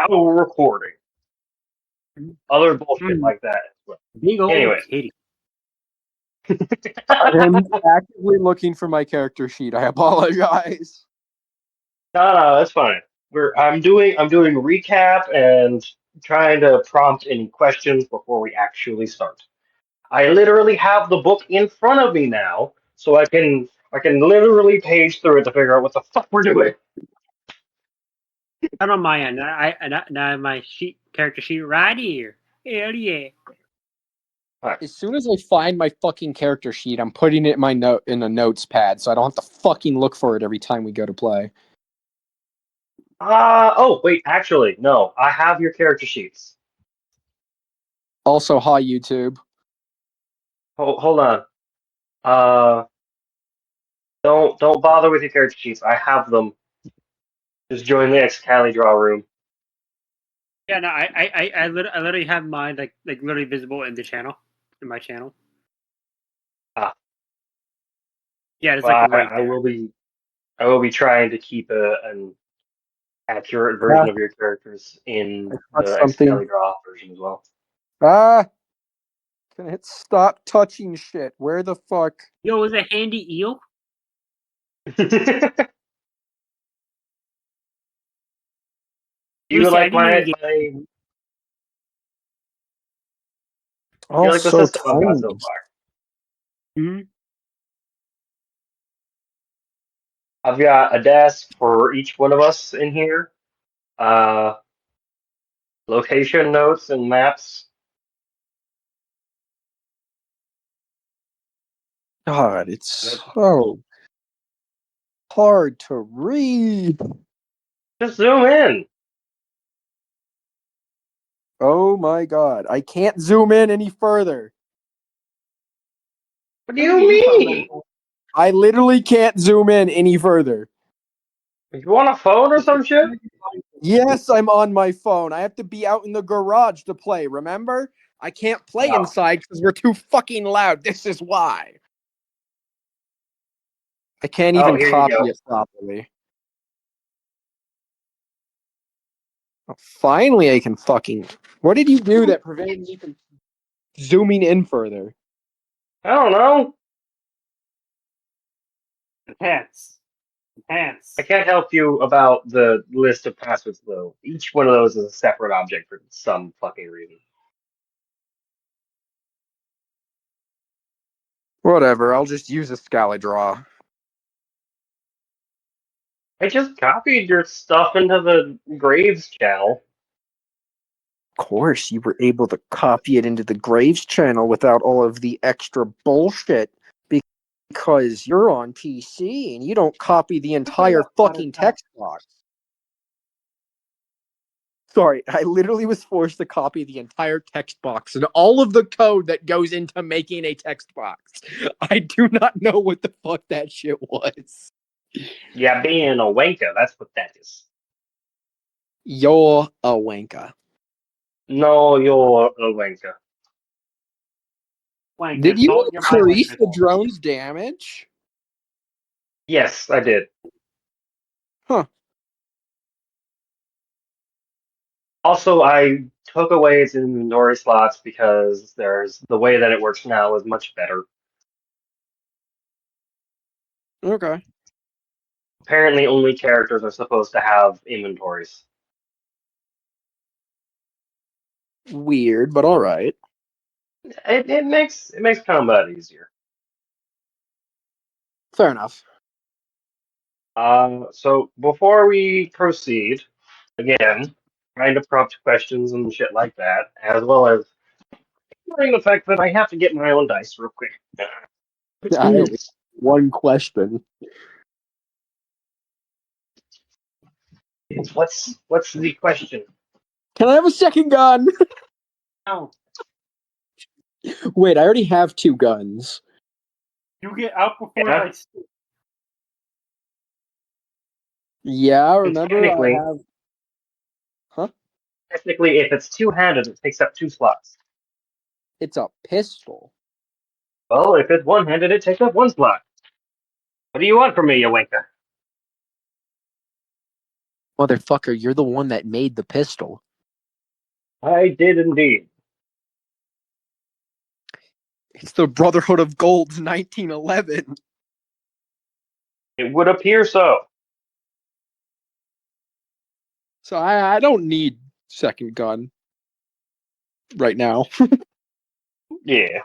now recording. Other bullshit like that. Big old Anyway. kitty. I'm actively looking for my character sheet. I apologize. No, that's fine. I'm doing recap and trying to prompt any questions before we actually start. I literally have the book in front of me now, so I can literally page through it to figure out what the fuck we're doing. Not on my end. I have my character sheet right here. Hell yeah. As soon as I find my fucking character sheet, I'm putting it in a notes pad, so I don't have to fucking look for it every time we go to play. Oh, wait, actually, no. I have your character sheets. Also, hi, YouTube. Hold on. Don't bother with your character sheets. I have them. Just join the Excali draw room. Yeah, no, I literally have mine like literally visible in the channel, in my channel. Ah. Yeah, it's Well, like right I there. will be trying to keep an accurate version of your characters in the Excali draw version as well. Can it stop touching shit? Where the fuck? Yo, is a handy eel? You like my Oh, you like the so system I've got so far? Mm-hmm. I've got a desk for each one of us in here. Location notes and maps. God, it's so hard to read. Just zoom in. Oh my god, I can't zoom in any further. What do you mean? I literally can't zoom in any further. You want a phone or some shit? Yes, I'm on my phone. I have to be out in the garage to play, remember? I can't play inside because we're too fucking loud. This is why. I can't even copy it properly. Oh, finally, I can fucking... What did you do that prevented me from zooming in further? I don't know. Pants. I can't help you about the list of passwords, though. Each one of those is a separate object for some fucking reason. Whatever, I'll just use a Scally draw. I just copied your stuff into the Graves channel. Of course, you were able to copy it into the Graves channel without all of the extra bullshit because you're on PC and you don't copy the entire fucking text box. Sorry, I literally was forced to copy the entire text box and all of the code that goes into making a text box. I do not know what the fuck that shit was. Yeah, being a wanker, that's what that is. You're a wanker. No, you're a wanker. Did you increase the drone's damage? Yes, I did. Huh. Also, I took away its inventory slots because the way that it works now is much better. Okay. Apparently, only characters are supposed to have inventories. Weird, but all right. It makes combat easier. Fair enough. So before we proceed, again, trying to prompt questions and shit like that, as well as ignoring the fact that I have to get my own dice real quick. I only have one question. What's the question? Can I have a second gun? No. Wait, I already have 2 guns. You get out before I stick. Yeah, remember I have... Huh? Technically, if it's two-handed, it takes up 2 slots. It's a pistol. Well, if it's one-handed, it takes up 1 slot. What do you want from me, you wanker? Motherfucker, you're the one that made the pistol. I did indeed. It's the Brotherhood of Gold's 1911. It would appear so. So I don't need second gun right now. Yeah.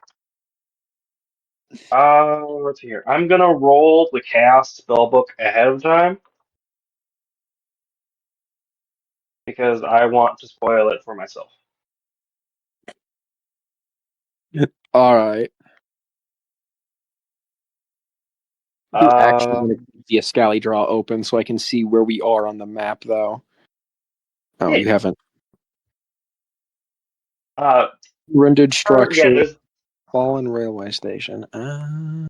Let's see here. I'm gonna roll the Chaos Spellbook ahead of time because I want to spoil it for myself. All right. I'm actually Uh, going to keep the Ascali draw open so I can see where we are on the map, though. Oh, yeah. you haven't. Uh, Rendered yeah. structure, fallen railway station. I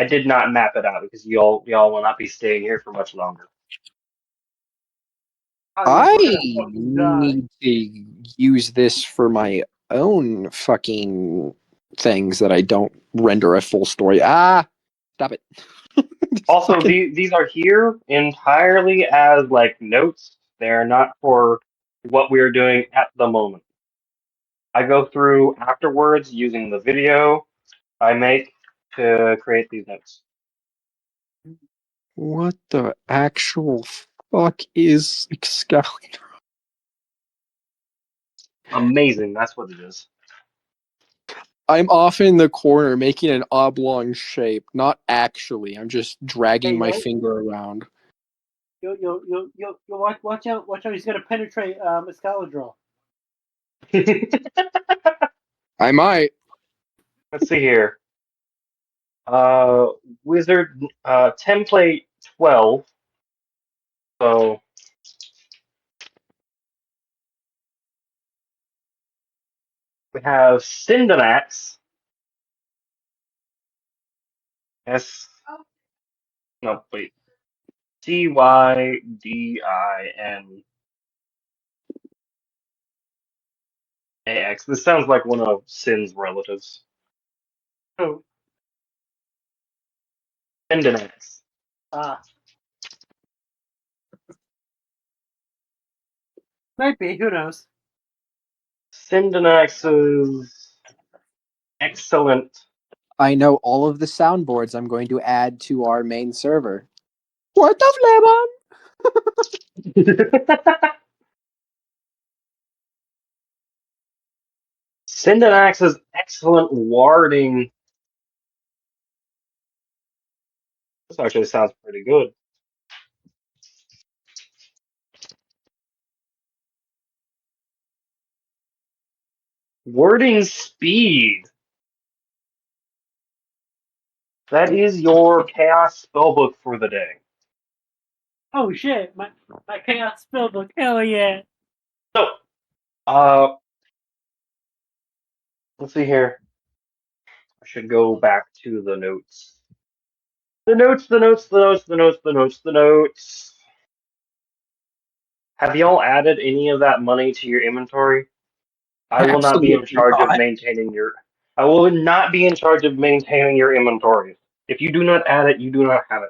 did not map it out because y'all will not be staying here for much longer. I We're gonna fucking die. need to use this for my own fucking things that I don't render a full story. Stop it. Also, Fucking- these are here entirely as like notes. They're not for what we're doing at the moment. I go through afterwards using the video I make to create these notes. What the actual fuck is Excalibur? Amazing, that's what it is. I'm off in the corner making an oblong shape. Not actually. I'm just dragging Hey, my yo. finger around. Watch out! Watch out! He's gonna penetrate Excalibur. I might. Let's see here. Wizard template 12. So we have Syndanax. S no wait. Cydinax. This sounds like one of Sin's relatives. Oh, Syndanax. ah, might be. Who knows? Syndanax is excellent. I know all of the soundboards I'm going to add to our main server. What the flavor? Syndanax is excellent warding. This actually sounds pretty good. Wording speed. That is your chaos spellbook for the day. Oh shit! My chaos spellbook. Hell yeah! So, uh, let's see here. I should go back to the notes. The notes, the notes, the notes, the notes, the notes, the notes. Have y'all added any of that money to your inventory? I will not be in Absolutely charge of not. maintaining your. I will not be in charge of maintaining your inventory. If you do not add it, you do not have it.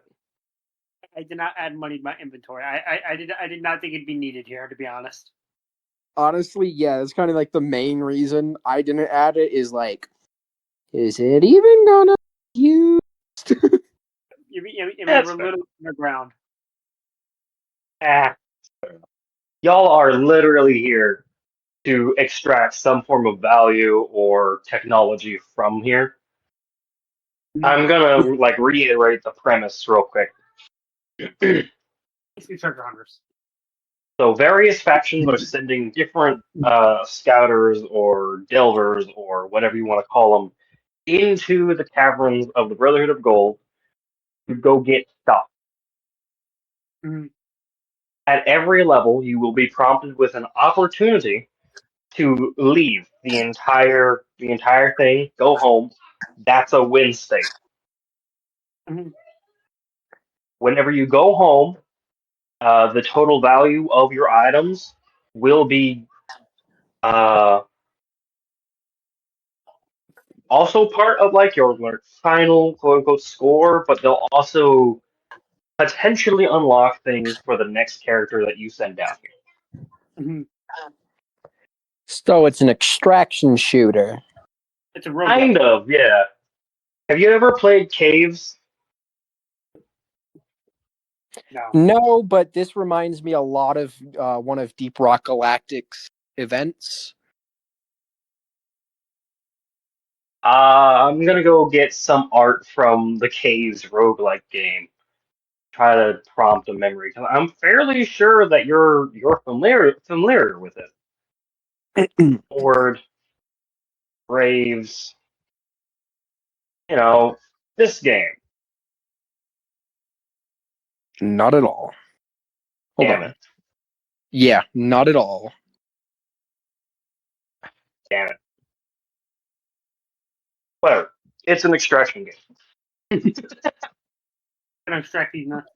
I did not add money to my inventory. I did not think it'd be needed here, to be honest. Honestly, yeah, that's kind of like the main reason I didn't add it is like, is it even gonna use? That's We're fair. literally underground. Ah, y'all are literally here to extract some form of value or technology from here. I'm gonna like reiterate the premise real quick. Basically, treasure hunters. So various factions are sending different scouters or delvers or whatever you want to call them into the caverns of the Brotherhood of Gold to go get stuff. Mhm. At every level, you will be prompted with an opportunity to leave the entire thing, go home. That's a win state. Mhm. Whenever you go home, the total value of your items will be uh, also part of like your final quote unquote score, but they'll also potentially unlock things for the next character that you send down here. Mhm. So it's an extraction shooter. It's a roguelike. Kind of, yeah. Have you ever played Caves? No. No, but this reminds me a lot of one of Deep Rock Galactic's events. I'm gonna go get some art from the Caves roguelike game. Try to prompt a memory, 'cause I'm fairly sure that you're familiar with it. Ford, Graves, you know, this game. Not at all. Hold Damn on. it. Yeah, not at all. Damn it. Whatever. It's an extraction game. Can I extract these nuts?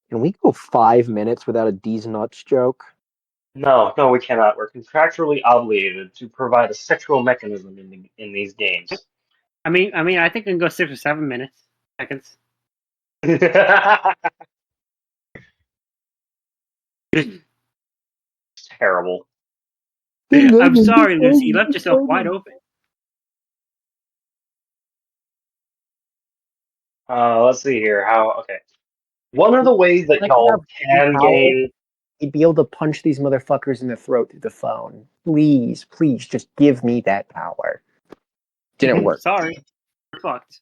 Can we go 5 minutes without a D's nuts joke? No, we cannot. We're contractually obligated to provide a sexual mechanism in these games. I mean, I think I can go 6 or 7 minutes, seconds. Terrible. I'm sorry, Lucy. You left yourself wide open. Let's see here. Okay. One of the ways that I could have y'all can power. gain. You'd be able to punch these motherfuckers in the throat through the phone. Please, please, just give me that power. Didn't work. Sorry. You're fucked.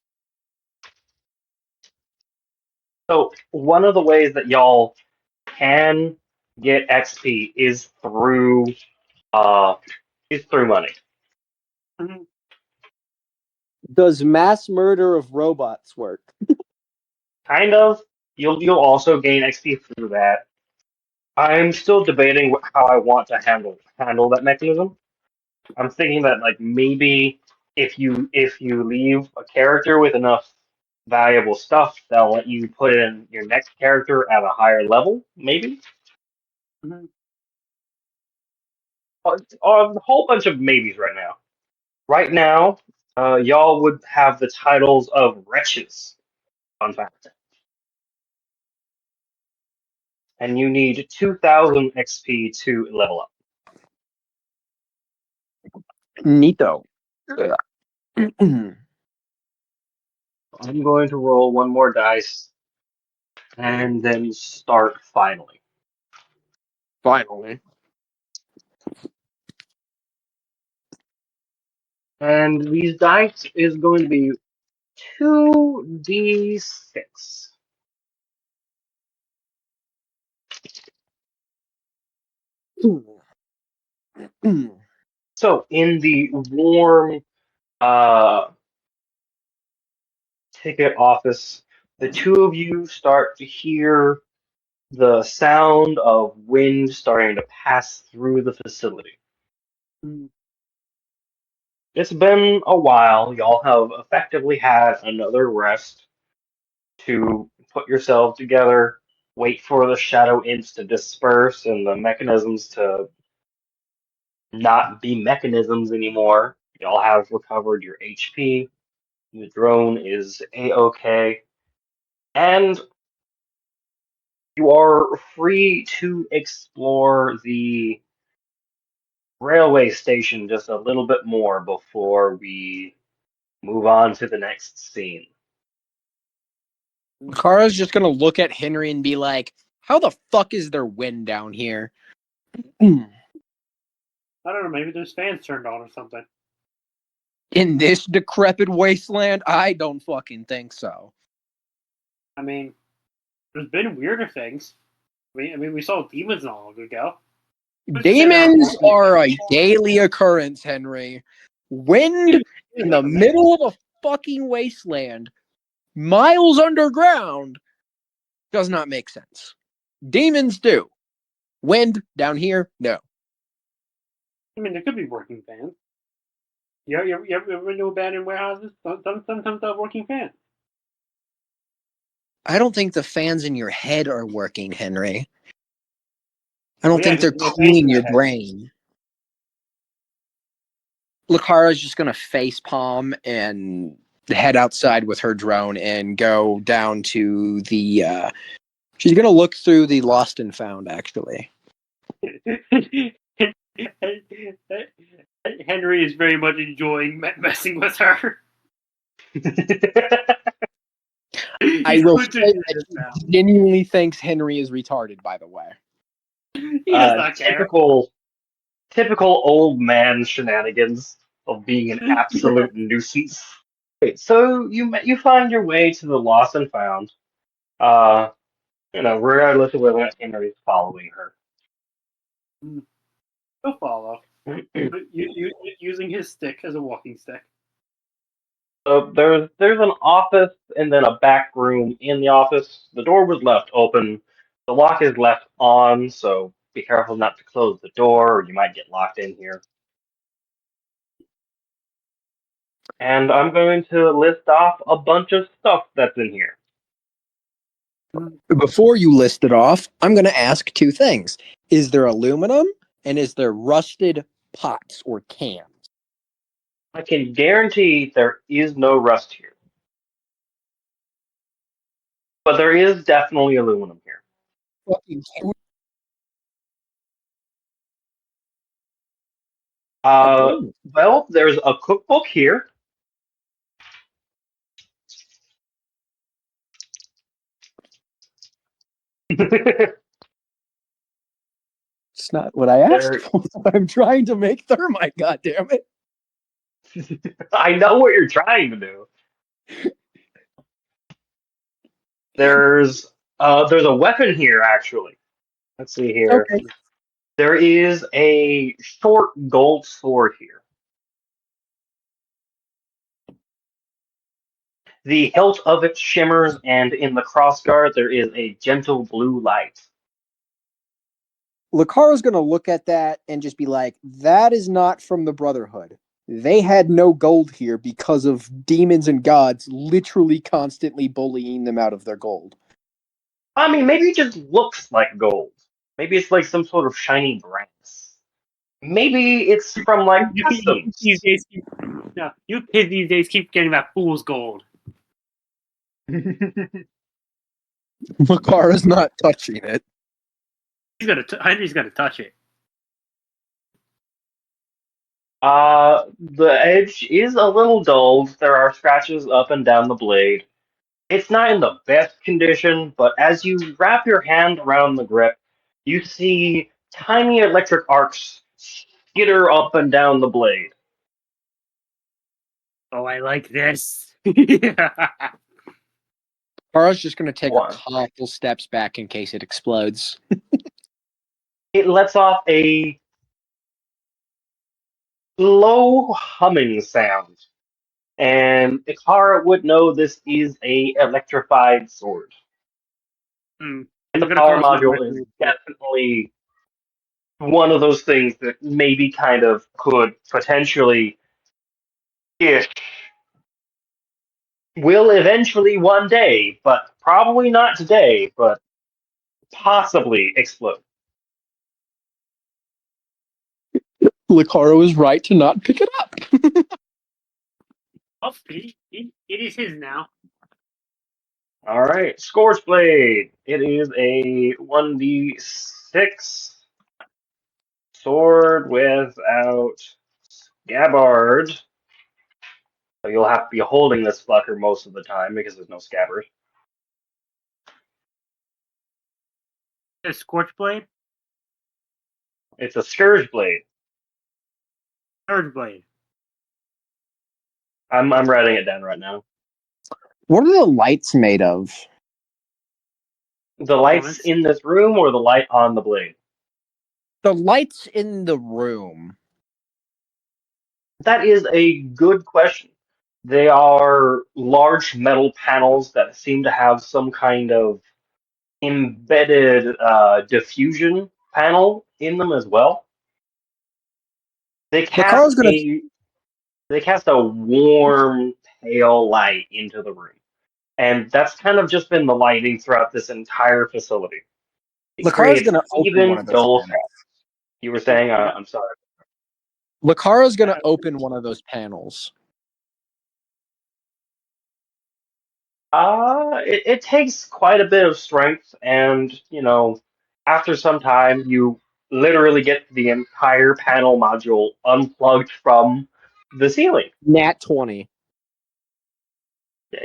So one of the ways that y'all can get XP uh is through money. Mhm. Does mass murder of robots work? Kind of. You'll also gain XP through that. I'm still debating how I want to handle that mechanism. I'm thinking that like maybe if you leave a character with enough valuable stuff, they'll let you put in your next character at a higher level. Maybe Mhm. a whole bunch of maybes right now. Right now, y'all would have the titles of wretches. Fun fact. And you need 2,000 XP to level up. Neato. I'm going to roll one more dice and then start finally. Finally. And these dice is going to be 2d6. So in the warm ticket office, the two of you start to hear the sound of wind starting to pass through the facility. Mhm. It's been a while. Y'all have effectively had another rest to put yourself together, wait for the shadow imps to disperse and the mechanisms to not be mechanisms anymore. Y'all have recovered your HP. The drone is a-okay. And you are free to explore the railway station just a little bit more before we move on to the next scene. Kara's just gonna look at Henry and be like, how the fuck is there wind down here? I don't know. Maybe there's fans turned on or something. In this decrepit wasteland? I don't fucking think so. I mean, there's been weirder things. I mean, we saw demons not long ago. Demons are a daily occurrence, Henry. Wind in the middle of a fucking wasteland, miles underground, does not make sense. Demons do. Wind down here, no. I mean, there could be working fans. You ever been to abandoned warehouses? Sometimes have working fans. I don't think the fans in your head are working, Henry. I don't Well, yeah, think they're there's no fans in cooling my your head. brain. Lakara's just gonna face palm and head outside with her drone and go down to the. She's gonna look through the lost and found. Actually, Henry is very much enjoying messing with her. I will say that he genuinely thinks Henry is retarded. By the way, He does not care. Typical old man shenanigans of being an absolute nuisance. Wait, so you find your way to the lost and found. Uh, regardless of whether or not Henry's following her. He'll follow. Using his stick as a walking stick. So there's an office and then a back room in the office. The door was left open. The lock is left on, so be careful not to close the door or you might get locked in here. And I'm going to list off a bunch of stuff that's in here. before you list it off, I'm gonna ask two things: is there aluminum, and is there rusted pots or cans? I can guarantee there is no rust here. But there is definitely aluminum here. Fucking Well, there's a cookbook here. It's not what I asked for. I'm trying to make thermite. God damn it! I know what you're trying to do. There's a weapon here actually. Let's see here. Okay. There is a short gold sword here. The hilt of it shimmers, and in the crossguard there is a gentle blue light. Lucaro's gonna look at that and just be like, "That is not from the Brotherhood. They had no gold here because of demons and gods literally constantly bullying them out of their gold." I mean, maybe it just looks like gold. Maybe it's like some sort of shiny brass. Maybe it's from like customs. These days, you kids these days keep getting that fool's gold. Lucaro's not touching it. Henry's gonna touch it. The edge is a little dulled. There are scratches up and down the blade. It's not in the best condition, but as you wrap your hand around the grip, you see tiny electric arcs skitter up and down the blade. Oh, I like this. Lucaro's just gonna take One. a couple steps back in case it explodes. It lets off a low humming sound, and Ikara would know this is a electrified sword. Hmm. And the Look at power across my module is definitely one of those things that maybe kind of could potentially ish will eventually one day, but probably not today, but possibly explode. Lucaro is right to not pick it up. Oh, it is his now. All right, Scorch Blade. It is a 1d6 sword without scabbard. So you'll have to be holding this fucker most of the time because there's no scabbard. A scorch blade, It's a Scourge Blade. third blade. I'm writing it down right now. What are the lights made of? The lights Elements. in this room or the light on the blade? The lights in the room. That is a good question. They are large metal panels that seem to have some kind of embedded diffusion panel in them as well. They Lucaro's cast gonna a warm, pale light into the room. And that's kind of just been the lighting throughout this entire facility. It Lucaro's creates gonna open one even of those dull panels. shadows. You were saying, Yeah. I'm sorry. Lucaro's gonna open one of those panels. It takes quite a bit of strength, and after some time, you literally get the entire panel module unplugged from the ceiling. Nat 20.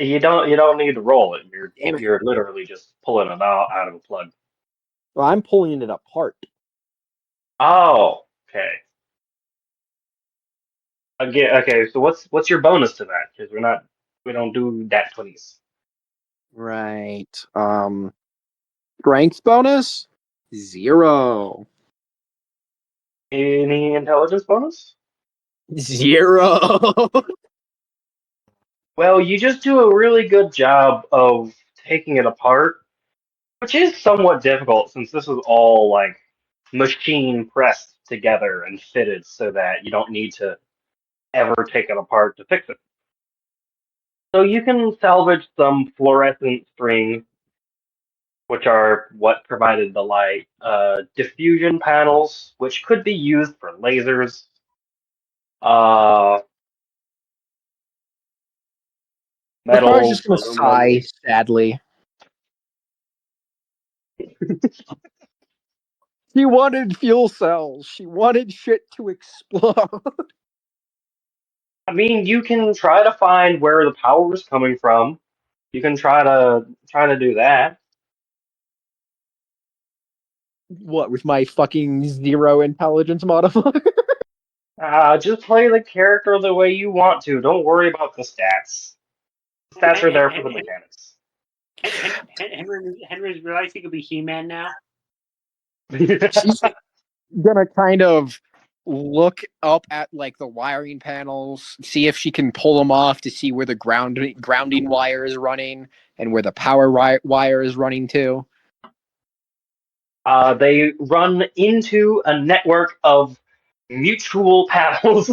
You don't need to roll it. You're Damn it. you're literally just pulling it out of a plug. Well, I'm pulling it apart. Oh, okay. Again, okay. So what's your bonus to that? Because we don't do that 20s. Right. Strength bonus? 0. Any intelligence bonus? 0. Well, you just do a really good job of taking it apart, which is somewhat difficult since this is all like machine pressed together and fitted so that you don't need to ever take it apart to fix it. So you can salvage some fluorescent string, which are what provided the light, diffusion panels, which could be used for lasers, uh, The car's just metals, gonna aluminum. sigh sadly. She wanted fuel cells. She wanted shit to explode. I mean, you can try to find where the power is coming from. You can try to do that. What, with my fucking 0 intelligence modifier? Just play the character the way you want to. Don't worry about the stats. Stats are there for the mechanics. Henry's realized he could be He-Man now. She's gonna kind of look up at like the wiring panels, see if she can pull them off to see where the grounding wire is running and where the power wire is running to. They run into a network of mutual panels.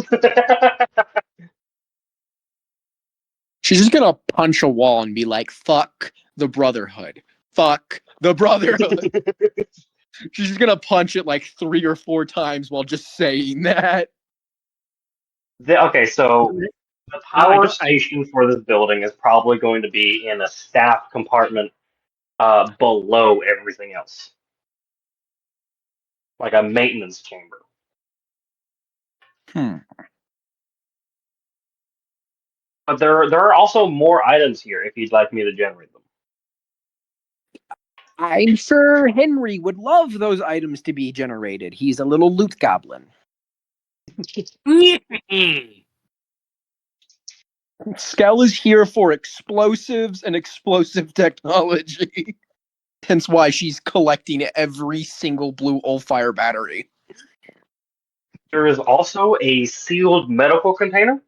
She's just gonna punch a wall and be like, "Fuck the Brotherhood. Fuck the Brotherhood." She's just gonna punch it like 3 or 4 times while just saying that. Okay, so the No, I power don't. I station for this building is probably going to be in a staff compartment below everything else, like a maintenance chamber. Hmm. But there are also more items here if you'd like me to generate them. I'm sure Henry would love those items to be generated. He's a little loot goblin. Skell is here for explosives and explosive technology. Hence why she's collecting every single blue Ulfire battery. There is also a sealed medical container.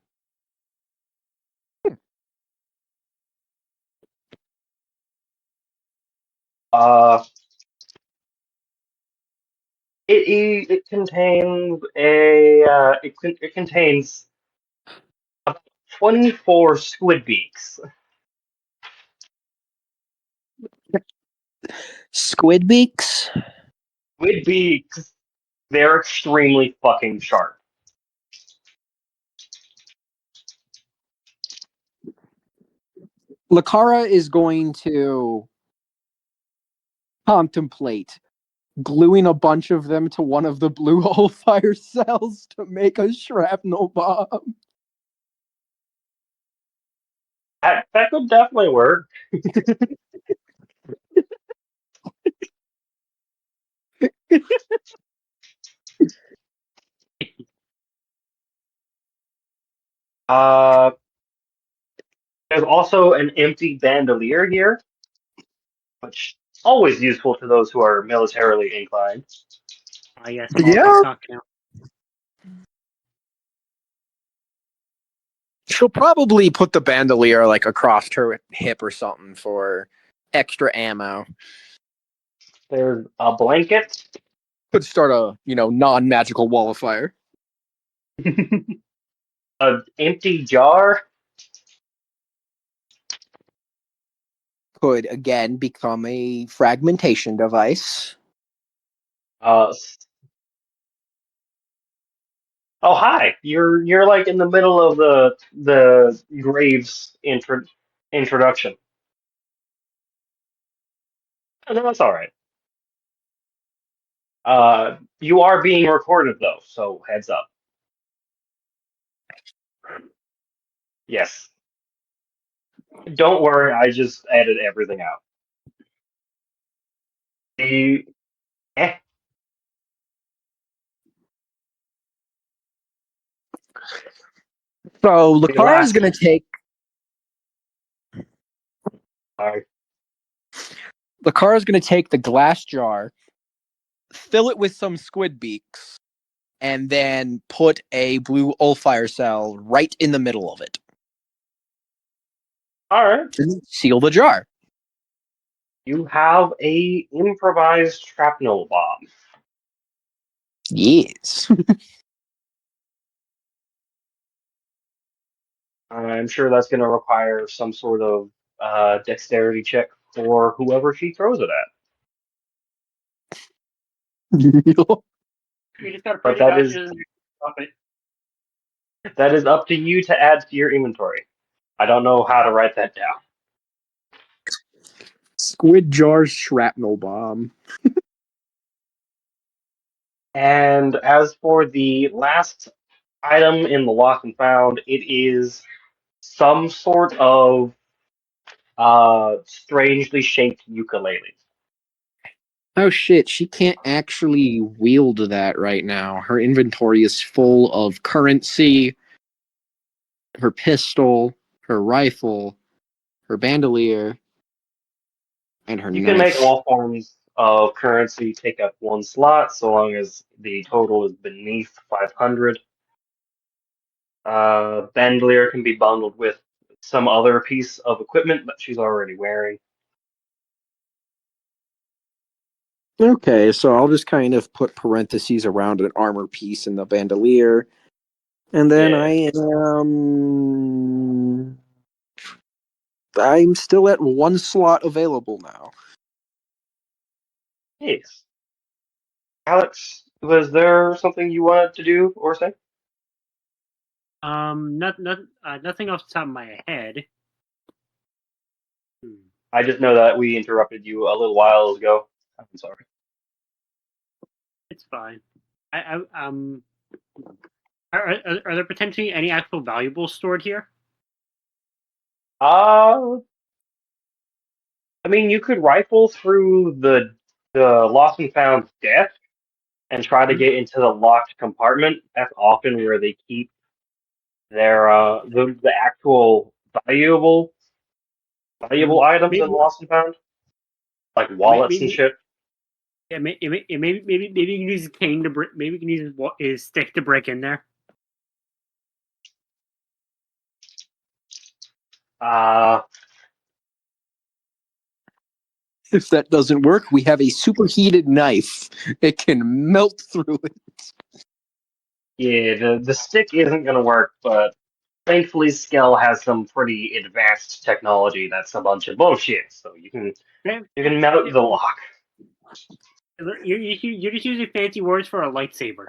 Uh, it contains it contains 24 squid beaks. Squid beaks? Squid beaks. They're extremely fucking sharp. Lakara is going to contemplate gluing a bunch of them to one of the blue hole fire cells to make a shrapnel bomb. That could definitely work. Uh, there's also an empty bandolier here, which is always useful to those who are militarily inclined. Oh yeah, small does Yeah. not count. She'll probably put the bandolier like across her hip or something for extra ammo. There's a blanket. Could start a, non-magical wall of fire. An empty jar. Could again become a fragmentation device. Uh, oh hi, you're like in the middle of the Graves introduction. No, that's all right. You are being recorded though, so heads up. Yes. Don't worry, I just edit everything out. The eh, So the Lakara is last. going to take Sorry. the glass jar, fill it with some squid beaks, and then put a blue Ulfire cell right in the middle of it. All right. Seal the jar. You have a improvised shrapnel bomb. Yes. I'm sure that's going to require some sort of dexterity check for whoever she throws it at. You just gotta pray But to God she doesn't stop it. that is up to you to add to your inventory. I don't know how to write that down. Squid jar shrapnel bomb. And as for the last item in the lost and found, it is some sort of strangely shaped ukulele. Oh shit, she can't actually wield that right now. Her inventory is full of currency, her pistol, her rifle, her bandolier, and her You can make knife. all forms of currency take up one slot, so long as the total is beneath 500. Bandolier can be bundled with some other piece of equipment that she's already wearing. Okay, so I'll just kind of put parentheses around an armor piece in the bandolier. And then Yeah. I'm still at one slot available now. Yes. Alex, was there something you wanted to do or say? Nothing off the top of my head. I just know that we interrupted you a little while ago. I'm sorry. It's fine. I are there potentially any actual valuables stored here? Uh, I mean, you could rifle through the lost and found desk and try to get into the locked compartment. That's often where they keep their the actual valuable items in Maybe, lost and found, like wallets and maybe, shit. yeah, maybe you can use a cane to break. Maybe you can use his stick to break in there. Uh, If that doesn't work, we have a superheated knife. It can melt through it. yeah, the stick isn't gonna work, but thankfully Skell has some pretty advanced technology that's a bunch of bullshit. So you can melt the lock. You're just using fancy words for a lightsaber.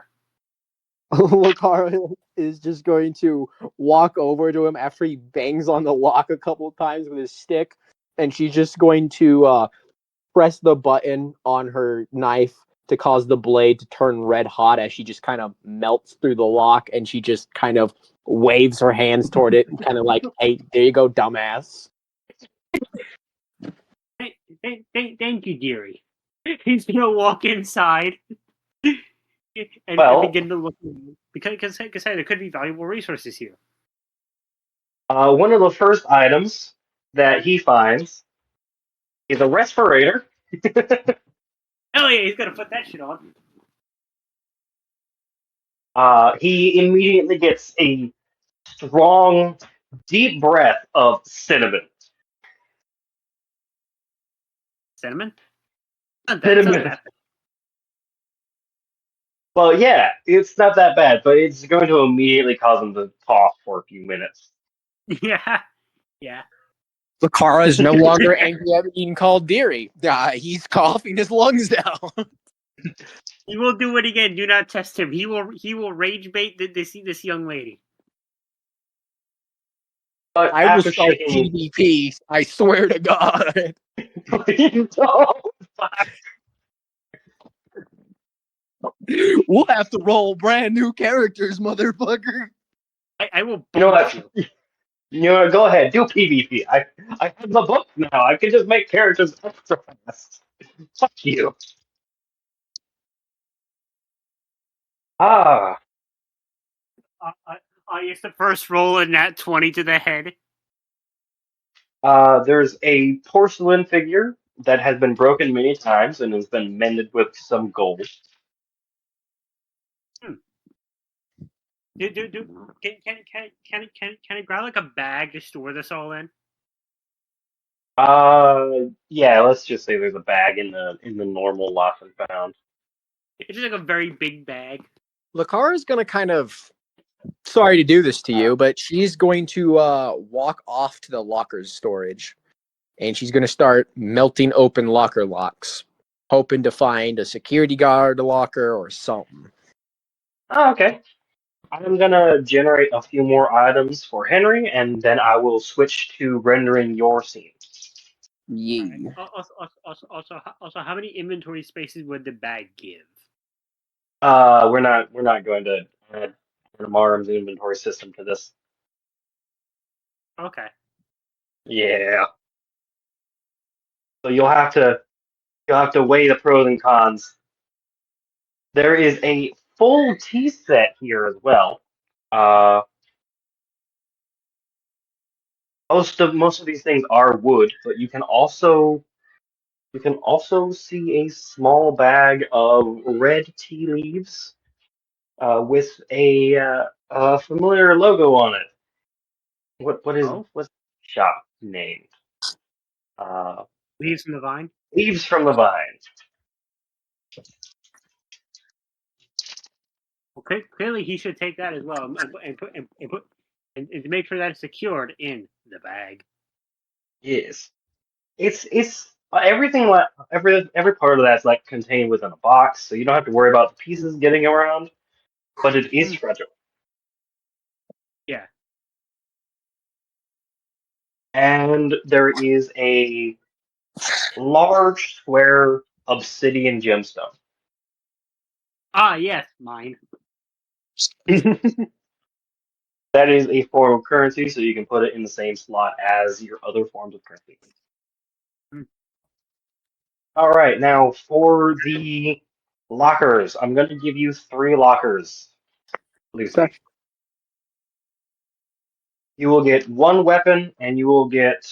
Lakara is just going to walk over to him after he bangs on the lock a couple times with his stick, and she's just going to press the button on her knife to cause the blade to turn red hot as she just kind of melts through the lock, and she just kind of waves her hands toward it and kind of like, hey, there you go, dumbass. Thank you, dearie. He's gonna walk inside and Well, begin to look because hey, there could be valuable resources here. one of the first items that he finds is a respirator. Oh yeah, he's gonna put that shit on. He immediately gets a strong, deep breath of cinnamon. Cinnamon? Not that. It's not Cinnamon. that. Well, yeah, it's not that bad, but it's going to immediately cause him to cough for a few minutes. Yeah, yeah. Lakara is no longer angry at being called Deary. He's coughing his lungs down. He will do it again. Do not test him. He will rage bait this young lady. But I will after start shaking, PvP. I swear to God. please don't. We'll have to roll brand new characters, motherfucker. I will You know bullet what? you. You know what? Go ahead, do PvP. I have the book now. I can just make characters extra fast. Fuck you. Ah, I used the first roll in that 20 to the head. there's a porcelain figure that has been broken many times and has been mended with some gold. Can I grab like a bag to store this all in? Yeah, let's just say there's a bag in the normal lost and found. It's just like a very big bag. Lakara's gonna kind of sorry to do this to you, but she's going to walk off to the lockers storage, and she's going to start melting open locker locks, hoping to find a security guard locker or something. Oh, okay. I'm gonna generate a few more items for Henry, and then I will switch to rendering your scene. All right. Yeah. Also, how many inventory spaces would the bag give? We're not going to add Marm's inventory system to this. Okay. Yeah. So you'll have to weigh the pros and cons. There is a full tea set here as well. Uh, most of these things are wood, but you can also see a small bag of red tea leaves with a familiar logo on it. Oh, What's the shop named? Uh, leaves from the vine. Leaves from the Vine. Okay. Clearly, he should take that as well and to make sure that it's secured in the bag. Yes, it's everything like every part of that's like contained within a box, so you don't have to worry about the pieces getting around. But it is fragile, Yeah. and there is a large square obsidian gemstone. Ah, yes, mine. That is a form of currency, so you can put it in the same slot as your other forms of currency. Hmm. All right, now for the lockers, I'm going to give you 3 lockers, Okay. Lucy. You will get 1 weapon, and you will get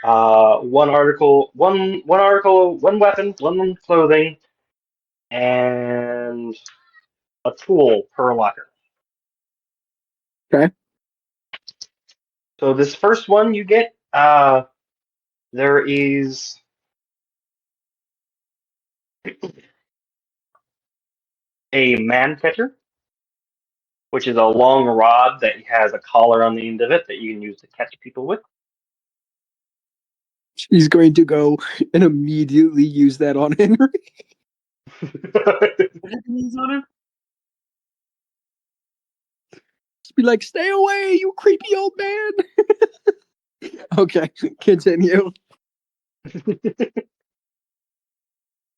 1 article, 1 weapon, 1 clothing, and a tool per locker. Okay. So this first one you get, there is a man catcher, which is a long rod that has a collar on the end of it that you can use to catch people with. She's going to go and immediately use that on Henry. Leaves on him? Just be like, stay away, you creepy old man. Okay, continue.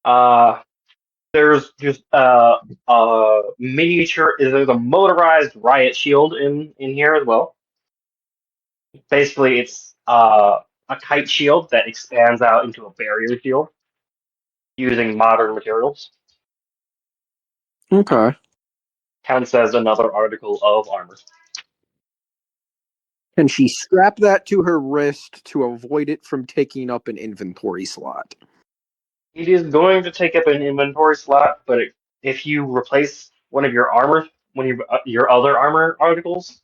uh, there's just a miniature. There's a motorized riot shield in here as well. Basically, it's a kite shield that expands out into a barrier shield using modern materials. Okay. Counts as another article of armor. Can she strap that to her wrist to avoid it from taking up an inventory slot? It is going to take up an inventory slot, but if you replace one of your other armor articles,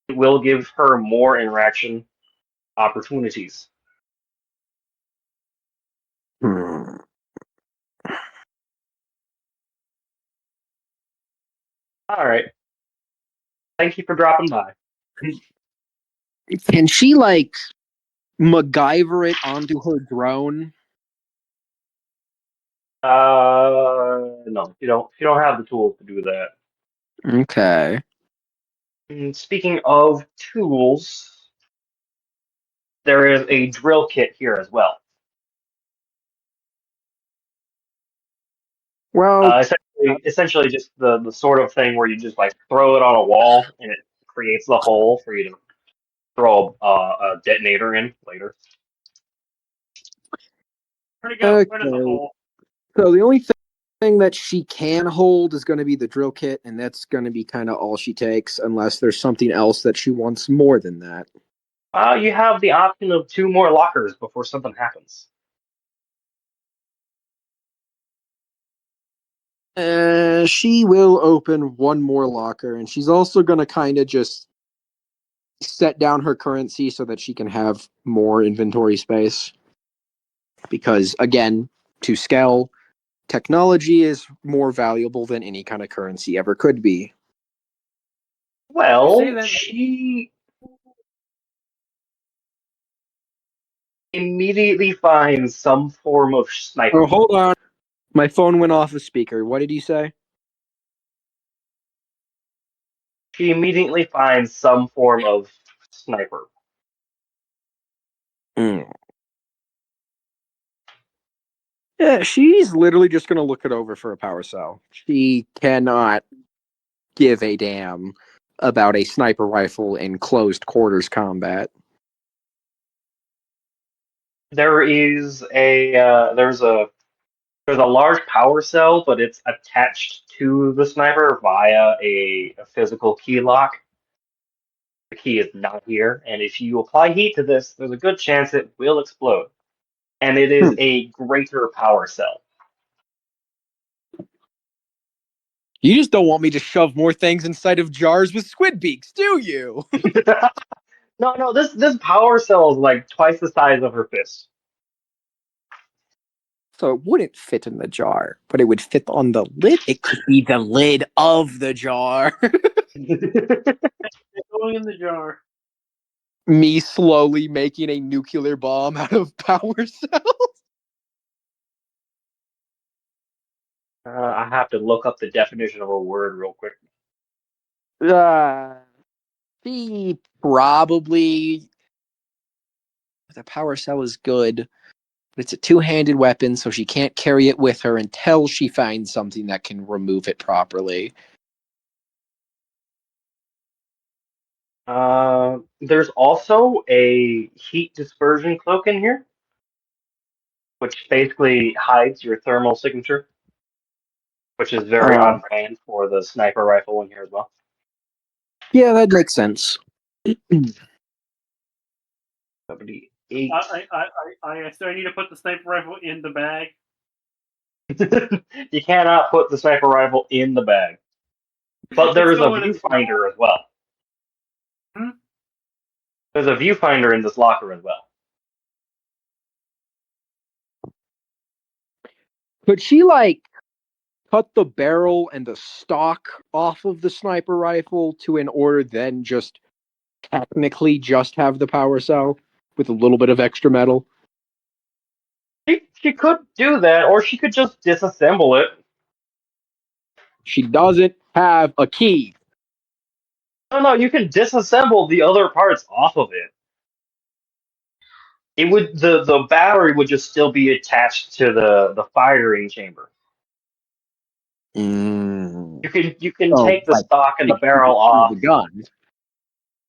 it will give her more interaction opportunities. Hmm. All right. Thank you for dropping by. Can she like MacGyver it onto her drone? No, you don't have the tools to do that. Okay. And speaking of tools, there is a drill kit here as well. Well, Essentially just the sort of thing where you just like throw it on a wall and it creates the hole for you to throw a detonator in later. Where'd it go? Where does the okay. hole? So the only thing that she can hold is going to be the drill kit, and that's going to be kind of all she takes, unless there's something else that she wants more than that. You have the option of 2 more lockers before something happens. She will open one more locker, and she's also going to kind of just set down her currency so that she can have more inventory space. Because, again, to scale, technology is more valuable than any kind of currency ever could be. You say Well, that. she immediately finds some form of Oh, sniper. hold on. My phone went off the speaker. What did you say? She immediately finds some form of sniper. Mm. Yeah, she's literally just going to look it over for a power cell. She cannot give a damn about a sniper rifle in closed quarters combat. There's a large power cell, but it's attached to the sniper via a physical key lock. The key is not here, and if you apply heat to this, there's a good chance it will explode. And it is Hmm. a greater power cell. You just don't want me to shove more things inside of jars with squid beaks, do you? No, this power cell is like twice the size of her fist. So it wouldn't fit in the jar, but it would fit on the lid. It could be the lid of the jar. It's going in the jar. Me slowly making a nuclear bomb out of power cells. I have to look up the definition of a word real quick. She probably the power cell is good, but it's a two-handed weapon, so she can't carry it with her until she finds something that can remove it properly. There's also a heat dispersion cloak in here, which basically hides your thermal signature, which is very Uh, on brand for the sniper rifle in here as well. yeah, that makes sense. 78. So I need to put the sniper rifle in the bag. You cannot put the sniper rifle in the bag. But there It's is a going in the jar. viewfinder as well. Hmm? There's a viewfinder in this locker as well. Could she like cut the barrel and the stock off of the sniper rifle to in order then just technically just have the power cell with a little bit of extra metal? She could do that, or she could just disassemble it. She doesn't have a key. No, you can disassemble the other parts off of it. It would the battery would just still be attached to the firing chamber. Mm. You can Oh, take the like stock and the fixing it barrel through off, the gun.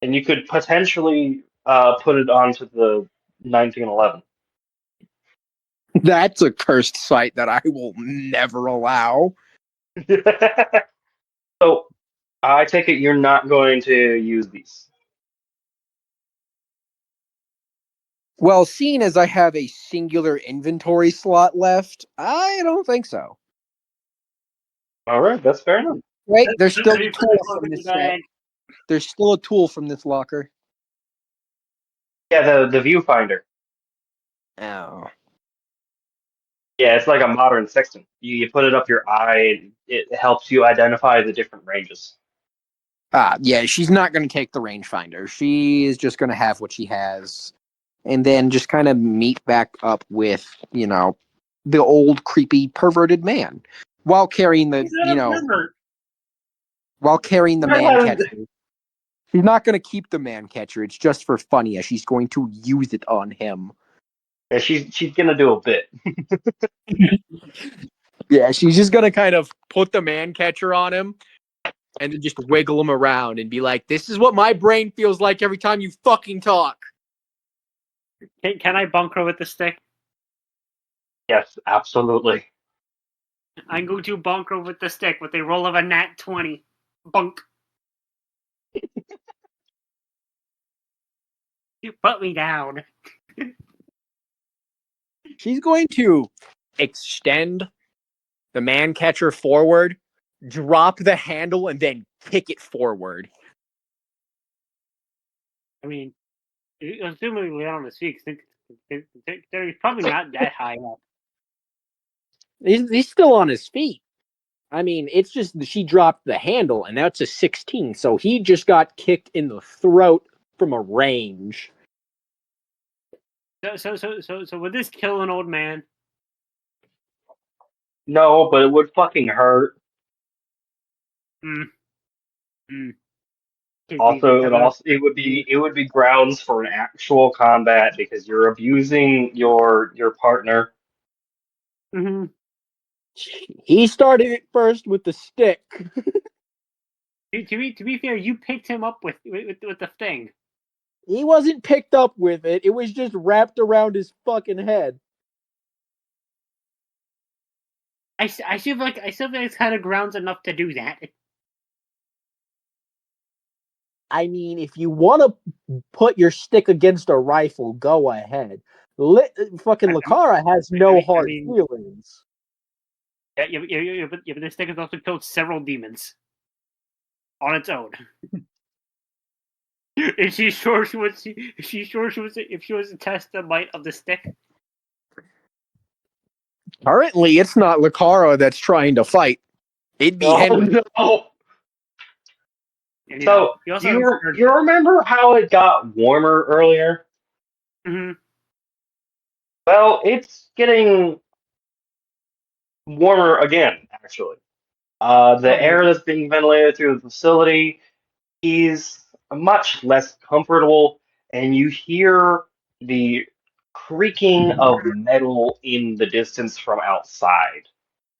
and you could potentially put it onto the 1911. That's a cursed sight that I will never allow. So I take it you're not going to use these. Well, seeing as I have a singular inventory slot left, I don't think so. All right, that's fair enough. Wait, there's still Have a you put tool the book from in the this set. bag? There's still a tool from this locker. Yeah, the viewfinder. Oh. Yeah, it's like a modern sextant. You put it up your eye, and it helps you identify the different ranges. Yeah, she's not going to take the rangefinder. She is just going to have what she has. And then just kind of meet back up with, the old creepy perverted man. While carrying He's not a pervert. the man catcher. She's not going to keep the man catcher. It's just for funny, as she's going to use it on him. Yeah, she's gonna do a bit. Yeah, she's just gonna kind of put the man catcher on him and then just wiggle him around and be like, "This is what my brain feels like every time you fucking talk." Can I bunker with the stick? Yes, absolutely. I'm going to bunker with the stick with a roll of a nat 20. Bunk. You put me down. She's going to extend the man catcher forward, drop the handle, and then kick it forward. I mean, assuming we're on his feet, they're probably not that high up. He's still on his feet. I mean, it's just she dropped the handle, and that's a 16. So he just got kicked in the throat from a range. So would this kill an old man? No, but it would fucking hurt. Hmm. Hmm. Also, it would be grounds for an actual combat because you're abusing your partner. Mm-hmm. He started it first with the stick. To be fair, you picked him up with the thing. He wasn't picked up with it. It was just wrapped around his fucking head. I feel like it's kind of grounds enough to do that. I mean, if you want to put your stick against a rifle, go ahead. Fucking Lucara has no hard feelings. Yeah, but this thing has also killed several demons on its own. Is she sure she was? Is she sure she was? If she was to test the might of the stick? Currently, it's not Lucara that's trying to fight. It'd be Oh Henry. no! And, So you remember how it got warmer earlier? Mm-hmm. Well, it's getting warmer again, actually. The air that's being ventilated through the facility is much less comfortable, and you hear the creaking of metal in the distance from outside.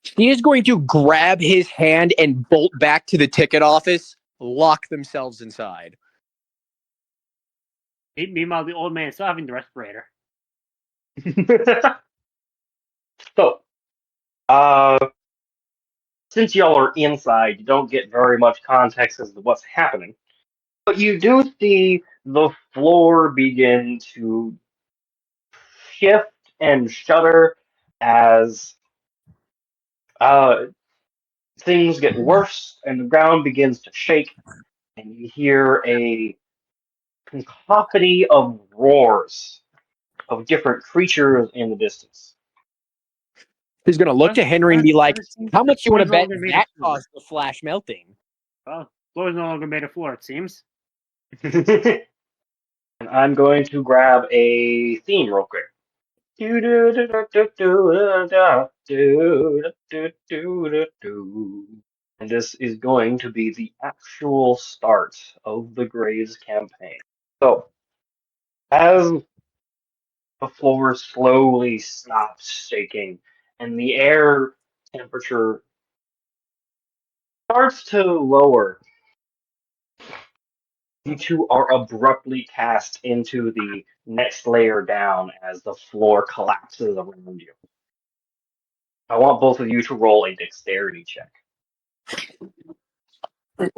She is going to grab his hand and bolt back to the ticket office, lock themselves inside. Meanwhile, the old man is still having the respirator. So, since y'all are inside, you don't get very much context as to what's happening. But you do see the floor begin to shift and shudder as things get worse and the ground begins to shake, and you hear a cacophony of roars of different creatures in the distance. He's going to look to Henry and be like, how much you want to bet that caused the flash melting? Well, floor is no longer made of floor, it seems. And I'm going to grab a theme real quick. And this is going to be the actual start of the Graves campaign. So, as the floor slowly stops shaking and the air temperature starts to lower, you two are abruptly cast into the next layer down as the floor collapses around you. I want both of you to roll a dexterity check. That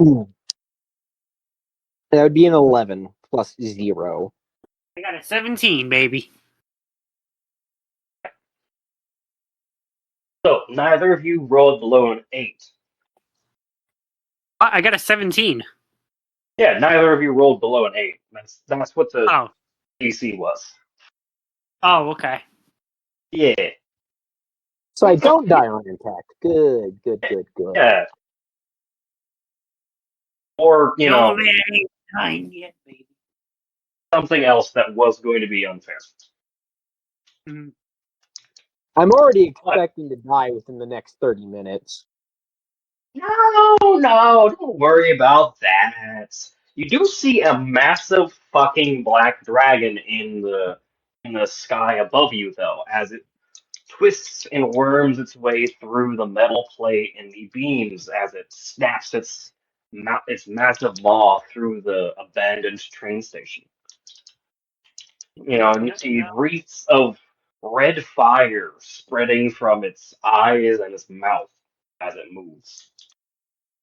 would be an 11 plus 0. I got a 17, baby. So, neither of you rolled below an 8. I got a 17. Yeah, neither of you rolled below an 8. That's what the DC was. Oh, okay. Yeah. So I don't die on impact. Good. Yeah. Or, No man ain't dying yet, baby. something else that was going to be unfair. Mm-hmm. I'm already expecting to die within the next 30 minutes. No, don't worry about that. You do see a massive fucking black dragon in the sky above you, though, as it twists and worms its way through the metal plate and the beams as it snaps its massive maw through the abandoned train station. And you see wreaths of red fire spreading from its eyes and its mouth as it moves.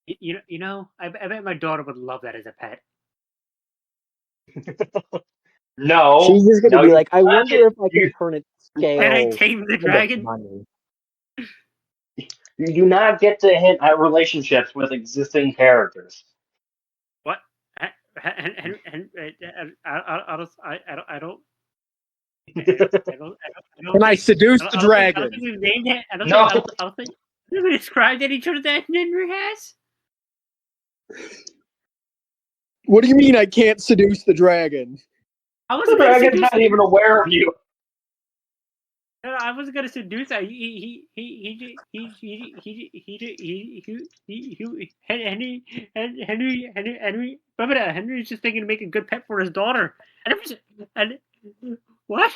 I bet my daughter would love that as a pet. No, She's just gonna no, be you like, I cannot wonder if I can you, turn its Can I scales tame the into dragon? money. you do not get to hint at relationships with existing characters. What? I don't. Can I seduce the I dragon? don't think we've named it. No. I don't think we described any sort of that Henry has. What do you mean I can't seduce the dragon? I The wasn't gonna dragon's seduce not even aware of you. I wasn't gonna seduce her. Henry's just thinking to make a good pet for his daughter. And what?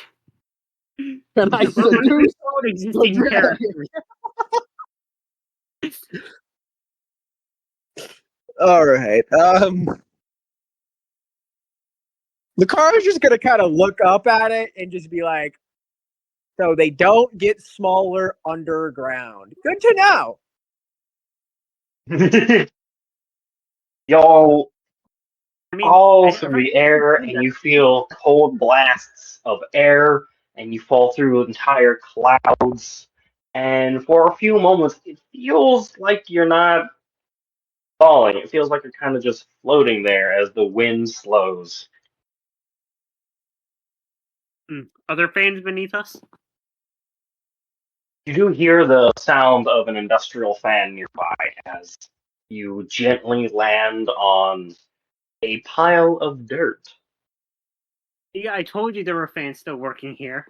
Can I We're seduce an the existing character. dragon? All right. The car is just gonna kind of look up at it and just be like, "So they don't get smaller underground. Good to know." Y'all I mean, fall through the air and you feel cold blasts of air and you fall through entire clouds. And for a few moments, it feels like you're not falling. It feels like you're kind of just floating there as the wind slows. are there fans beneath us? You do hear the sound of an industrial fan nearby as you gently land on a pile of dirt. Yeah, I told you there were fans still working here.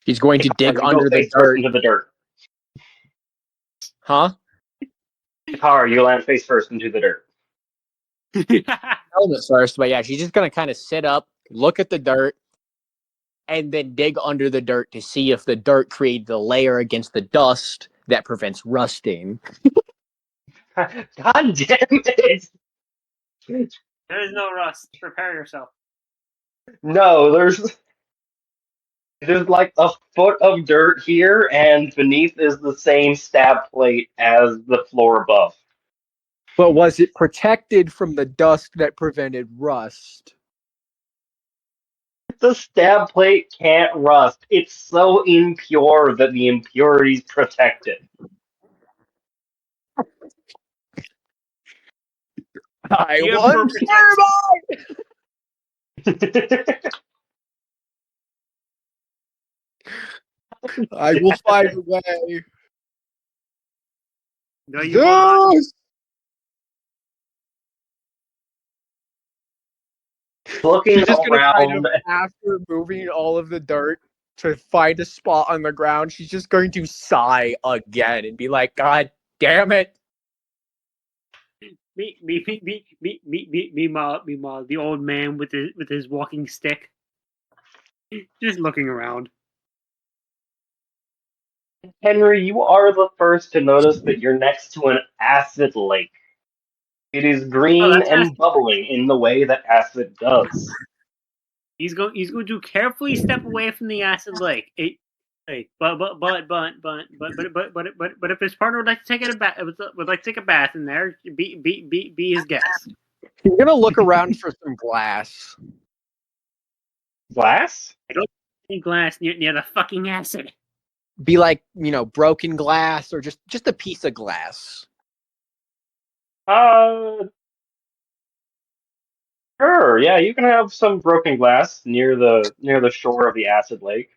He's going to dig You go under the face first dirt. into the dirt. Huh? The car, you land face first into the dirt. Helmet first, but yeah, she's just gonna kind of sit up, look at the dirt, and then dig under the dirt to see if the dirt created a layer against the dust that prevents rusting. God damn it! There is no rust. Prepare yourself. No, there's like a foot of dirt here, and beneath is the same stab plate as the floor above. But was it protected from the dust that prevented rust? The stab plate can't rust. It's so impure that the impurities protect it. I The want Emperor protects. I will find a way. No, you will not. Yes! Looking She's just gonna kind of, around, after moving all of the dirt to find a spot on the ground, she's just going to sigh again and be like, God damn it. Meanwhile, the old man with his walking stick, just looking around. Henry, you are the first to notice that you're next to an acid lake. It is green That's and bubbling in the way that acid does. He's going to carefully step away from the acid lake. But if his partner would like to take a bath in there, be his guest. She's gonna look around for some glass. Glass? I don't see glass near the fucking acid. Be like, broken glass or just a piece of glass. Sure. Yeah, you can have some broken glass near the shore of the acid lake.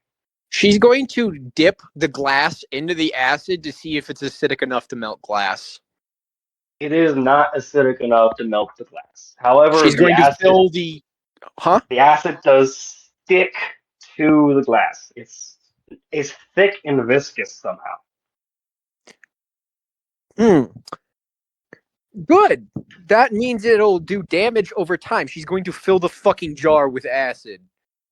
She's going to dip the glass into the acid to see if it's acidic enough to melt glass. It is not acidic enough to melt the glass. However, She's going to fill the... Huh? the acid does stick to the glass. It's thick and viscous somehow. Good. That means it'll do damage over time. She's going to fill the fucking jar with acid.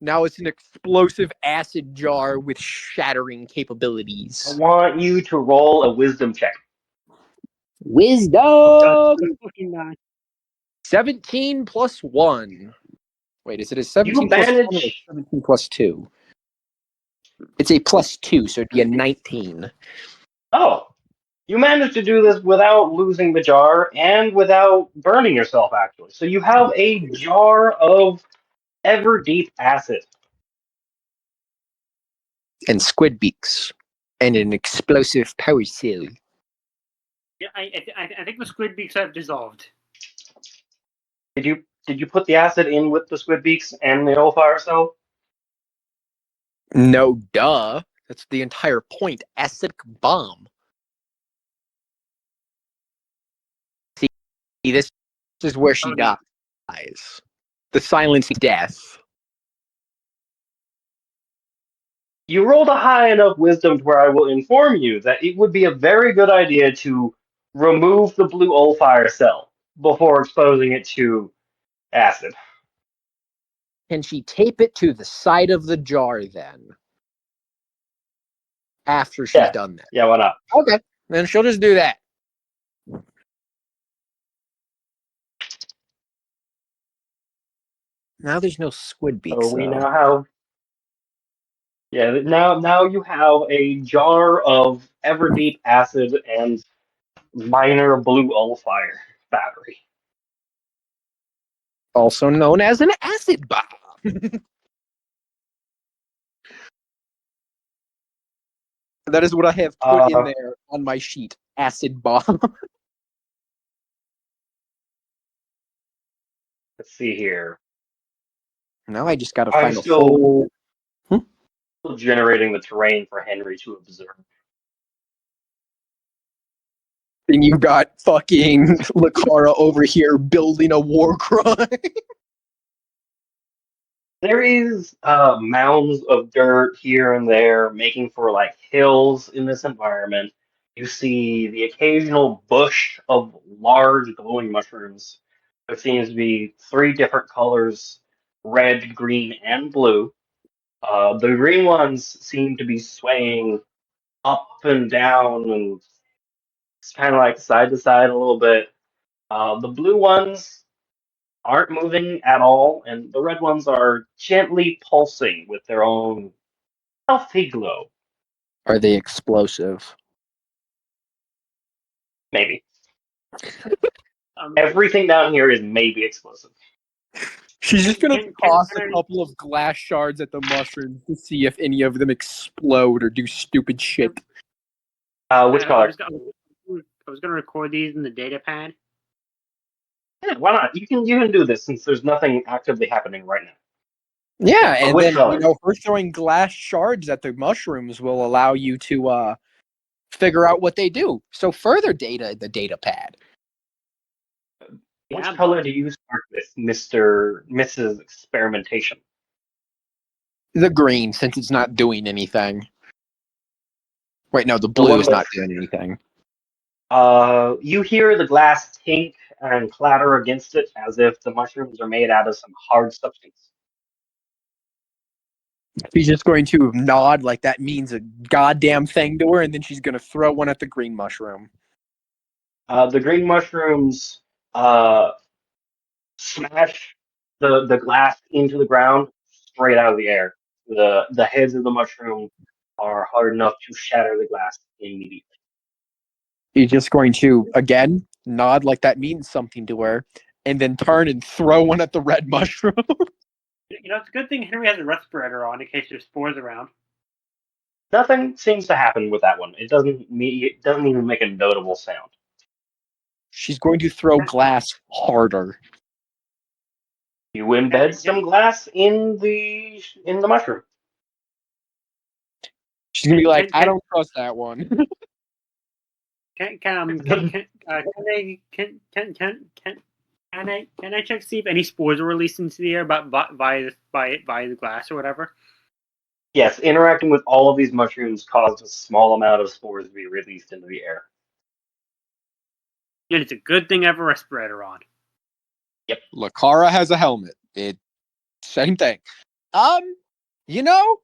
Now it's an explosive acid jar with shattering I capabilities. want you to roll a wisdom check. Oh, God. Wisdom! Fucking nice. 17 plus 1. Wait, is it a You 17 plus 1 or a manage. 17 plus 2? It's a plus 2, so it'd be a 19. Oh, you managed to do this without losing the jar and without burning yourself, actually. So you have a jar of ever deep acid. And squid beaks. And an explosive power cell. Yeah, I think the squid beaks have dissolved. Did you put the acid in with the squid beaks and the old fire cell? No, duh. That's the entire point. Acidic bomb. See, this is where she Okay. dies. The silence is death. You rolled a high enough wisdom to where I will inform you that it would be a very good idea to remove the blue old fire cell before exposing it to acid. Can she tape it to the side of the jar then? After she's Yeah, done that. yeah, why not? Okay. Then she'll just do that. Now there's no squid beaks, So we though. now have, yeah, now you have a jar of ever deep acid and minor blue old fire battery. Also known as an acid bomb. That is what I have put in Uh, there on my sheet. Acid bomb. let's see here. Now I just gotta I'm find a hole. still generating the terrain for Henry to observe. And you got fucking Lakara over here building a war crime. There is mounds of dirt here and there, making for like hills in this environment. You see the occasional bush of large glowing mushrooms. There seems to be three different colors: red, green, and blue. The green ones seem to be swaying up and down and it's kind of like side to side a little bit. The blue ones aren't moving at all, and the red ones are gently pulsing with their own healthy glow. Are they explosive? Maybe. Um, Everything down here is maybe explosive. She's just gonna can toss a I, couple of glass shards at the mushrooms to see if any of them explode or do stupid shit. Which I color? was gonna record these in the data pad. Yeah, why not? You can do this since there's nothing actively happening right now. Yeah, But and which then color? her throwing glass shards at the mushrooms will allow you to figure out what they do. So further data in the data pad. Which Yeah, color but do you start with, Mrs. Experimentation? The green, since it's not doing anything. Wait, no, the The blue one is not with doing anything. you hear the glass tink and clatter against it as if the mushrooms are made out of some hard substance. She's just going to nod like that means a goddamn thing to her, and then she's going to throw one at the green mushroom. The green mushrooms uh, smash the glass into the ground straight out of the air. The heads of the mushroom are hard enough to shatter the glass immediately. She's just going to, again, nod like that means something to her, and then turn and throw one at the red mushroom. it's a good thing Henry has a respirator on in case there's spores around. Nothing seems to happen with that one. It doesn't even make a notable sound. She's going to throw glass harder. You embed some glass in the mushroom. She's going to be like, I Can don't trust that one. can I check to see if any spores are released into the air by the glass or whatever? Yes, interacting with all of these mushrooms caused a small amount of spores to be released into the air. And it's a good thing I have a respirator on. Lakara has a helmet. Same thing. You know,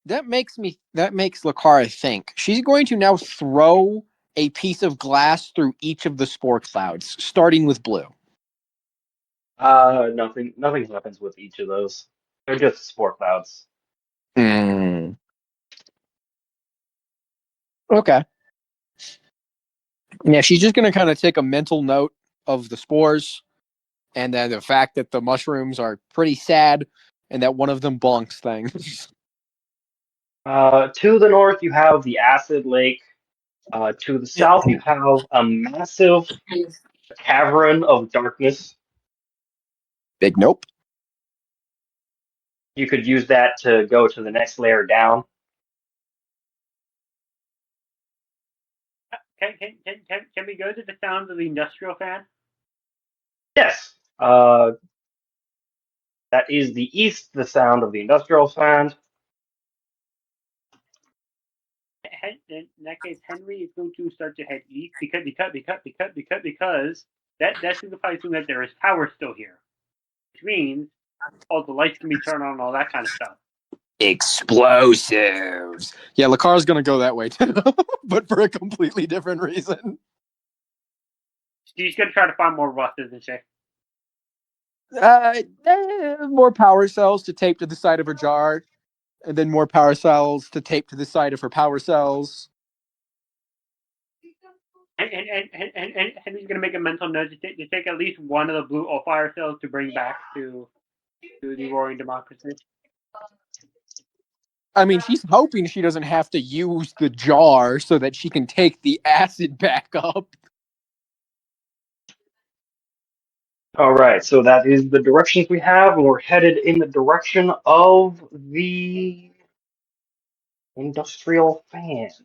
that makes Lakara think. She's going to now throw a piece of glass through each of the spore clouds, starting with blue. Nothing happens with each of those. They're just spore clouds. Hmm. Okay. Yeah, she's just going to kind of take a mental note of the spores and then the fact that the mushrooms are pretty sad and that one of them bonks things. To the north, you have the acid lake. To the south, you have a massive cavern of darkness. Big nope. You could use that to go to the next layer down. Can we go to the sound of the industrial fan? Yes, that is the east, the sound of the industrial fan. In that case, Henry is going to start to head east because that signifies that there is power still here, which means all the lights can be turned on and all that kind of stuff. Explosives. Yeah, Lakara's going to go that way too, but for a completely different reason. She's going to try to find more rust, isn't she? More power cells to tape to the side of her jar, and then more power cells to tape to the side of her power cells. And he's going to make a mental note to take at least one of the blue fire cells to bring back to the Roaring Democracy. I mean, she's hoping she doesn't have to use the jar so that she can take the acid back up. All right, so that is the directions we have, and we're headed in the direction of the industrial fans.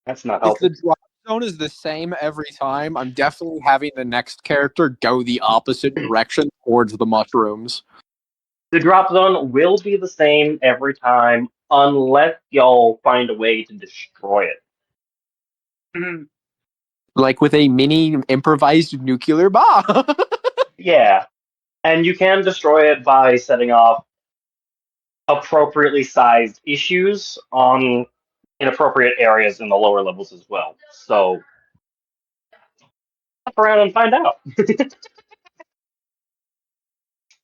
That's not If the helpful. drop zone is the same every time, I'm definitely having the next character go the opposite direction towards the mushrooms. The drop zone will be the same every time, unless y'all find a way to destroy it. Mm-hmm. Like with a mini improvised nuclear bomb. Yeah, and you can destroy it by setting off appropriately sized issues on inappropriate areas in the lower levels as well. So, hop around and find out.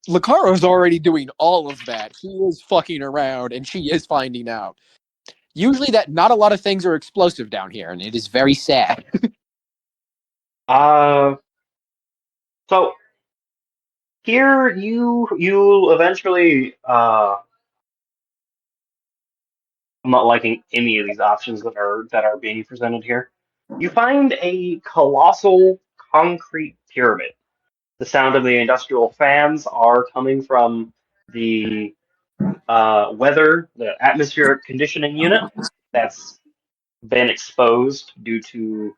Lucaro's already doing all of that. She is fucking around and she is finding out. Usually that not a lot of things are explosive down here, and it is very sad. Uh, so here you eventually I'm not liking any of these options that are being presented here. You find a colossal concrete pyramid. The sound of the industrial fans are coming from the the atmospheric conditioning unit that's been exposed due to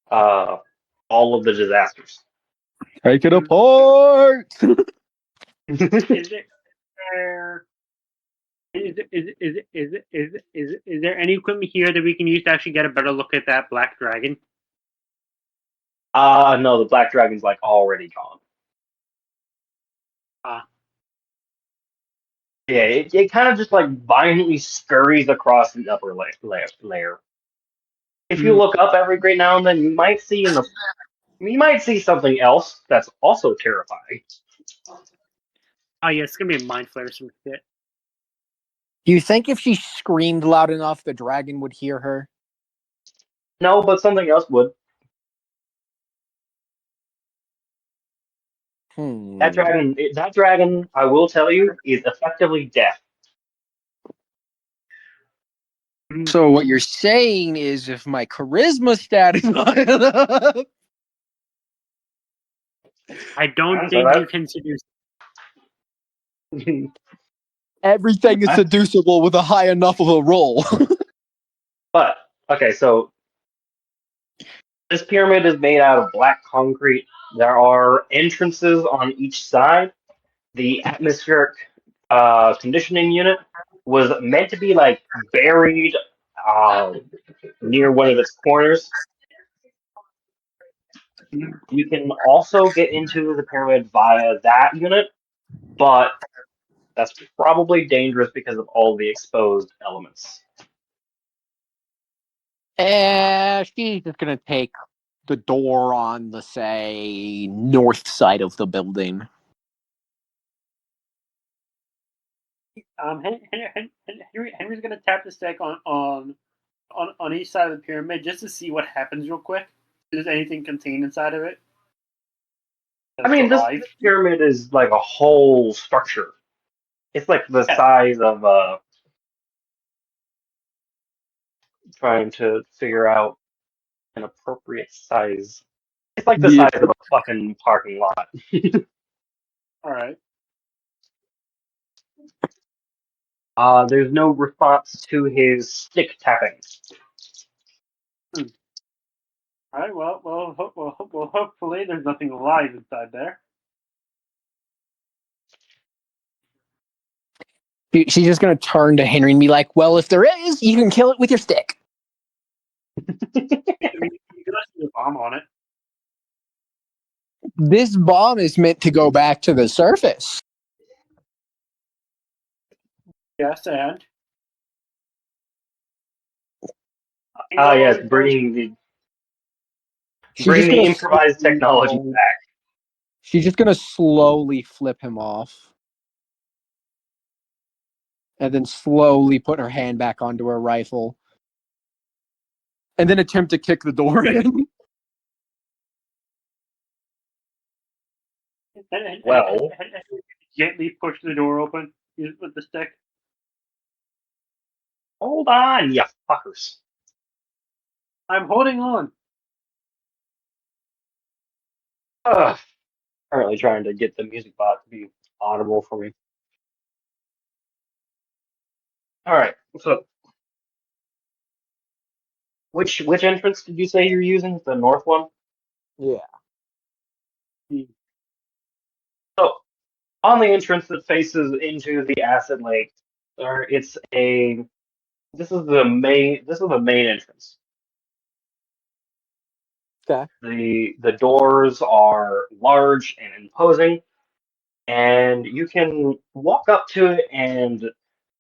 uh, all of the disasters. Take it apart. Is there is there any equipment here that we can use to actually get a better look at that black dragon? No, the black dragon's like already gone. Ah. Yeah, it kind of just like violently scurries across the upper layer. If you look up every great now and then, you might see something else that's also terrifying. Oh yeah, it's gonna be a mind flare some shit. Do you think if she screamed loud enough, the dragon would hear her? No, but something else would. That dragon, I will tell you, is effectively deaf. So what you're saying is, if my charisma stat is high enough, I don't I'm think sorry. you can seduce. everything is seducible with a high enough of a roll. But okay, so this pyramid is made out of black concrete. There are entrances on each side. The atmospheric conditioning unit was meant to be like buried uh, near one of its corners. You can also get into the pyramid via that unit, but that's probably dangerous because of all the exposed elements. She's just gonna take the door on the, say, north side of the building. Henry's gonna tap the stick on each side of the pyramid just to see what happens real quick. If there's anything contained inside of it. I mean, this pyramid is like a whole structure. It's like the size of trying to figure out an appropriate size. It's like the size of a fucking parking lot. All right. There's no response to his stick tapping. All right. Well, hopefully there's nothing alive inside there. She's just gonna turn to Henry and be like, "Well, if there is, you can kill it with your stick." I mean, you can see a bomb on it. This bomb is meant to go back to the surface. Yes, and Yes, bring the improvised technology back. She's just gonna slowly flip him off. And then slowly put her hand back onto her rifle. And then attempt to kick the door in. Well, gently push the door open with the stick. Hold on, you fuckers. I'm holding on. Currently trying to get the music bot to be audible for me. Alright, so which entrance did you say you're using? The north one? Yeah. So on the entrance that faces into the acid lake, this is the main entrance. Okay. The doors are large and imposing, and you can walk up to it and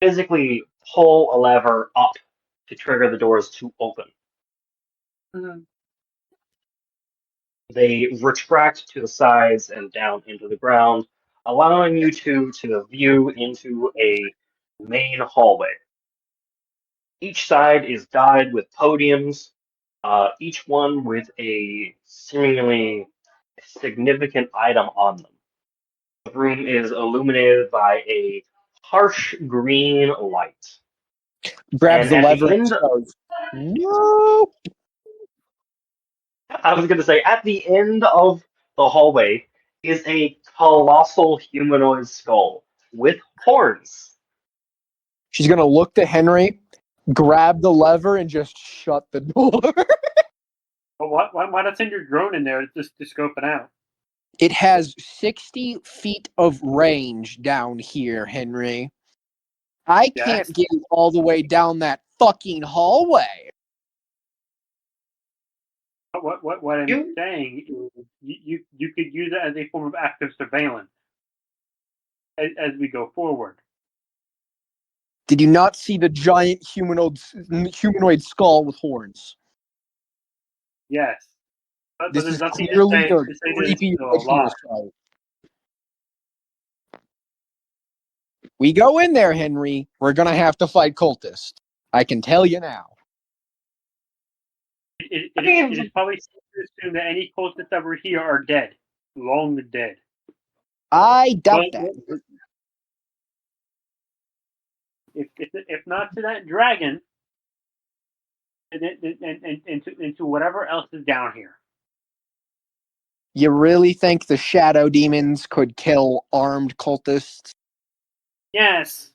physically pull a lever up to trigger the doors to open. Mm-hmm. They retract to the sides and down into the ground, allowing you to view into a main hallway. Each side is dotted with podiums, each one with a seemingly significant item on them. The room is illuminated by a harsh green light. Grabs And the at lever the and end, goes, "No." I was going to say, at the end of the hallway is a colossal humanoid skull with horns. She's gonna look to Henry, grab the lever, and just shut the door. But why not send your drone in there just to scope it out? It has 60 feet of range down here, Henry. I can't Yes. get it all the way down that fucking hallway. What I'm saying is you could use it as a form of active surveillance as we go forward. Did you not see the giant humanoid skull with horns? Yes. But This there's is nothing clearly a to say that it's creepy still ritual alive. site. We go in there, Henry. We're gonna have to fight cultists. I can tell you now. It is probably safe to assume that any cultists that were here are dead. Long dead. I doubt But that. if not to that dragon, and to whatever else is down here. You really think the shadow demons could kill armed cultists? Yes.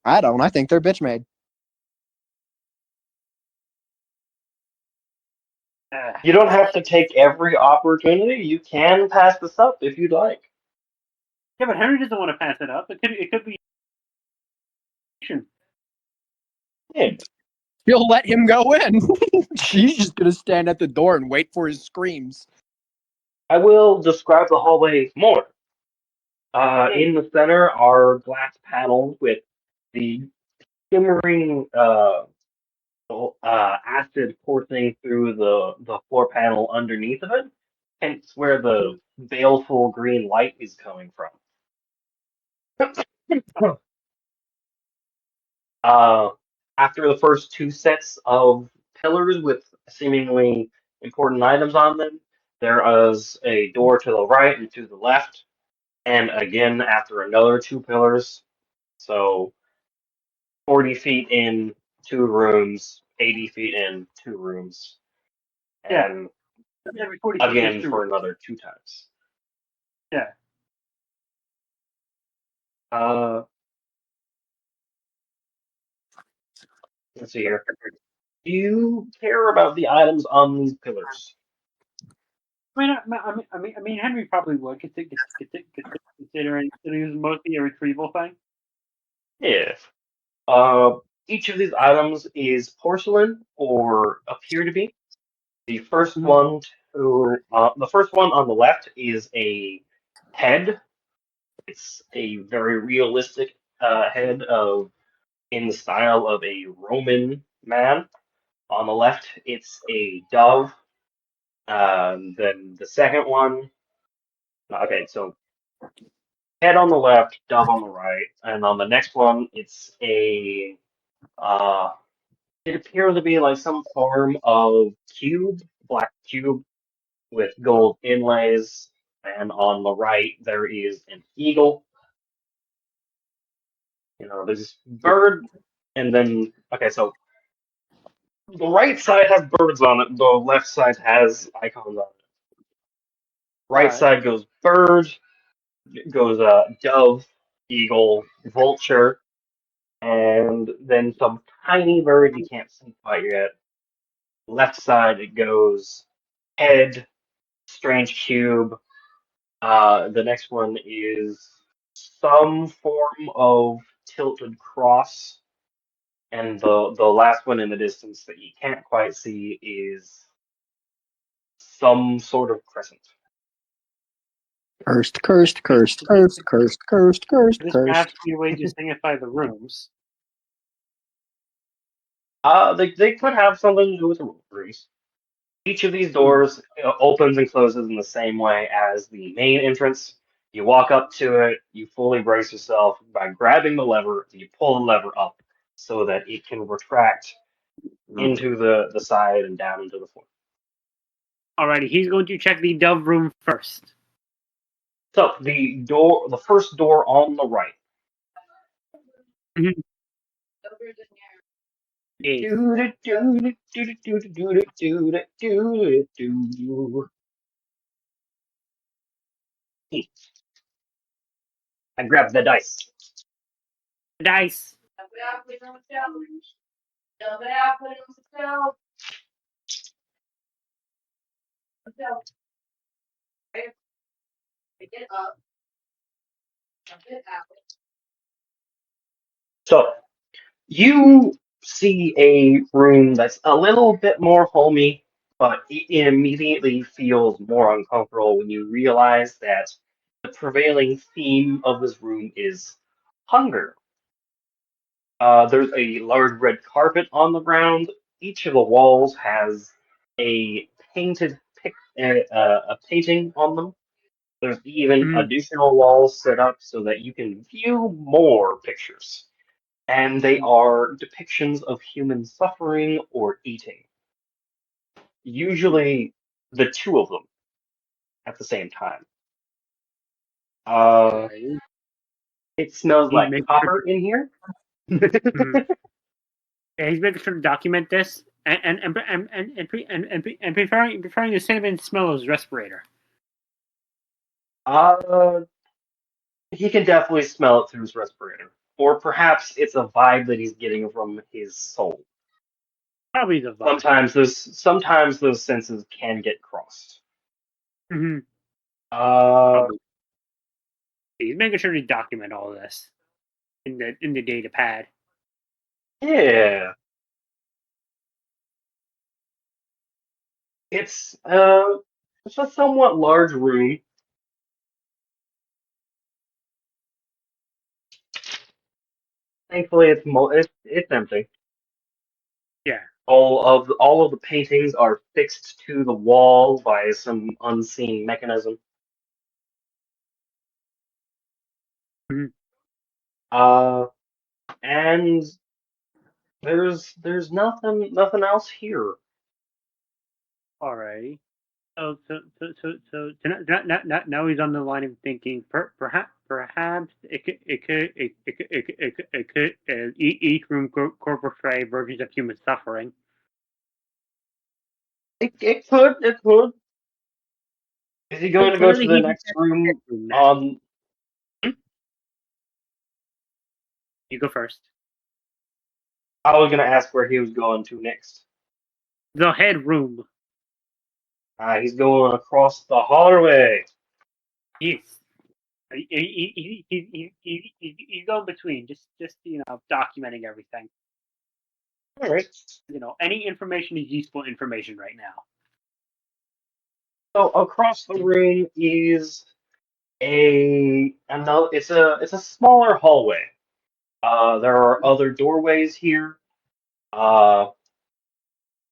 I don't. I think they're bitch made. You don't have to take every opportunity. You can pass this up if you'd like. Yeah, but Henry doesn't want to pass it up. It could be. Yeah. She'll let him go in. She's just gonna stand at the door and wait for his screams. I will describe the hallway more. Hmm. In the center are glass panels with the shimmering acid coursing through the floor panel underneath of it, hence where the baleful green light is coming from. Uh, After the first two sets of pillars with seemingly important items on them, there is a door to the right and to the left, and again after another two pillars. So 40 feet in, two rooms, 80 feet in, two rooms, Yeah. and Every 40 feet there's again two for rooms. another two times. Yeah. Uh, let's see here. Do you care about the items on these pillars? I mean, Henry probably would, considering it was mostly a retrieval thing. Yeah. Uh, each of these items is porcelain or appear to be. The first Mhm. one the first one on the left is a head. It's a very realistic head of in the style of a Roman man. On the left, it's a dove. Then the second one, okay, so head on the left, dove on the right, and on the next one, it's a uh, it appears to be like some form of cube, black cube with gold inlays. And on the right, there is an eagle. You know, there's this bird, and then okay, so the right side has birds on it. The left side has icons on it. All Right right. side goes bird, goes dove, eagle, vulture, and then some tiny bird you can't see quite yet. Left side it goes head, strange cube. The next one is some form of tilted cross, and the last one in the distance that you can't quite see is some sort of crescent. Cursed, cursed, cursed, cursed, cursed, cursed, cursed, This perhaps cursed. be a way to signify the rooms. They could have something to do with the rooms. Each of these Hmm. doors opens and closes in the same way as the main entrance. You walk up to it, you fully brace yourself by grabbing the lever, you pull the lever up so that it can retract into the side and down into the floor. Alrighty, he's going to check the dove room first. So the first door on the right. Mhm. Yes. I grabbed the dice. Dice. So you see a room that's a little bit more homey, but it immediately feels more uncomfortable when you realize that the prevailing theme of this room is hunger. There's a large red carpet on the ground. Each of the walls has a a painting on them. There's even Mhm. additional walls set up so that you can view more pictures. And they are depictions of human suffering or eating. Usually the two of them at the same time. Uh, Alrighty. it smells He's like making sure. copper in here. Mhm. Yeah, he's making sure to document this and preferring the cinnamon smell of his respirator. uh, he can definitely smell it through his respirator. Or perhaps it's a vibe that he's getting from his soul. Probably the vibe. Sometimes those senses can get crossed. Mm-hmm. Uh, Probably. He's making sure to document all this in the data pad. yeah. It's a somewhat large room. Thankfully, it's empty. Yeah. All of the paintings are fixed to the wall by some unseen mechanism. Mhm. Uh, and there's nothing else here. Alrighty. Now he's on the line of thinking. Perhaps each room portray versions of human suffering. It could. Is he going to go to Clearly, the he's in next that room? room now. You go first. I was gonna ask where he was going to next. The head room. He's going across the hallway. Yes. He's going between, just documenting everything. All right. Any information is useful information right now. So across the room is it's a smaller hallway. There are other doorways here. Uh,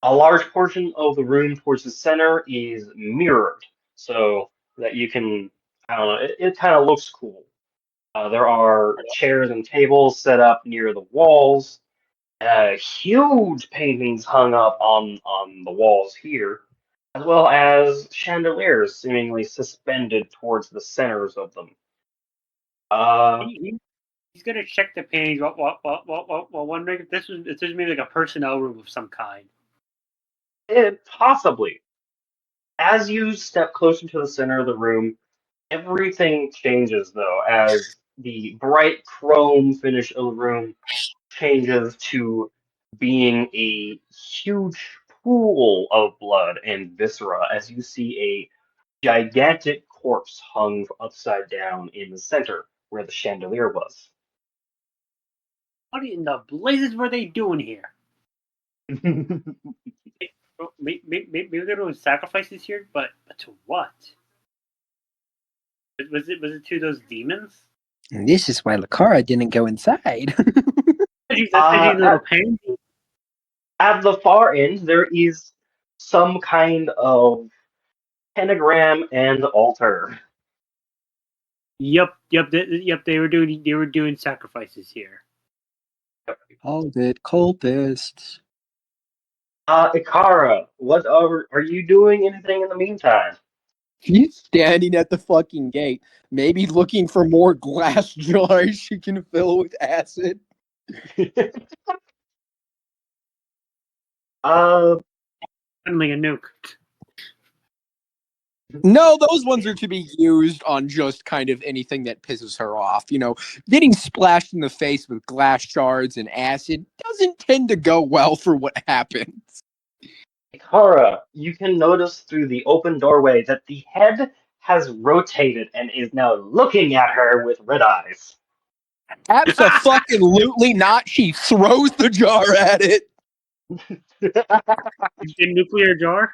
a large portion of the room towards the center is mirrored, so that you can, I don't know, it kind of looks cool. There are chairs and tables set up near the walls. Huge paintings hung up on the walls here, as well as chandeliers seemingly suspended towards the centers of them. Uh, He's gonna check the page while wondering if this is maybe like a personnel room of some kind. Possibly. As you step closer to the center of the room, everything changes though, as the bright chrome finish of the room changes to being a huge pool of blood and viscera as you see a gigantic corpse hung upside down in the center where the chandelier was. What in the blazes were they doing here? Maybe they're doing sacrifices here, but to what? Was it to those demons? And this is why Lakara didn't go inside. She's a uh, little at, pain. at the far end, there is some kind of pentagram and altar. Yep. They were doing sacrifices here. Called it cultists. Ikara, are you doing anything in the meantime? She's standing at the fucking gate, maybe looking for more glass jars she can fill with acid. uh, Suddenly a nuke. No, those ones are to be used on just kind of anything that pisses her off. Getting splashed in the face with glass shards and acid doesn't tend to go well for what happens. Ikara, you can notice through the open doorway that the head has rotated and is now looking at her with red eyes. Absolutely not. She throws the jar at it. In nuclear jar.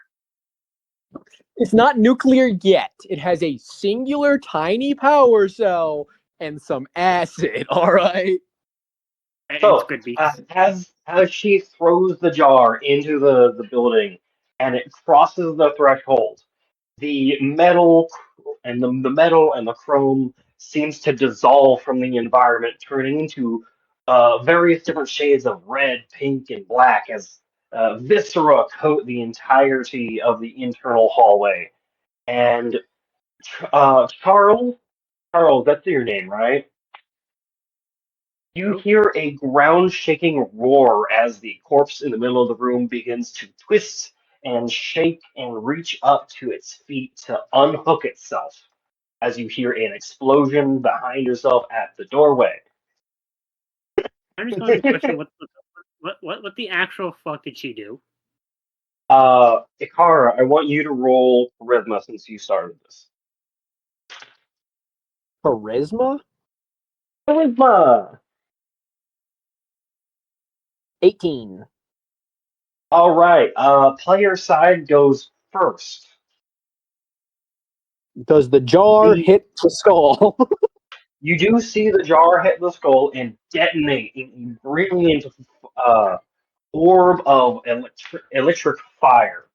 It's not nuclear yet. It has a singular tiny power cell and some acid, all right? And So, squid beaks. as she throws the jar into the building and it crosses the threshold, the metal the metal and the chrome seems to dissolve from the environment, turning into various different shades of red, pink, and black as viscera coat the entirety of the internal hallway. And Charles, that's your name, right? You Oh, hear a ground shaking roar as the corpse in the middle of the room begins to twist and shake and reach up to its feet to unhook itself as you hear an explosion behind yourself at the doorway. I'm just going to question what the actual fuck did she do? Ikara, I want you to roll charisma since you started this. Charisma? Charisma! 18. All right. Player side goes first, Does the jar hit the skull? you do see the jar hit the skull and detonate in a brilliant orb of electric fire,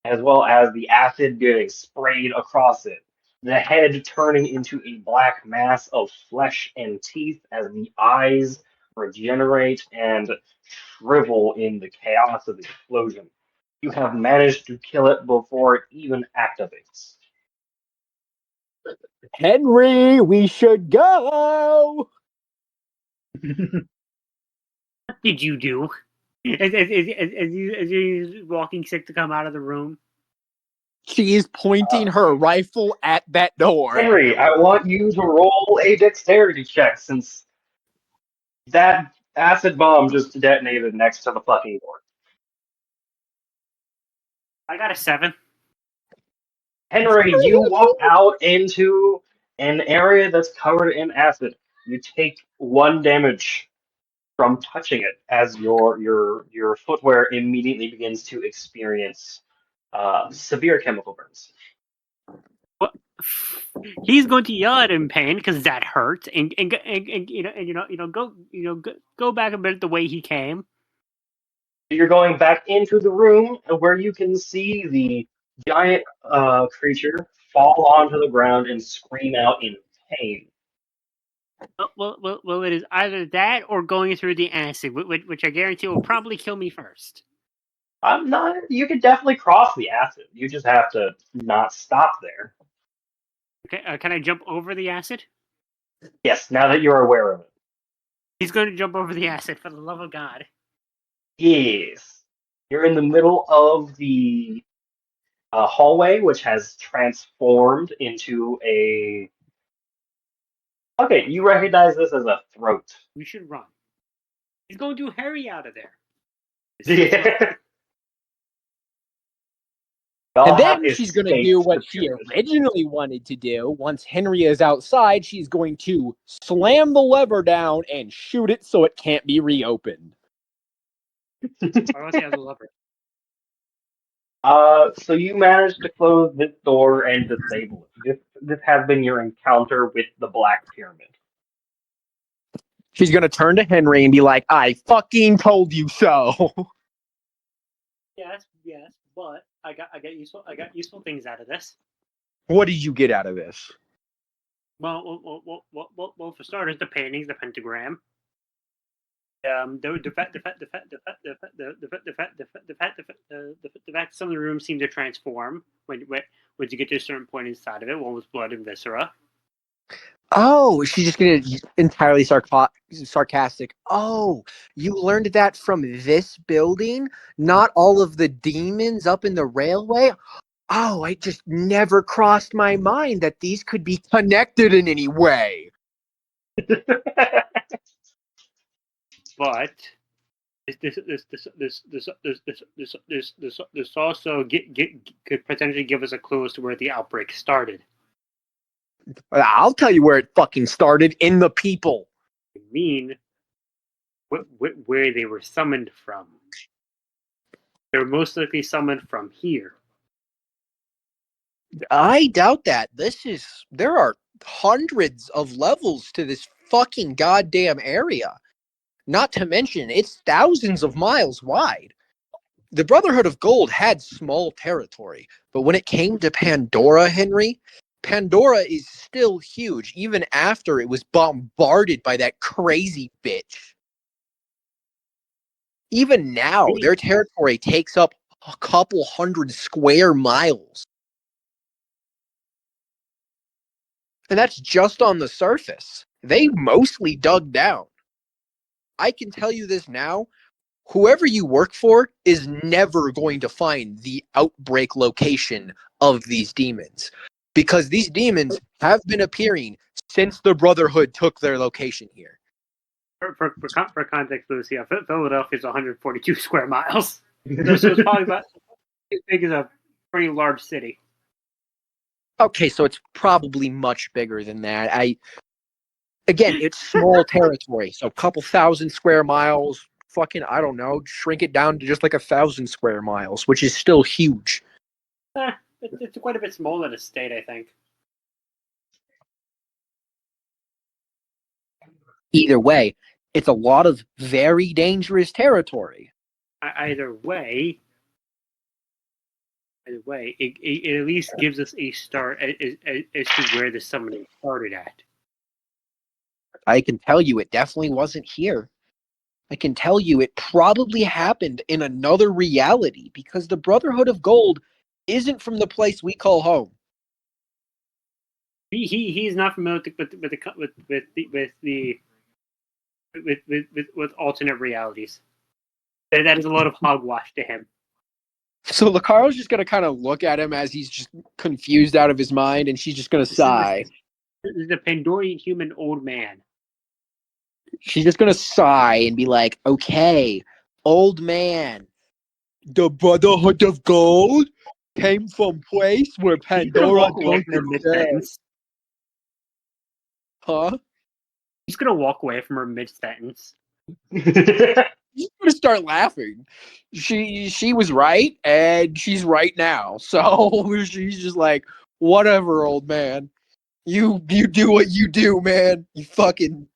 as well as the acid getting sprayed across it. The head turning into a black mass of flesh and teeth as the eyes regenerate and shrivel in the chaos of the explosion. You have managed to kill it before it even activates. Henry, we should go. What did you do? As you're walking sick to come out of the room. She is pointing her rifle at that door. Henry, I want you to roll a dexterity check since that acid bomb just detonated next to the fucking door. I got a 7. Henry, you walk out into an area that's covered in acid. You take 1 damage from touching it as your footwear immediately begins to experience severe chemical burns. What? He's going to yell at him in pain because that hurts, and go back a bit the way he came. You're going back into the room where you can see the giant creature fall onto the ground and scream out in pain. Well, it is either that or going through the acid, which I guarantee will probably kill me first. I'm not. You could definitely cross the acid. You just have to not stop there. Okay, can I jump over the acid? Yes, now that you're aware of it. He's going to jump over the acid, for the love of God. Yes. You're in the middle of the hallway, which has transformed into a. Okay, you recognize this as a throat. We should run. He's going to hurry out of there. Yeah. And then she's going to do what she originally wanted to do. Once Henry is outside, she's going to slam the lever down and shoot it so it can't be reopened. I don't think I have the lever. So you managed to close this door and disable it. This has been your encounter with the Black Pyramid. She's going to turn to Henry and be like, I fucking told you so. Yes, but I got useful things out of this. What did you get out of this? Well, for starters, the paintings, the pentagram. The fact some of the rooms seem to transform when you get to a certain point inside of it. One was blood and viscera. Oh, she's just going to entirely sarcastic. Oh, you learned that from this building? Not all of the demons up in the railway? Oh, it just never crossed my mind that these could be connected in any way. But this also could potentially give us a clue as to where the outbreak started. I'll tell you where it fucking started, in the people. I mean, where they were summoned from. They were most likely summoned from here. I doubt that. There are hundreds of levels to this fucking goddamn area. Not to mention, it's thousands of miles wide. The Brotherhood of Gold had small territory, but when it came to Pandora, Henry, Pandora is still huge, even after it was bombarded by that crazy bitch. Even now, their territory takes up a couple hundred square miles. And that's just on the surface. They mostly dug down. I can tell you this now. Whoever you work for is never going to find the outbreak location of these demons. Because these demons have been appearing since the Brotherhood took their location here. For context, Lucy, Philadelphia is 142 square miles. So it's probably about as big as a pretty large city. Okay, so it's probably much bigger than that. Again, it's small territory, so a couple thousand square miles, fucking, I don't know, shrink it down to just like 1,000 square miles, which is still huge. It's quite a bit smaller than a state, I think. Either way, it's a lot of very dangerous territory. Either way, it at least gives us a start as to where the summoning started at. I can tell you it definitely wasn't here. I can tell you it probably happened in another reality because the Brotherhood of Gold isn't from the place we call home. He's not familiar with alternate realities. That is a lot of hogwash to him. So Lucaro's just gonna kind of look at him as he's just confused out of his mind, and she's just gonna sigh. This is a Pandorian human old man. She's just gonna sigh and be like, "Okay, old man, the Brotherhood of Gold came from place where Pandora don't exist." Huh? He's gonna walk away from her mid sentence. She's gonna start laughing. She was right, and she's right now. So she's just like, whatever, old man. You do what you do, man. You fucking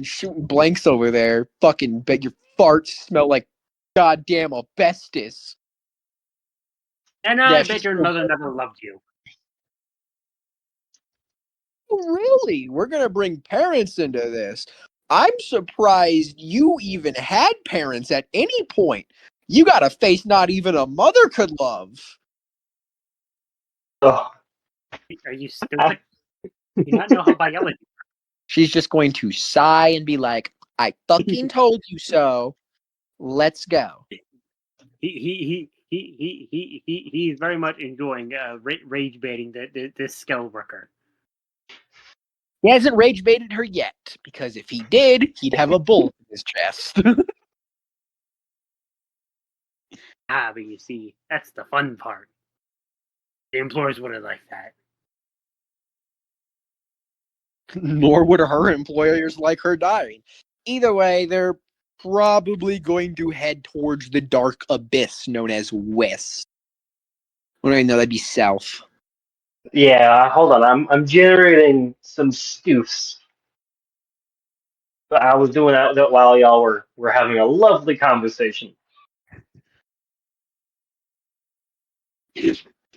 shooting blanks over there. Fucking bet your farts smell like goddamn asbestos. And Yeah, I bet your mother never loved you. Really? We're gonna bring parents into this. I'm surprised you even had parents at any point. You got a face not even a mother could love. Oh, Are you stupid? Do you not know how biology? She's just going to sigh and be like, I fucking told you so. Let's go. He's very much enjoying rage baiting this skell worker. He hasn't rage baited her yet, because if he did, he'd have a bullet in his chest. But you see, that's the fun part. The employers wouldn't like that. Nor would her employers like her dying. Either way, they're probably going to head towards the dark abyss known as West. Well, I know that'd be south. yeah, hold on. I'm generating some spoofs. But I was doing that while y'all were having a lovely conversation.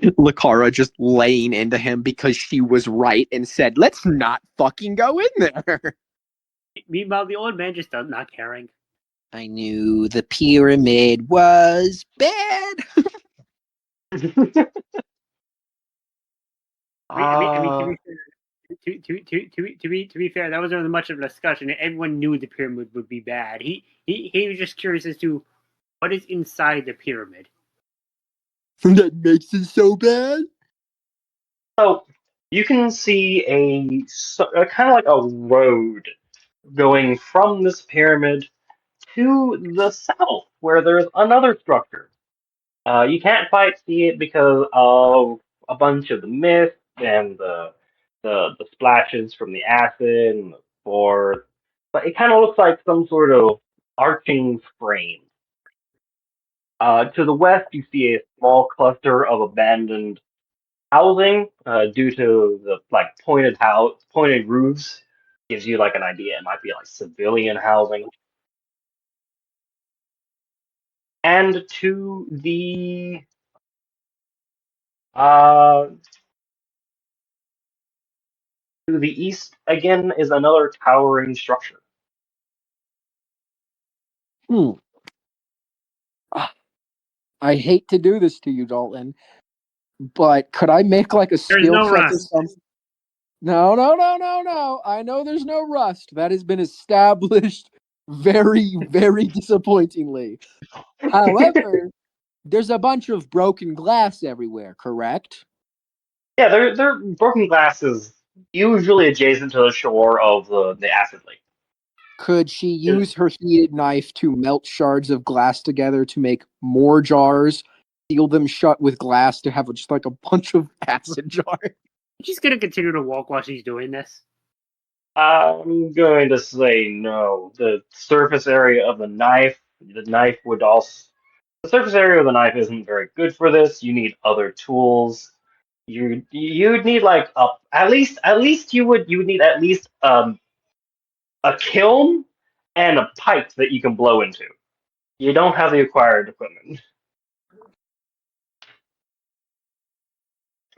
Lucara just laying into him because she was right and said, let's not fucking go in there. Meanwhile, the old man just does not caring. I knew the pyramid was bad. To be fair, that wasn't much of a discussion. Everyone knew the pyramid would be bad. He was just curious as to what is inside the pyramid. That makes it so bad. So you can see a kind of like a road going from this pyramid to the south, where there's another structure. You can't quite see it because of a bunch of the mist and the splashes from the acid and the spores, but it kind of looks like some sort of arching frame. To the west, you see a small cluster of abandoned housing due to the like pointed roofs. Gives you like an idea. It might be like civilian housing. And uh, to the east again is another towering structure. Hmm. I hate to do this to you, Dalton, but could I make like a There's skill no check or rust. something? No. I know there's no rust. That has been established very, very disappointingly. However, there's a bunch of broken glass everywhere, correct? Yeah, they're broken glasses, usually adjacent to the shore of the acid lake. Could she use her heated knife to melt shards of glass together to make more jars, seal them shut with glass to have just like a bunch of acid jars? She's gonna continue to walk while she's doing this. I'm going to say no. The surface area of the knife would also The surface area of the knife isn't very good for this. You need other tools. You'd need like at least you would need at least a kiln and a pipe that you can blow into. You don't have the acquired equipment.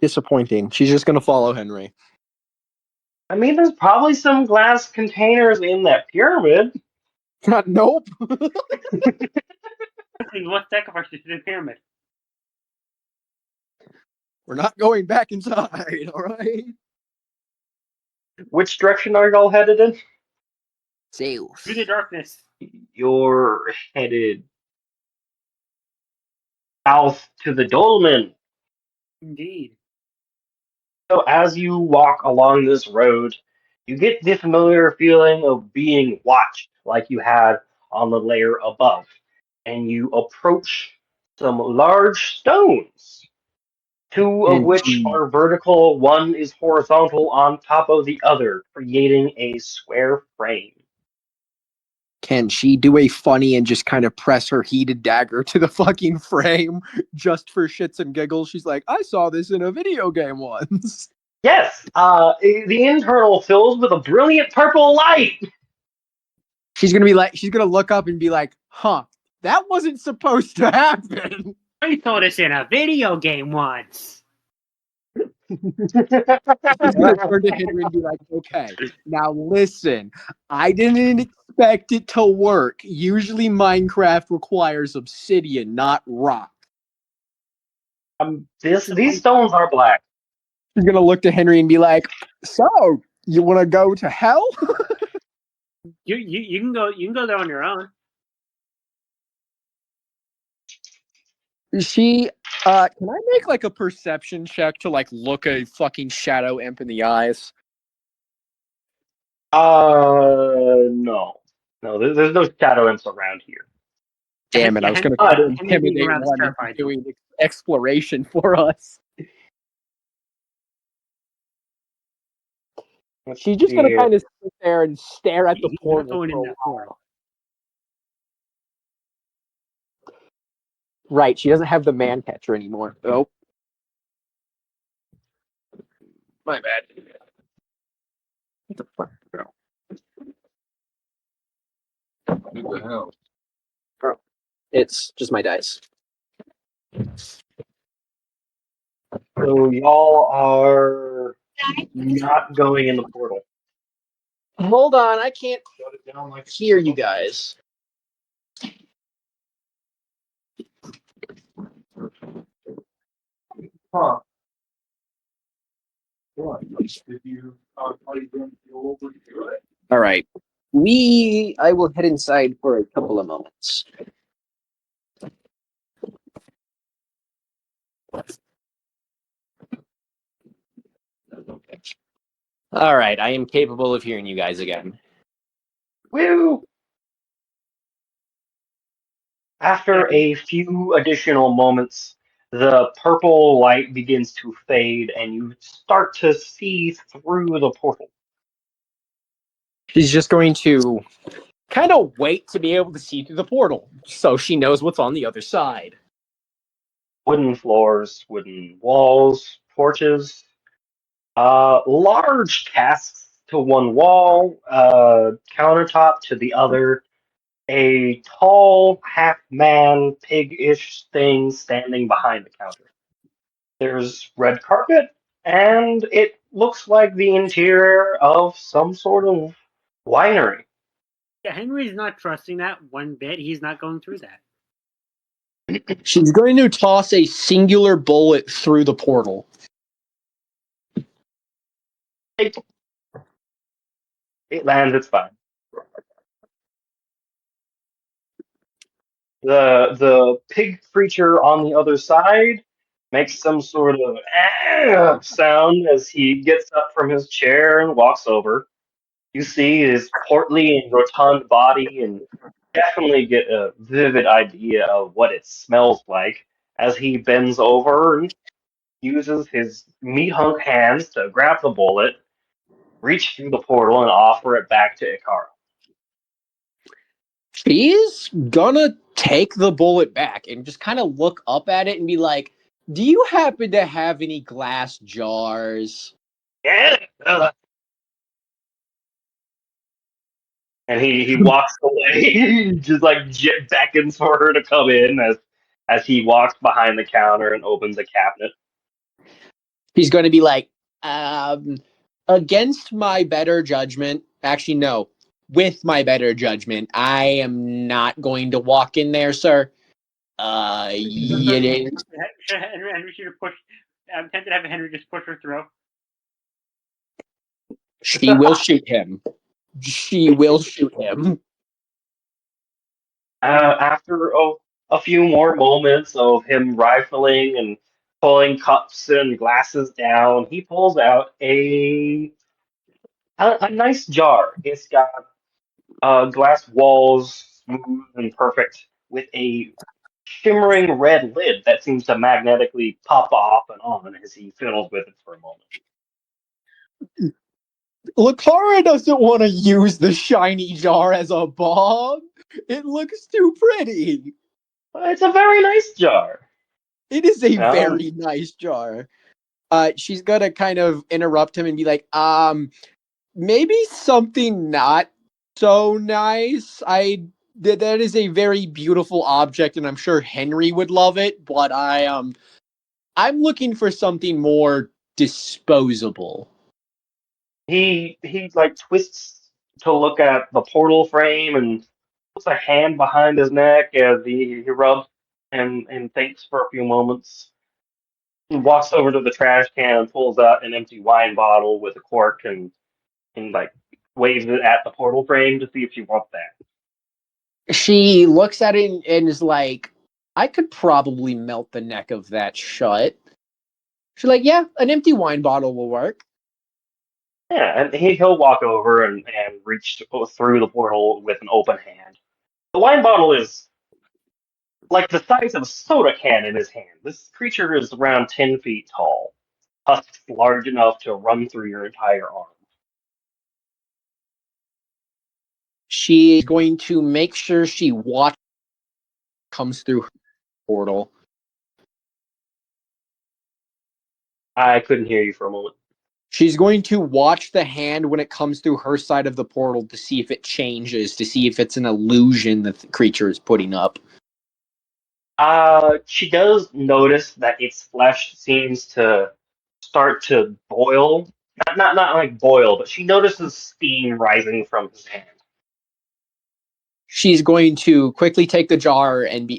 Disappointing. She's just gonna follow Henry. I mean, there's probably some glass containers in that pyramid. Nope. What sacrifices to the pyramid? We're not going back inside, alright? Which direction are y'all headed in? Through the darkness. You're headed south to the dolmen. Indeed. So as you walk along this road, you get the familiar feeling of being watched, like you had on the layer above. And you approach some large stones, two of And which are vertical, one is horizontal on top of the other, creating a square frame. can she do a funny and just kind of press her heated dagger to the fucking frame just for shits and giggles? She's like, I saw this in a video game once. Yes, the internal fills with a brilliant purple light. She's gonna look up and be like, huh, that wasn't supposed to happen. I saw this in a video game once. She's gonna turn to Henry and be like, okay, now listen, I didn't expect it to work. Usually Minecraft requires obsidian, not rock. These stones are black. She's gonna look to Henry and be like, so, you wanna go to hell? You can go there on your own. She can I make like a perception check to like look a fucking shadow imp in the eyes? No. No, there's no shadow imps around here. Damn it, I was gonna intimidate one into doing exploration for us. She's just gonna kind of sit there and stare at the portal. Right, she doesn't have the man catcher anymore. Oh. My bad. What the fuck, bro? What the hell? Bro, it's just my dice. So y'all are not going in the portal. Hold on, I can't hear you guys. Huh. What? Did you, are you going to go over to it? All right. I will head inside for a couple of moments. All right, I am capable of hearing you guys again. Woo! After a few additional moments, the purple light begins to fade and you start to see through the portal. She's just going to kind of wait to be able to see through the portal so she knows what's on the other side. Wooden floors, wooden walls, torches, large casks to one wall, countertop to the other, a tall, half-man, pig-ish thing standing behind the counter. There's red carpet, and it looks like the interior of some sort of winery. Yeah, Henry's not trusting that one bit. He's not going through that. She's going to toss a singular bullet through the portal. It lands, it's fine. The pig creature on the other side makes some sort of sound as he gets up from his chair and walks over. You see his portly and rotund body and definitely get a vivid idea of what it smells like as he bends over and uses his meat hunk hands to grab the bullet, reach through the portal, and offer it back to Ikara. She's gonna take the bullet back and just kind of look up at it and be like, do you happen to have any glass jars? Yeah. And he walks away, just like beckons for her to come in as he walks behind the counter and opens a cabinet. He's going to be like, um, against my better judgment, actually, no, with my better judgment, I am not going to walk in there, sir. Henry should have pushed. I'm tempted to have Henry just push her through. She will shoot him. She will shoot him. After a few more moments of him rifling and pulling cups and glasses down, he pulls out a nice jar. It's got glass walls, smooth and perfect, with a shimmering red lid that seems to magnetically pop off and on as he fiddles with it for a moment. Lakara doesn't want to use the shiny jar as a bomb. It looks too pretty. It's a very nice jar. It is a Um, very nice jar. She's gonna kind of interrupt him and be like, maybe something not so nice. That is a very beautiful object, and I'm sure Henry would love it. But I'm looking for something more disposable. he like twists to look at the portal frame and puts a hand behind his neck as he rubs and thinks for a few moments. He walks over to the trash can and pulls out an empty wine bottle with a cork and like waves it at the portal frame to see if she wants that. She looks at it and is like, I could probably melt the neck of that shut. She's like, yeah, an empty wine bottle will work. Yeah, and he'll walk over and reach through the portal with an open hand. The wine bottle is like the size of a soda can in his hand. This creature is around 10 feet tall, tusks large enough to run through your entire arm. She is going to make sure she watches comes through her portal. I couldn't hear you for a moment. She's going to watch the hand when it comes through her side of the portal to see if it changes, to see if it's an illusion that the creature is putting up. She does notice that its flesh seems to start to boil. Not like boil, but she notices steam rising from his hand. She's going to quickly take the jar and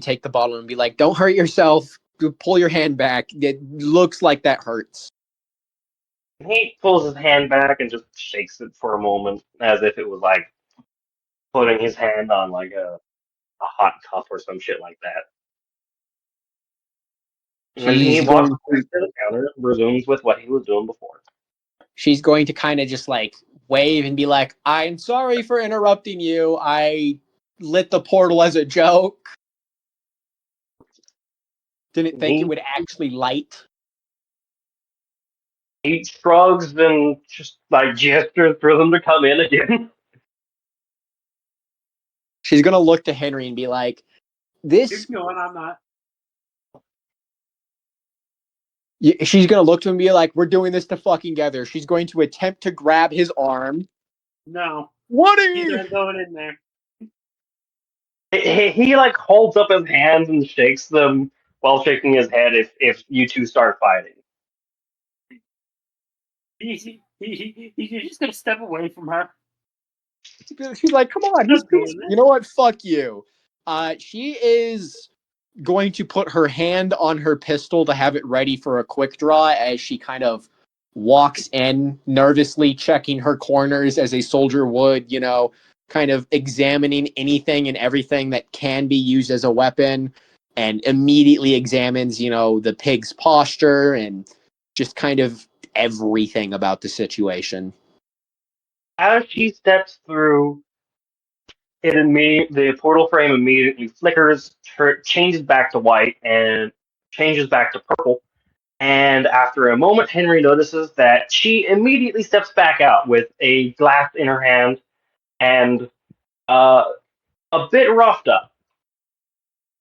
take the bottle and be like, don't hurt yourself. Pull your hand back. It looks like that hurts. He pulls his hand back and just shakes it for a moment, as if it was like putting his hand on like a hot cup or some shit like that. And then he She's walks going back to the counter, resumes with what he was doing before. she's going to kind of just like wave and be like, I'm sorry for interrupting you. I lit the portal as a joke. Didn't think it He would actually light. he shrugs and just like gestures for them to come in again. She's going to look to Henry and be like, this. Keep going. I'm not. She's going to look to him and be like, we're doing this to fucking together. She's going to attempt to grab his arm. No. Woody! He's not going in there. He like holds up his hands and shakes them while shaking his head if you two start fighting. He's just gonna step away from her. She's like, come on, he's Not doing peaceful. it. You know what? Fuck you. She is going to put her hand on her pistol to have it ready for a quick draw as she kind of walks in, nervously checking her corners as a soldier would, kind of examining anything and everything that can be used as a weapon, and immediately examines, the pig's posture and just kind of everything about the situation. As she steps through, the portal frame immediately flickers, changes back to white, and changes back to purple. And after a moment, Henry notices that she immediately steps back out with a glass in her hand and uh, a bit roughed up.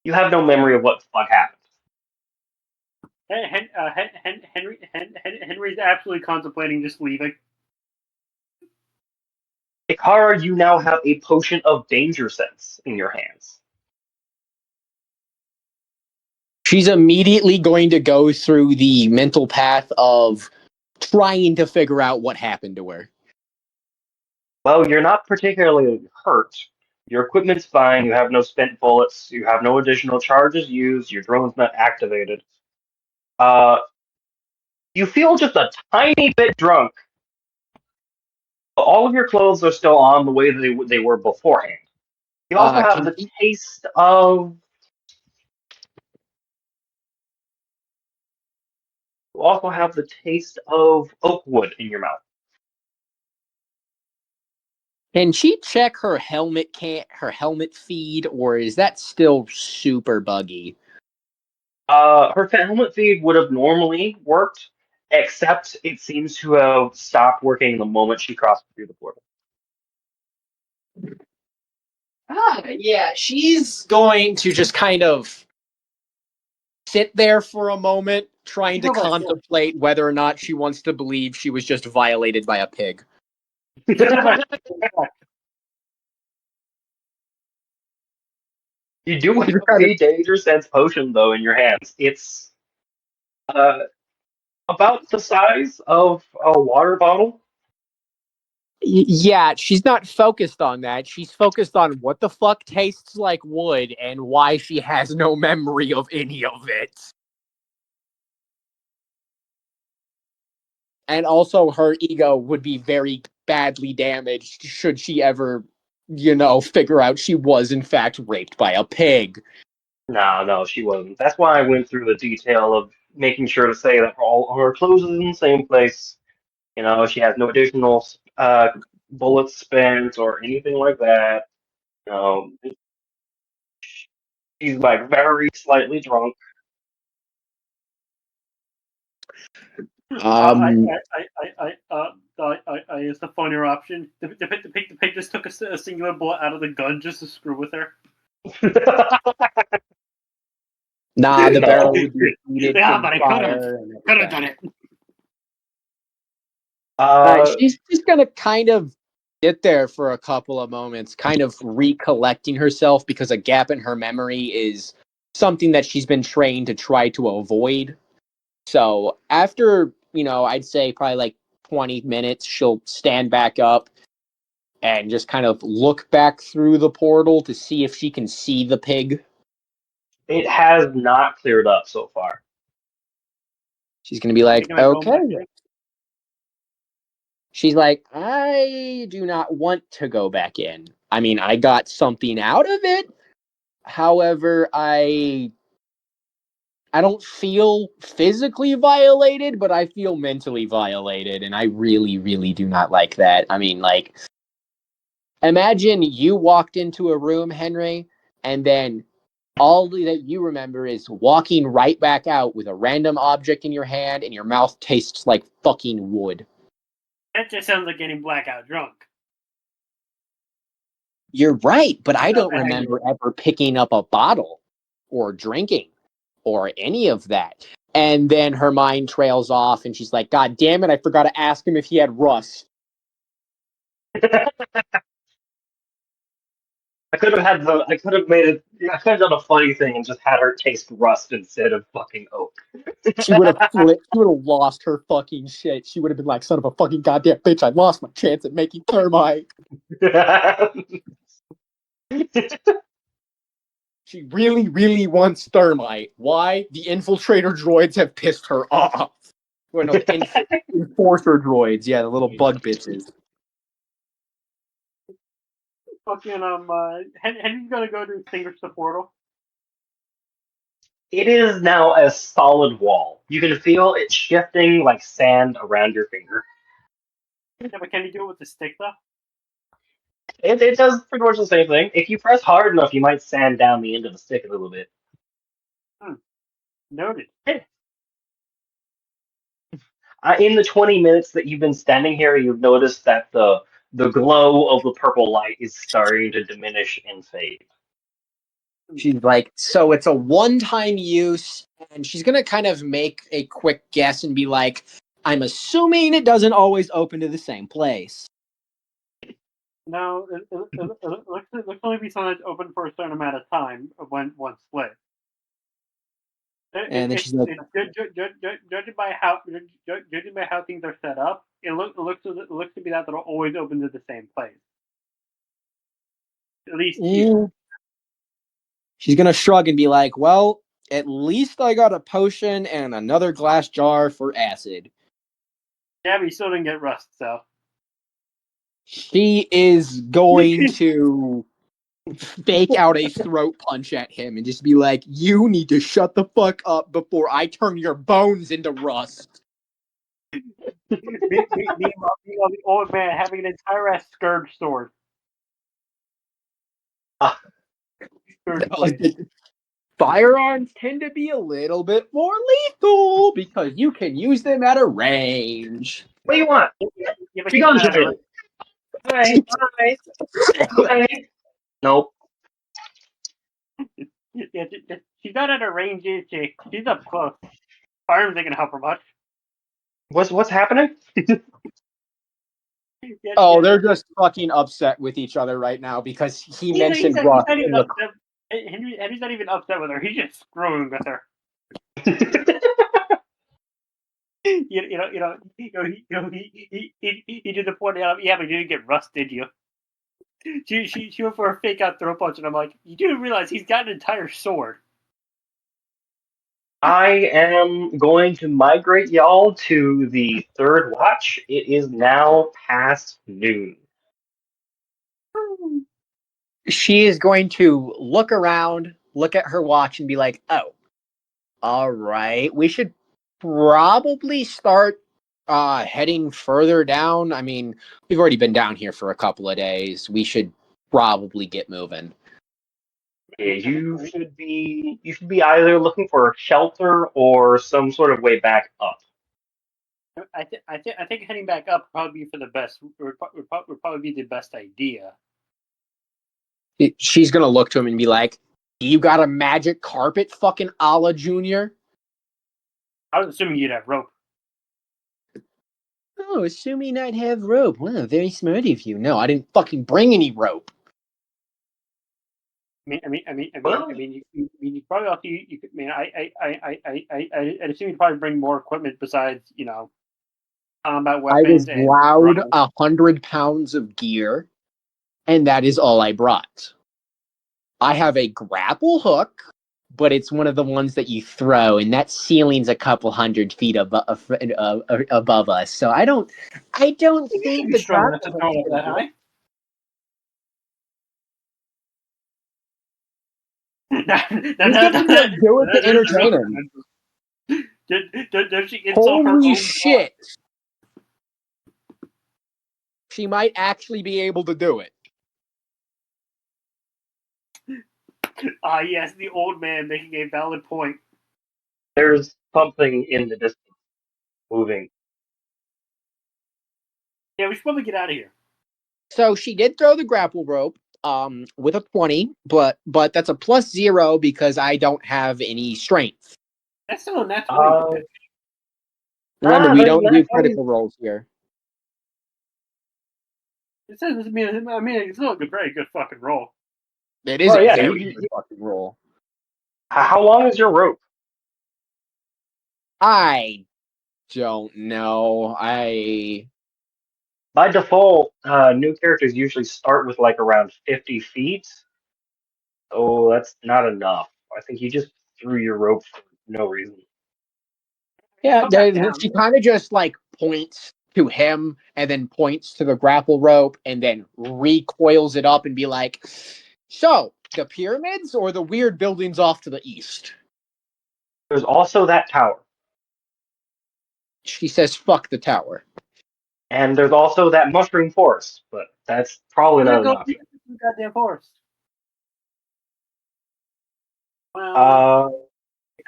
You have no memory of what the fuck happened. Henry's absolutely contemplating just leaving. Ikara, you now have a potion of danger sense in your hands. She's immediately going to go through the mental path of trying to figure out what happened to her. Well, you're not particularly hurt. Your equipment's fine, you have no spent bullets, you have no additional charges used, your drone's not activated. You feel just a tiny bit drunk. All of your clothes are still on the way they were beforehand. You also have Can the taste of. You also have the taste of oak wood in your mouth. she check her helmet feed, or is that still super buggy? Her helmet feed would have normally worked, except it seems to have stopped working the moment she crossed through the portal. Yeah, she's going to just kind of sit there for a moment, trying to contemplate whether or not she wants to believe she was just violated by a pig. You do have a danger sense potion though in your hands. It's about the size of a water bottle. Yeah, she's not focused on that. She's focused on what the fuck tastes like wood and why she has no memory of any of it. And also, her ego would be very badly damaged should she ever, figure out she was in fact raped by a pig. No, she wasn't. That's why I went through the detail of making sure to say that all her clothes is in the same place. You know, she has no additional bullets spent or anything like that. You know, she's like very slightly drunk. It's the funnier option. The pig just took a singular bullet out of the gun just to screw with her. Nah, the barrel would be heated Yeah, from but I fire. could have done it. She's just gonna kind of sit there for a couple of moments, kind of recollecting herself because a gap in her memory is something that she's been trained to try to avoid. So after, I'd say probably like 20 minutes, she'll stand back up and just kind of look back through the portal to see if she can see the pig. It has not cleared up so far. She's gonna be like, okay. She's like, I do not want to go back in. I mean, I got something out of it. However, I don't feel physically violated, but I feel mentally violated, and I really, really do not like that. I mean, like, imagine you walked into a room, Henry, and then all that you remember is walking right back out with a random object in your hand, and your mouth tastes like fucking wood. That just sounds like getting blackout drunk. You're right, but I don't remember ever picking up a bottle or drinking or any of that. And then her mind trails off and she's like, God damn it, I forgot to ask him if he had rust. I could have done a funny thing and just had her taste rust instead of fucking oak. She would have flipped. She would have lost her fucking shit. She would have been like, son of a fucking goddamn bitch, I lost my chance at making thermite. She really, really wants thermite. Why? The infiltrator droids have pissed her off. Well, no, the enforcer droids. Yeah, the little bug bitches. Fucking Henry's gonna go to extinguish the portal. It is now a solid wall. You can feel it shifting like sand around your finger. Yeah, but can you do it with the stick though? It does pretty much the same thing. If you press hard enough, you might sand down the end of the stick a little bit. Noted. In the 20 minutes that you've been standing here, you've noticed that the glow of the purple light is starting to diminish and fade. She's like, so it's a one-time use, and she's gonna kind of make a quick guess and be like, I'm assuming it doesn't always open to the same place. No, it looks only be something that's open for a certain amount of time when once split. And then she's like, Judging by how things are set up, it looks to be that it'll always open to the same place. At least here. She's gonna shrug and be like, well, at least I got a potion and another glass jar for acid. Yeah, but you still didn't get rust, so. She is going to fake out a throat punch at him and just be like, you need to shut the fuck up before I turn your bones into rust. Meanwhile, the old man having an entire ass scourge sword. Scourge blade. Firearms tend to be a little bit more lethal because you can use them at a range. What do you want? Yeah, but Be she's gone not at a today. Alright, alright. Nope. yeah, she's not at a range, is she? She's up close. Firearms ain't gonna help her much. What's happening? Oh, they're just fucking upset with each other right now because he mentioned Rust not in even the. upset. Henry's not even upset with her. He's just screwing with her. He did the point out. Yeah, but you didn't get rust, did you? She went for a fake out throw punch, and I'm like, you do realize he's got an entire sword. I am going to migrate y'all to the third watch. It is now past noon. She is going to look around, look at her watch, and be like, "Oh, all right, we should probably start heading further down. I mean, we've already been down here for a couple of days. We should probably get moving." Yeah, you should be either looking for shelter or some sort of way back up. I think heading back up would probably be for the best. Would probably be the best idea. She's gonna look to him and be like, "You got a magic carpet, fucking Allah Junior?" I was assuming you'd have rope. Oh, assuming I'd have rope. Wow, very smart of you. No, I didn't fucking bring any rope. You probably also you could. I mean, I'd assume you'd probably bring more equipment besides combat I was weapons and allowed drones. 100 pounds of gear, and that is all I brought. I have a grapple hook, but it's one of the ones that you throw, and that ceiling's a couple 100 feet above us. So I don't think You're the strong enough grapple to throw it up that hook. high. He's gonna just do it to entertain him. Does she insult her Holy own shit! She might actually be able to do it. Ah, yes, the old man making a valid point. There's something in the distance moving. Yeah, we should probably get out of here. So she did throw the grapple rope with a 20, but that's a +0 because I don't have any strength. That's still a nat 20. Uh, Remember, we there's don't not do funny. critical rolls here. It says, I mean, it's still a very good fucking roll. It is Oh, a yeah, very good fucking roll. How long is your rope? I don't know. By default, new characters usually start with like around 50 feet. Oh, that's not enough. I think you just threw your rope for no reason. Yeah, Come back down. she kind of just like points to him and then points to the grapple rope and then recoils it up and be like, "So, the pyramids or the weird buildings off to the east?" There's also that tower. She says, "Fuck the tower." And there's also that mushroom forest, but that's probably We're not gonna go enough. through the goddamn forest. Well, Uh,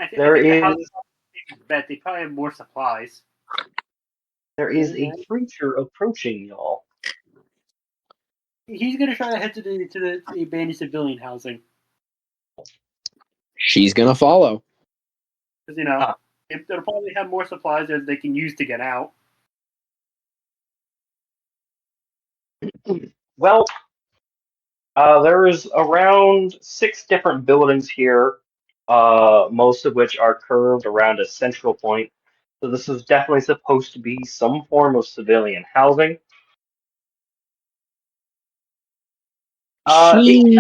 I there think the house is bet they probably have more supplies. a creature approaching y'all. He's gonna try to head to the abandoned civilian housing. She's gonna follow. Because, you know, Ah. they'll probably have more supplies that they can use to get out. Well, there's around 6 different buildings here, most of which are curved around a central point. So this is definitely supposed to be some form of civilian housing. It She.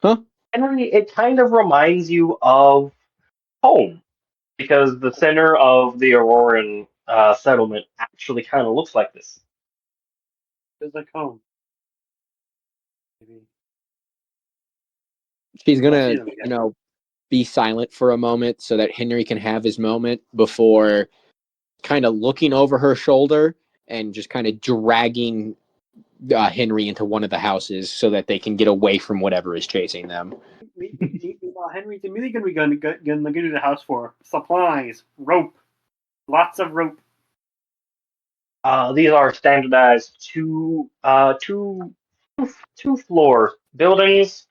Huh? it kind of reminds you of home because the center of the Auroran settlement actually kind of looks like this. It's like home. Maybe. She's I see gonna, them again. be silent for a moment so that Henry can have his moment before kind of looking over her shoulder and just kind of dragging Henry into one of the houses so that they can get away from whatever is chasing them. Meanwhile, Henry's immediately going to be going to the house for supplies, rope, lots of rope. These are standardized two floor buildings.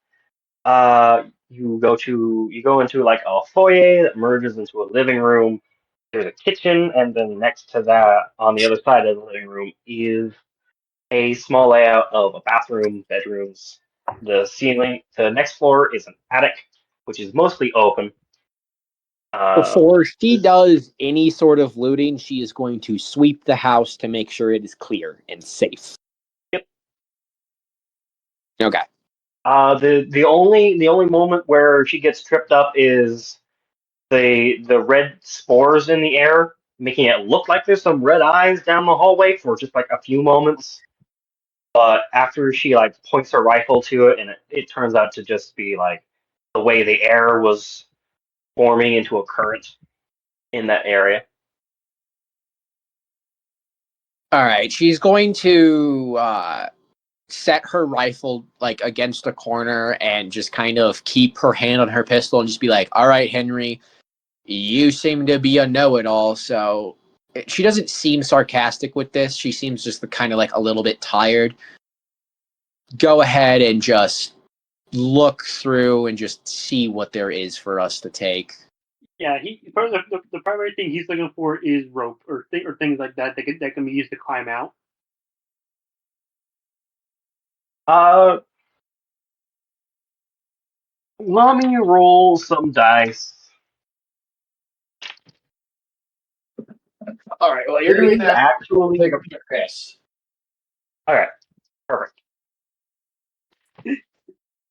You go into like a foyer that merges into a living room. There's a kitchen, and then next to that, on the other side of the living room, is a small layout of a bathroom, bedrooms. The next floor is an attic, which is mostly open. Before she This, does any sort of looting, she is going to sweep the house to make sure it is clear and safe. yep. Okay. The only moment where she gets tripped up is the red spores in the air, making it look like there's some red eyes down the hallway for just like a few moments. But after she like points her rifle to it, and it turns out to just be like the way the air was forming into a current in that area. All right. She's going to set her rifle like against a corner and just kind of keep her hand on her pistol and just be like, "All right, Henry, you seem to be a know-it-all." So she doesn't seem sarcastic with this. She seems just kind of like a little bit tired. Go ahead and just look through and just see what there is for us to take. Yeah, the primary thing he's looking for is rope or things like that that can be used to climb out. Uh, let me roll some dice. All right. Well, you're There doing is that. actually Take a piss. okay, perfect.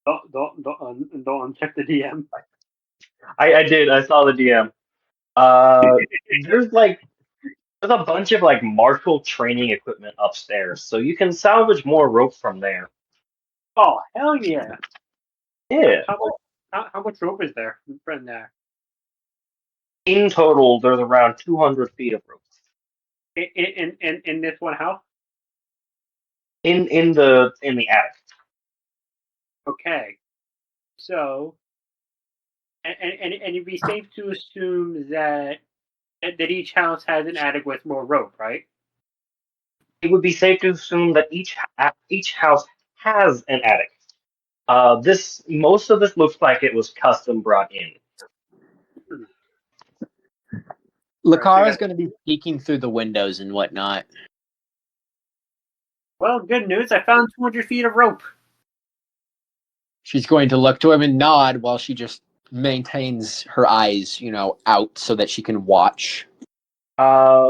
Don't uncheck the DM. I did. I saw the DM. There's like there's a bunch of like martial training equipment upstairs, so you can salvage more rope from there. Oh hell yeah! Yeah. How much rope is there in there? In total, there's around 200 feet of rope In this one house? in the attic. Okay, so and it'd be safe to assume that each house has an attic with more rope, right? It would be safe to assume that each house has an attic. This most of this looks like it was custom brought in. Hmm. Right. So you Lakara's got going to be peeking through the windows and whatnot. well, good news. I found 200 feet of rope. She's going to look to him and nod while she just maintains her eyes, out so that she can watch.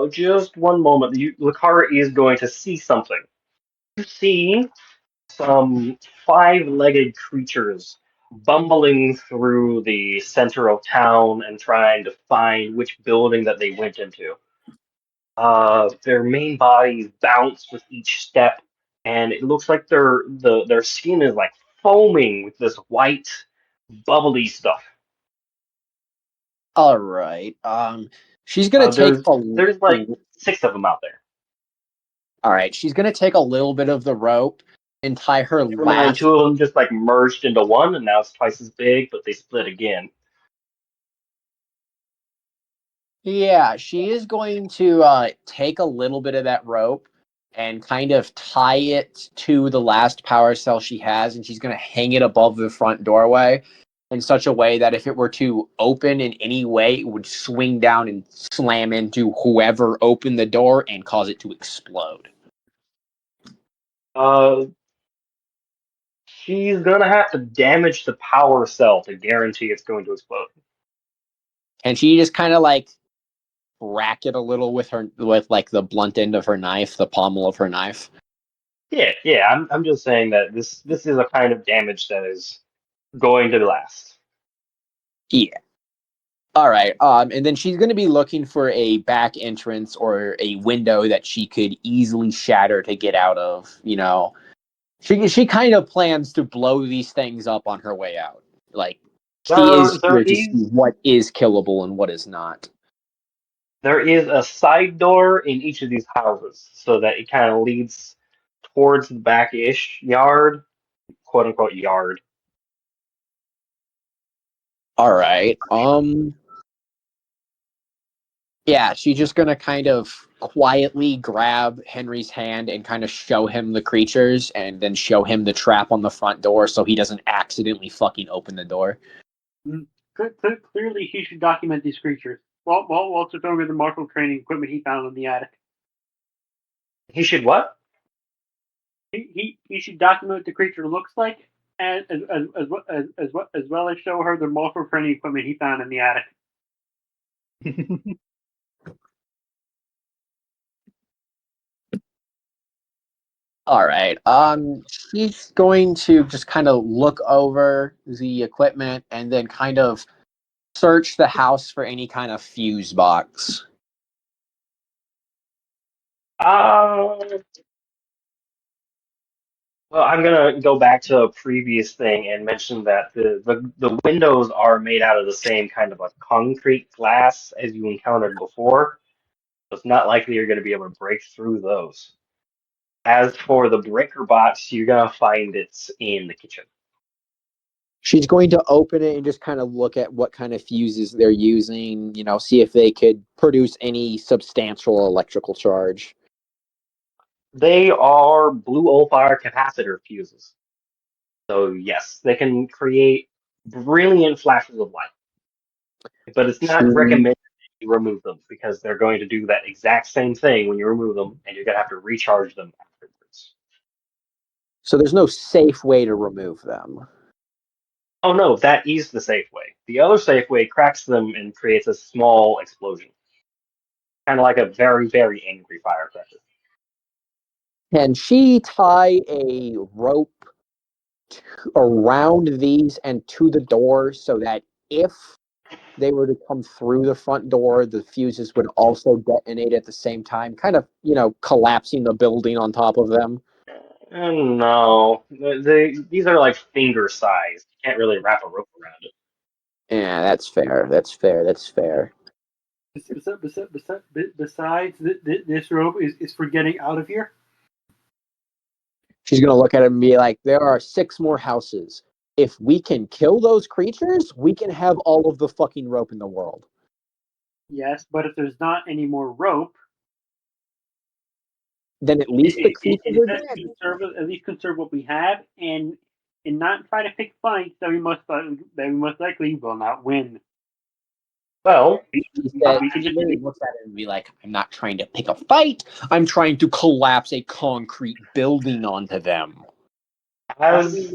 Just one moment. Lakara is going to see something. You see some five-legged creatures bumbling through the center of town and trying to find which building that they went into. Their main bodies bounce with each step, and it looks like their skin is like foaming with this white, bubbly stuff. All right. She's going to take There's like 6 of them out there. All right. She's going to take a little bit of the rope and tie her Never mind, last. 2 of them just like merged into one, and now it's twice as big, but they split again. Yeah, she is going to take a little bit of that rope and kind of tie it to the last power cell she has, and she's going to hang it above the front doorway in such a way that if it were to open in any way, it would swing down and slam into whoever opened the door and cause it to explode. Uh, she's gonna have to damage the power cell to guarantee it's going to explode. And she just kind of like rack it a little with like the blunt end of her knife, the pommel of her knife. Yeah. I'm just saying that this is a kind of damage that is going to last. Yeah. All right. And then she's going to be looking for a back entrance or a window that she could easily shatter to get out of. You know, she kind of plans to blow these things up on her way out. Like she is There here to see is what is killable and what is not. there is a side door in each of these houses, so that it kind of leads towards the back-ish yard, quote unquote yard. All right. Yeah, she's just gonna kind of quietly grab Henry's hand and kind of show him the creatures and then show him the trap on the front door so he doesn't accidentally fucking open the door. Clearly, he should document these creatures. While also showing her the martial training equipment he found in the attic. He should what? He should document what the creature looks like, and as well as show her the martial training equipment he found in the attic. All right. She's going to just kind of look over the equipment and then kind of search the house for any kind of fuse box. Uh, well, I'm gonna go back to a previous thing and mention that the windows are made out of the same kind of a concrete glass as you encountered before. So it's not likely you're gonna be able to break through those. As for the breaker box, you're gonna find it's in the kitchen. She's going to open it and just kind of look at what kind of fuses they're using, you know, see if they could produce any substantial electrical charge. They are blue fire capacitor fuses. So yes, they can create brilliant flashes of light. But it's She, not recommended that you remove them because they're going to do that exact same thing when you remove them, and you're gonna have to recharge them afterwards. so there's no safe way to remove them. Oh no, that is the safe way. The other safe way cracks them and creates a small explosion, kind of like a very, very angry firecracker. Can she tie a rope around these and to the door so that if they were to come through the front door, the fuses would also detonate at the same time, kind of, you know, collapsing the building on top of them? No, these are like finger sized. You can't really wrap a rope around it. Yeah, that's fair. That's fair. That's fair. Besides, this rope is for getting out of here. She's going to look at him and be like, there are 6 more houses. If we can kill those creatures, we can have all of the fucking rope in the world. Yes, but if there's not any more rope, Then at least the creatures are best dead. to at least conserve what we have, and not try to pick fights that we most likely will not win. Well, He said, We can just he looks at it and be like, I'm not trying to pick a fight. I'm trying to collapse a concrete building onto them. as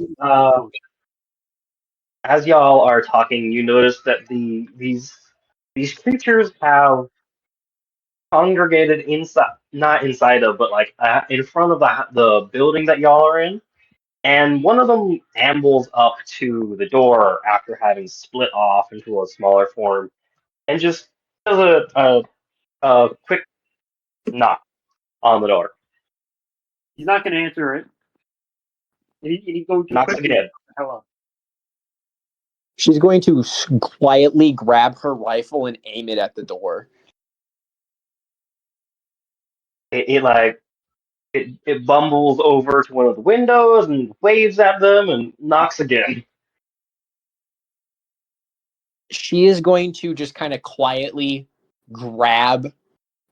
as y'all are talking, you notice that these creatures have congregated inside, not inside of, but like in front of the building that y'all are in. And one of them ambles up to the door after having split off into a smaller form, and just does a quick knock on the door. He's not going to answer it. And he's going to Knocks quickly. again. Hello. She's going to quietly grab her rifle and aim it at the door. It like it bumbles over to one of the windows and waves at them and knocks again. She is going to just kind of quietly grab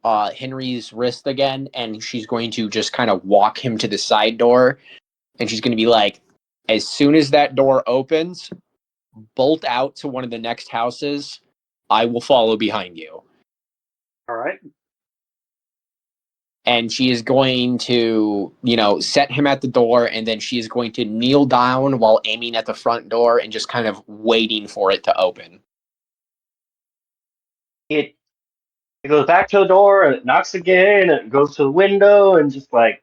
Henry's wrist again, and she's going to just kind of walk him to the side door, and she's going to be like, as soon as that door opens, bolt out to one of the next houses. I will follow behind you. All right. And she is going to, set him at the door, and then she is going to kneel down while aiming at the front door and just kind of waiting for it to open. It goes back to the door and it knocks again and it goes to the window and just like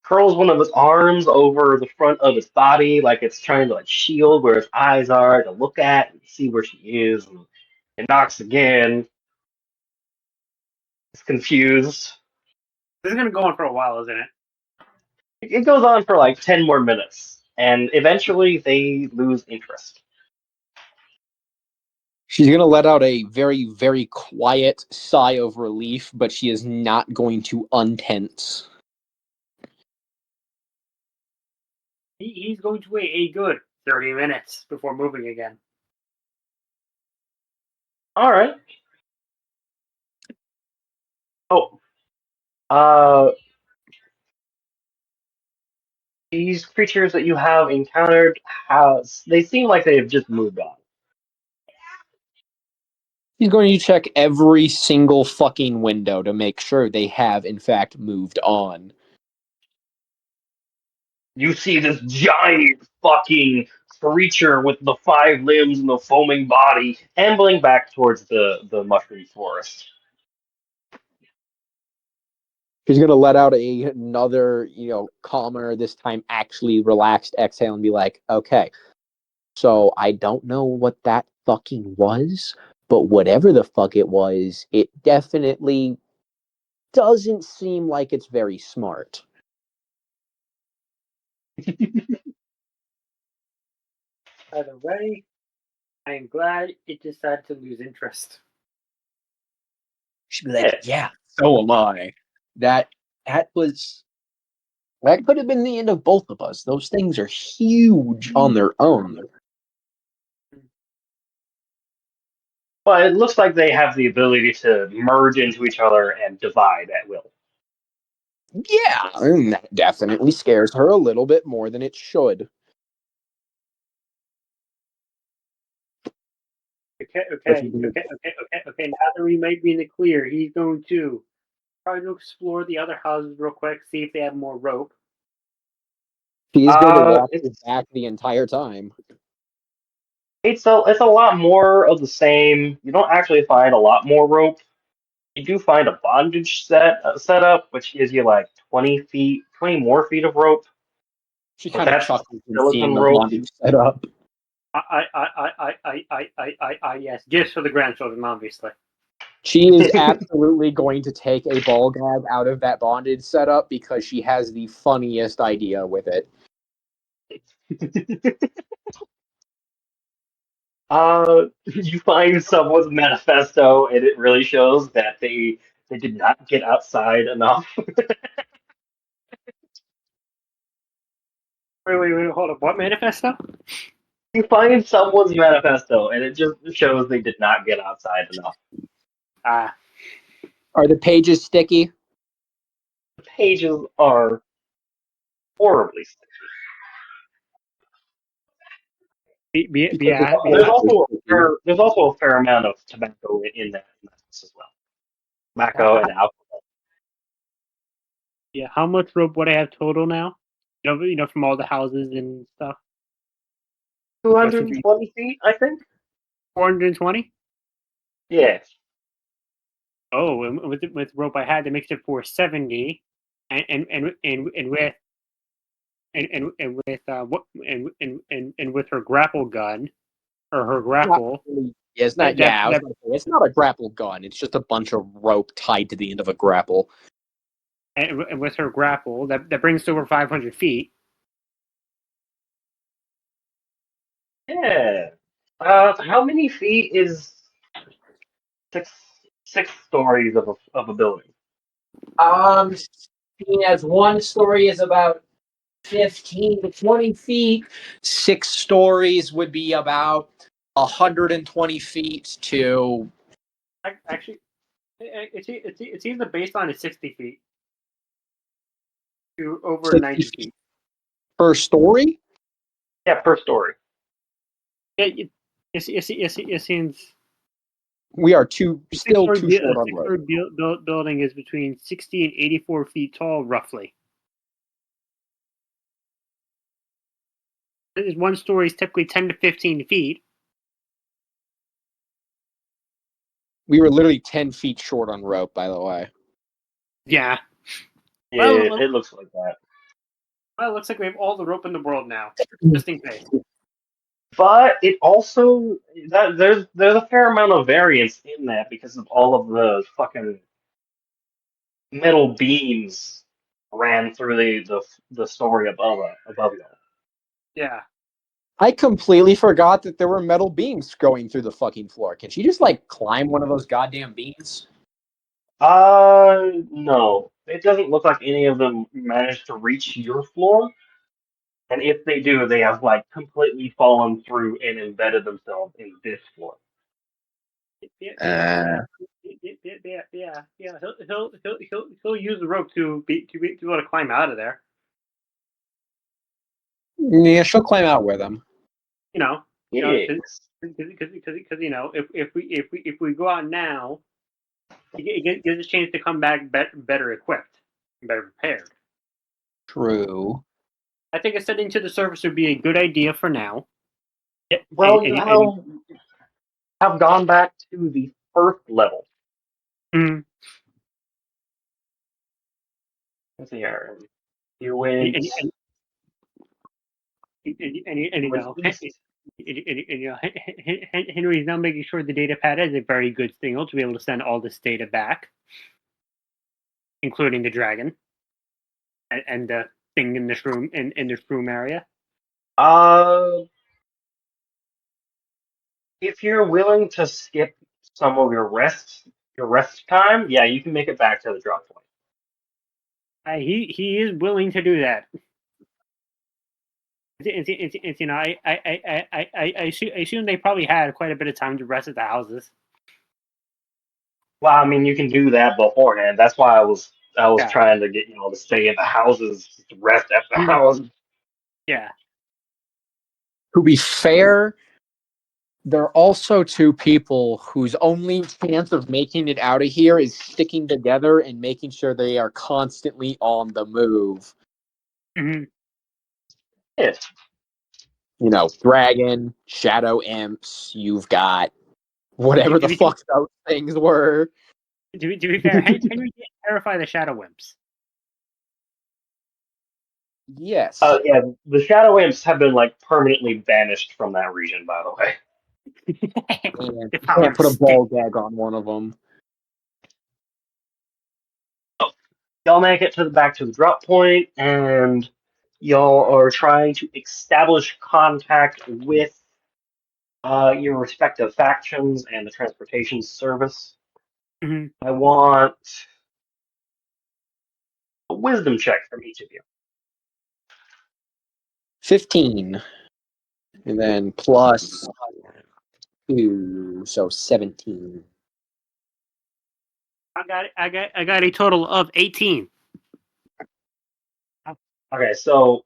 curls one of its arms over the front of its body like it's trying to like shield where its eyes are to look at and see where she is. And it knocks again. It's confused. This is gonna go on for a while, isn't it? It goes on for like 10 more minutes and eventually they lose interest. She's going to let out a very, very quiet sigh of relief, but she is not going to untense. He's going to wait a good 30 minutes before moving again. All right. Oh, uh, these creatures that you have encountered, they seem like they have just moved on. He's going to check every single fucking window to make sure they have, in fact, moved on. You see this giant fucking creature with the 5 limbs and the foaming body ambling back towards the mushroom forest. She's going to let out another, calmer, this time actually relaxed exhale and be like, okay, so I don't know what that fucking was, but whatever the fuck it was, it definitely doesn't seem like it's very smart. By the way, I am glad it decided to lose interest. She'd be like, yeah, so am I. That could have been the end of both of us. Those things are huge on their own. But it looks like they have the ability to merge into each other and divide at will. Yeah, and that definitely scares her a little bit more than it should. Okay. Now that we might be in the clear, he's going to try to explore the other houses real quick, see if they have more rope. She's going to watch his It's back the entire time. it's a lot more of the same. You don't actually find a lot more rope. You do find a bondage setup, which gives you like 20 more feet of rope. She But kind of that's chuckles in seeing silicone the rope. bondage set up. Yes. Gifts for the grandchildren, obviously. She is absolutely going to take a ball gag out of that bondage setup because she has the funniest idea with it. You find someone's manifesto, and it really shows that they did not get outside enough. Wait, hold up. What manifesto? You find someone's manifesto, and it just shows they did not get outside enough. Ah, Are the pages sticky? The pages are horribly sticky. Because they're There's also a fair amount of tobacco in that mess as well. Tobacco and alcohol. yeah. How much rope would I have total now? From all the houses and stuff. 220 feet, I think. 420. Yes. Oh, and with rope I had, that makes it 470, and with and with her grapple gun or her grapple. Yeah, it's not. That- I was gonna say, it's not a grapple gun. It's just a bunch of rope tied to the end of a grapple. And with her grapple, that brings to over 500 feet. Yeah. How many feet is six six stories of a building? Seeing as one story is about 15 to 20 feet, 6 stories would be about 120 feet to. Actually, It seems the baseline is 60 feet to over 60 90 feet feet. per story? Yeah, per story. It seems We are still six-story too short a on rope. six-story building is between 60 and 84 feet tall, roughly. One story is typically 10 to 15 feet. We were literally 10 feet short on rope, by the way. Yeah. Yeah, Well, it looks like that. Well, it looks like we have all the rope in the world now, just in case. But it also there's a fair amount of variance in that because of all of the fucking metal beams ran through the story above you. Yeah. I completely forgot that there were metal beams going through the fucking floor. Can she just like climb one of those goddamn beams? No. It doesn't look like any of them managed to reach your floor. And if they do, they have like completely fallen through and embedded themselves in this floor. Yeah. He'll use the rope to be able to climb out of there. Yeah, she'll climb out with them. Yes. Because if we go out now, it gives us a chance to come back better equipped, better prepared. True. I think ascending to the surface would be a good idea for now. Well, you have gone back to the first level. Mm. Let's see here. You went east. Henry's now making sure the data pad has a very good signal to be able to send all this data back, including the dragon and the thing in this room in this room area. If you're willing to skip some of your rest time, yeah, you can make it back to the drop point. He is willing to do that. I assume they probably had quite a bit of time to rest at the houses. Well, I mean, you can do that beforehand. That's why I was Yeah. trying to get to stay at the houses, to rest at the house. Yeah. To be fair, there are also two people whose only chance of making it out of here is sticking together and making sure they are constantly on the move. Mm-hmm. Yes. You know, dragon, shadow imps, you've got whatever the fuck those things were. To be fair, Henry did terrify the shadow imps. Yes. Yeah, the shadow imps have been like permanently banished from that region, by the way. And The you power can't put a of ball gag on one of them. Y'all make it back to the drop point, and y'all are trying to establish contact with your respective factions and the transportation service. Mm-hmm. I want a wisdom check from each of you. 15. And then plus 2, so 17. I got a total of 18. Okay, so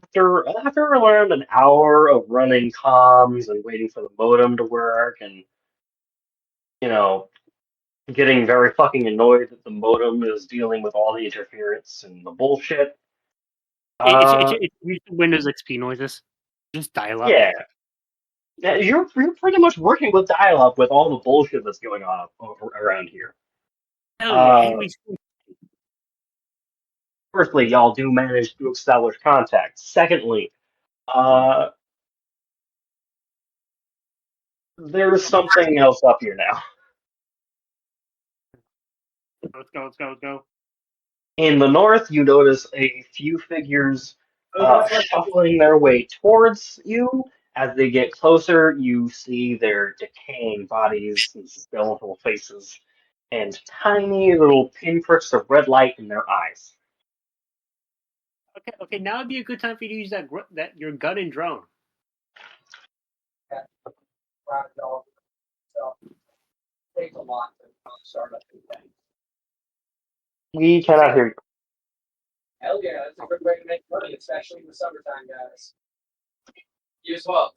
after around an hour of running comms and waiting for the modem to work, and getting very fucking annoyed that the modem is dealing with all the interference and the bullshit. It's Windows XP noises. Just dial up. Yeah. Yeah, you're pretty much working with dial-up with all the bullshit that's going on around here. Hell yeah, Henry's. Firstly, y'all do manage to establish contact. Secondly, there's something else up here now. Let's go. In the north, you notice a few figures shuffling their way towards you. As they get closer, you see their decaying bodies and skeletal faces and tiny little pinpricks of red light in their eyes. Okay. Now would be a good time for you to use that your gun and drone. takes a lot to start up anything. We cannot hear you. Hell yeah, that's a good way to make money, especially in the summertime, guys. You as well.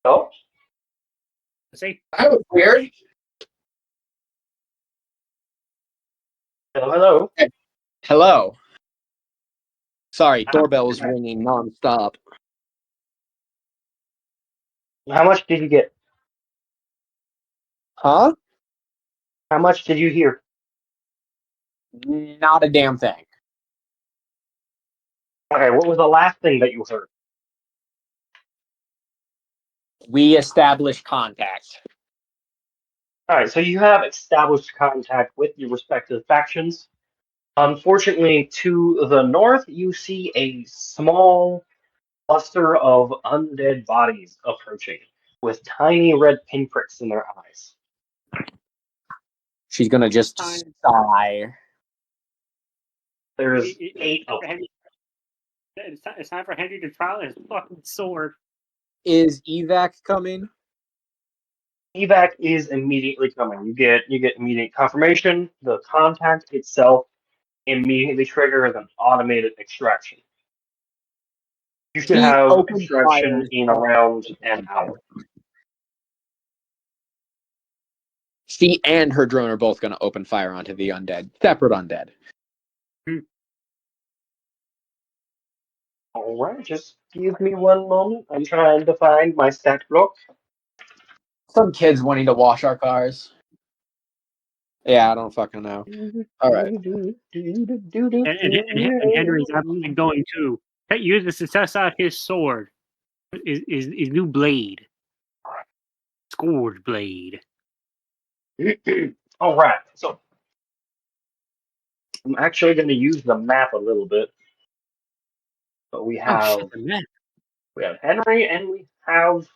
Oh, See, That was weird. hello. Hello. Sorry, Ah, doorbell was ringing nonstop. How much did you get? Huh? How much did you hear? Not a damn thing. Okay, what was the last thing that you heard? We established contact. All right, so you have established contact with your respective factions. Unfortunately, to the north, you see a small cluster of undead bodies approaching with tiny red pinpricks in their eyes. She's gonna just Fine. sigh. There's 8 of for them. Henry, it's time for Henry to try his fucking sword. Is evac coming? Evac is immediately coming. You get immediate confirmation. The contact itself immediately triggers an automated extraction. You should She have opened extraction fires in on around an hour. She and her drone are both gonna open fire onto the undead. Separate undead. All right, just give me one moment. I'm trying to find my stat block. Some kids wanting to wash our cars. Yeah, I don't fucking know. All right. And Henry's absolutely going to use the success out his sword. His new blade. Scourge blade. All right, so I'm actually going to use the map a little bit. But we Oh shit, have the map. Henry and we have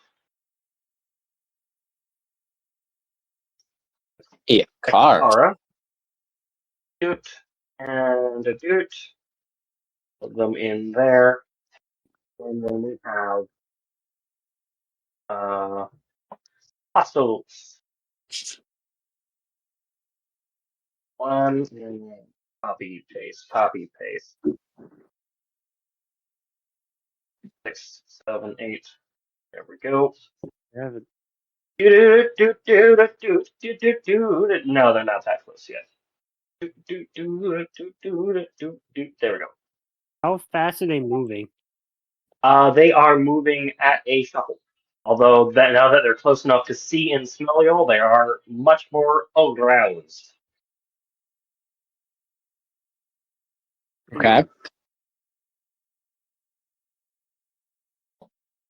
Yeah, cars. Kara. Doot and a doot. Put them in there. And then we have hostels. One and copy paste. 6, 7, 8. There we go. Yeah, No, they're not that close yet. There we go. how fast are they moving? They are moving at a shuffle. Although now that they're close enough to see and smell y'all, they are much more aroused. Okay.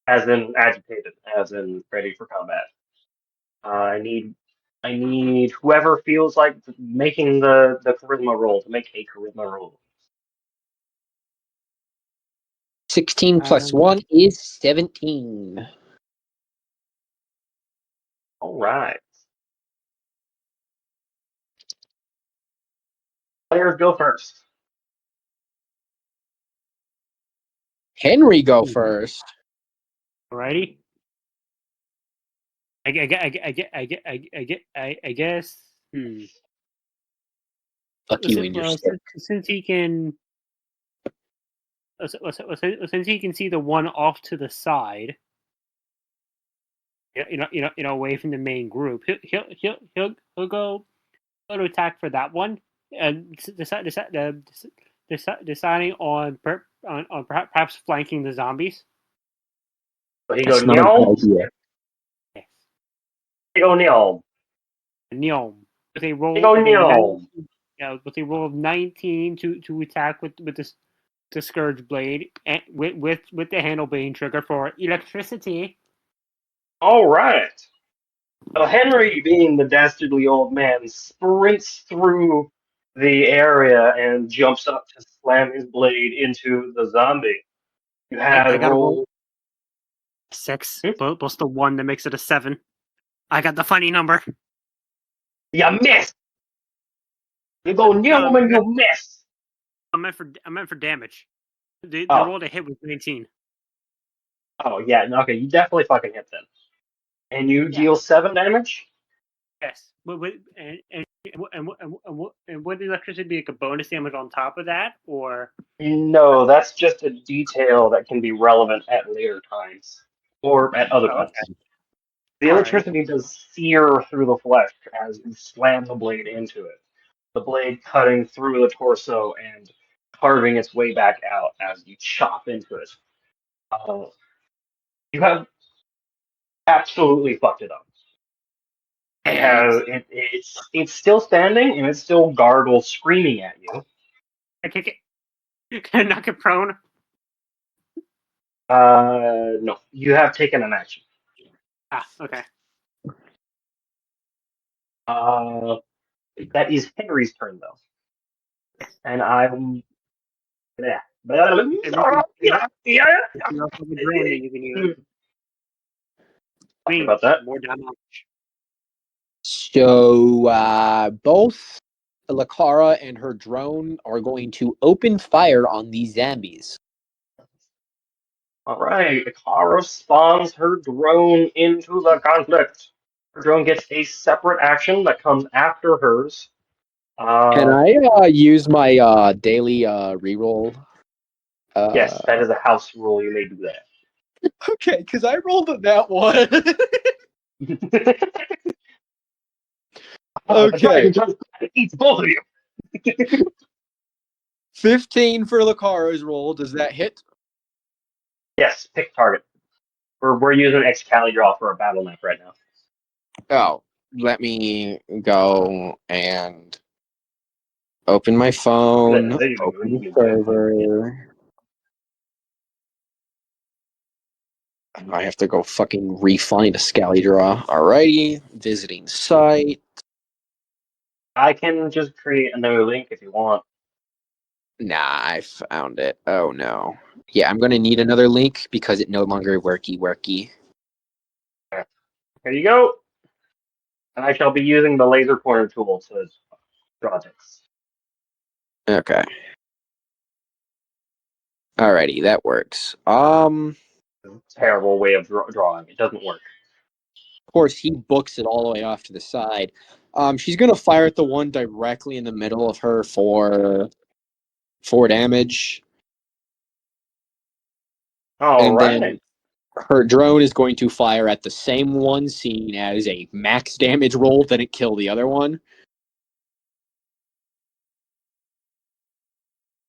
As in agitated, as in ready for combat. I need whoever feels like making the charisma roll to make a charisma roll. 16 plus 1 is 17. All right. Players go first. Henry go first. Alrighty. I guess. Fuck you and your stick. Since he can, since he can see the one off to the side, away from the main group, he'll go to attack for that one, and deciding on perhaps flanking the zombies. So he go That's not a Nyal. good idea. Yes. He go Nyal. Neom with a He roll go of a Nyal. with a roll of 19 to attack with the scourge blade and with the handle being triggered for electricity. All right. So Henry, being the dastardly old man, sprints through the area and jumps up to slam his blade into the zombie. You I had got to roll roll. 6, plus the 1 that makes it a 7. I got the funny number. You miss. You go Nyal and you miss. I meant for damage. The Oh, roll to hit was 19. oh yeah. Okay, you definitely fucking hit then. And you Yeah. deal 7 damage? Yes. And would the electricity be like a bonus damage on top of that, or No, that's just a detail that can be relevant at later times. Or at other oh, times. okay, The alrighty. electricity does sear through the flesh as you slam the blade into it. The blade cutting through the torso and carving its way back out as you chop into it. You have absolutely fucked it up. It's still standing and it's still gargle screaming at you. I kick it. Can I knock it prone? No, you have taken an action. Ah, okay. Uh, that is Henry's turn though, and I'm yeah. You also have a drone that you can use. Sorry Means about that. more damage. So both Lakara and her drone are going to open fire on these zombies. All right, Ikara spawns her drone into the conflict. Her drone gets a separate action that comes after hers. Can I use my daily reroll? Yes, that is a house rule. You may do that. Okay, because I rolled that one. The Okay, dragon just eats both of you. 15 for Lakara's roll. Does that hit? Yes, pick target. We're using Excalibur for a battle map right now. Oh, let me go and open my phone, open the server. I have to go fucking re-find a Scally draw. Alrighty, visiting site. I can just create another link if you want. Nah, I found it. Oh no. Yeah, I'm gonna need another link because it no longer worky. Here you go. And I shall be using the laser pointer tool to draw text. Okay. Alrighty, that works. Terrible way of drawing. It doesn't work. Of course, he books it all the way off to the side. She's gonna fire at the one directly in the middle of her for 4 damage, All and then right. her drone is going to fire at the same one, seen as a max damage roll. Then it kill the other one.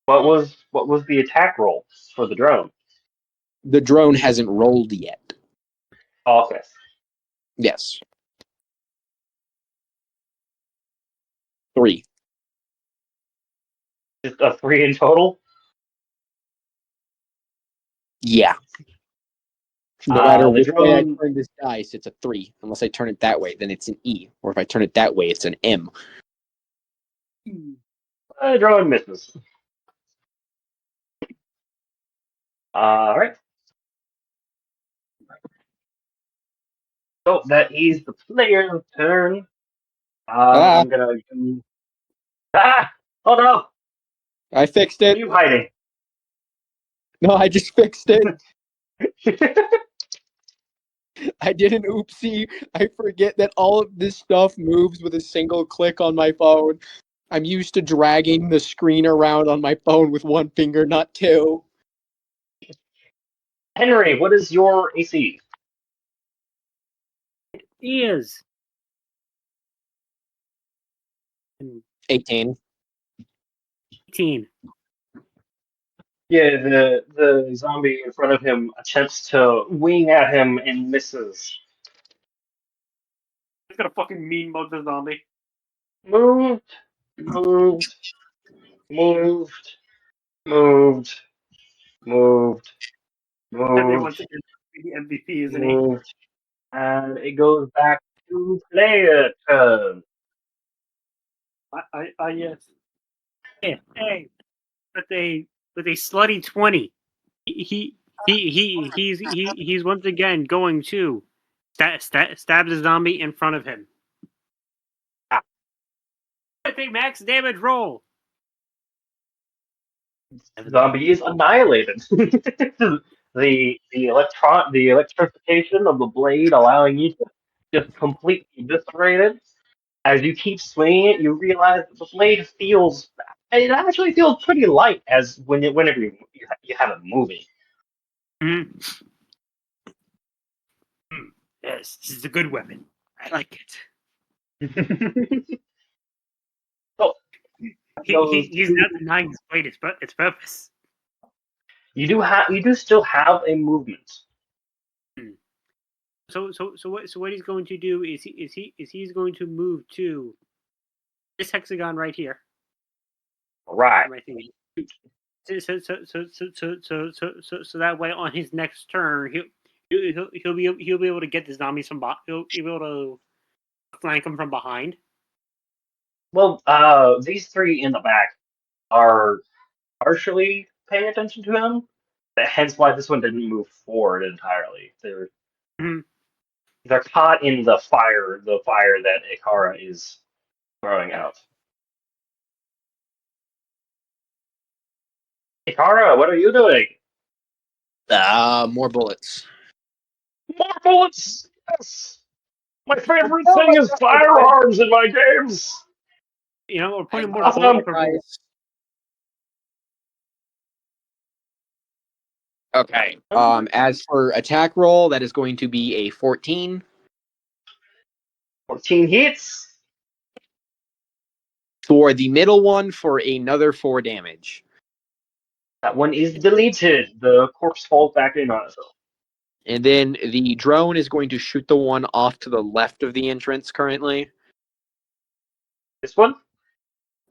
What was the attack roll for the drone? The drone hasn't rolled yet. Okay. Yes, 3. Just a 3 in total. Yeah. No matter The which way I drone turn this dice, it's a 3. Unless I turn it that way, then it's an E. Or if I turn it that way, it's an M. the drone misses. All right. So that is the player's turn. Ah, I'm gonna do. Ah! Oh no! I fixed Where are it. you hiding? No, I just fixed it. I did an oopsie. I forget that all of this stuff moves with a single click on my phone. I'm used to dragging the screen around on my phone with one finger, not two. Henry, what is your AC? Is 18. 18. Yeah, the zombie in front of him attempts to wing at him and misses. It's gonna fucking mean mug the zombie. Moved, moved, moved, moved, moved, Henry moved, once again the MVP, isn't he? moved, and it goes back to player turn. Yes. Hey, with a slutty 20. He's once again going to stab the zombie in front of him. Ah, With a max damage roll. zombie is annihilated. the electrification of the blade allowing you to just completely eviscerate it. As you keep swinging it, you realize that the blade feels it actually feels pretty light as whenever you have it moving. Mm. Yes, this is a good weapon. I like it. So those He's two, not denying his blade its purpose. you do still have a movement. Hmm. So what he's going to do is he's going to move to this hexagon right here. Right. Am I thinking? So that way on his next turn he'll be able to get the zombies from he'll be able to flank them from behind. Well, these three in the back are partially paying attention to him. Hence why this one didn't move forward entirely. Mhm. They're caught in the fire that Ikara is throwing out. Ikara, what are you doing? More bullets. More bullets! Yes! My favorite Oh, thing I is got my guys. firearms in my games! You know, we're I putting more got Awesome! bullets my per bullet. guys. Okay. As for attack roll, that is going to be a 14. 14 hits. For the middle one, for another 4 damage. That one is deleted. The corpse falls back in on itself. And then the drone is going to shoot the one off to the left of the entrance currently. This one?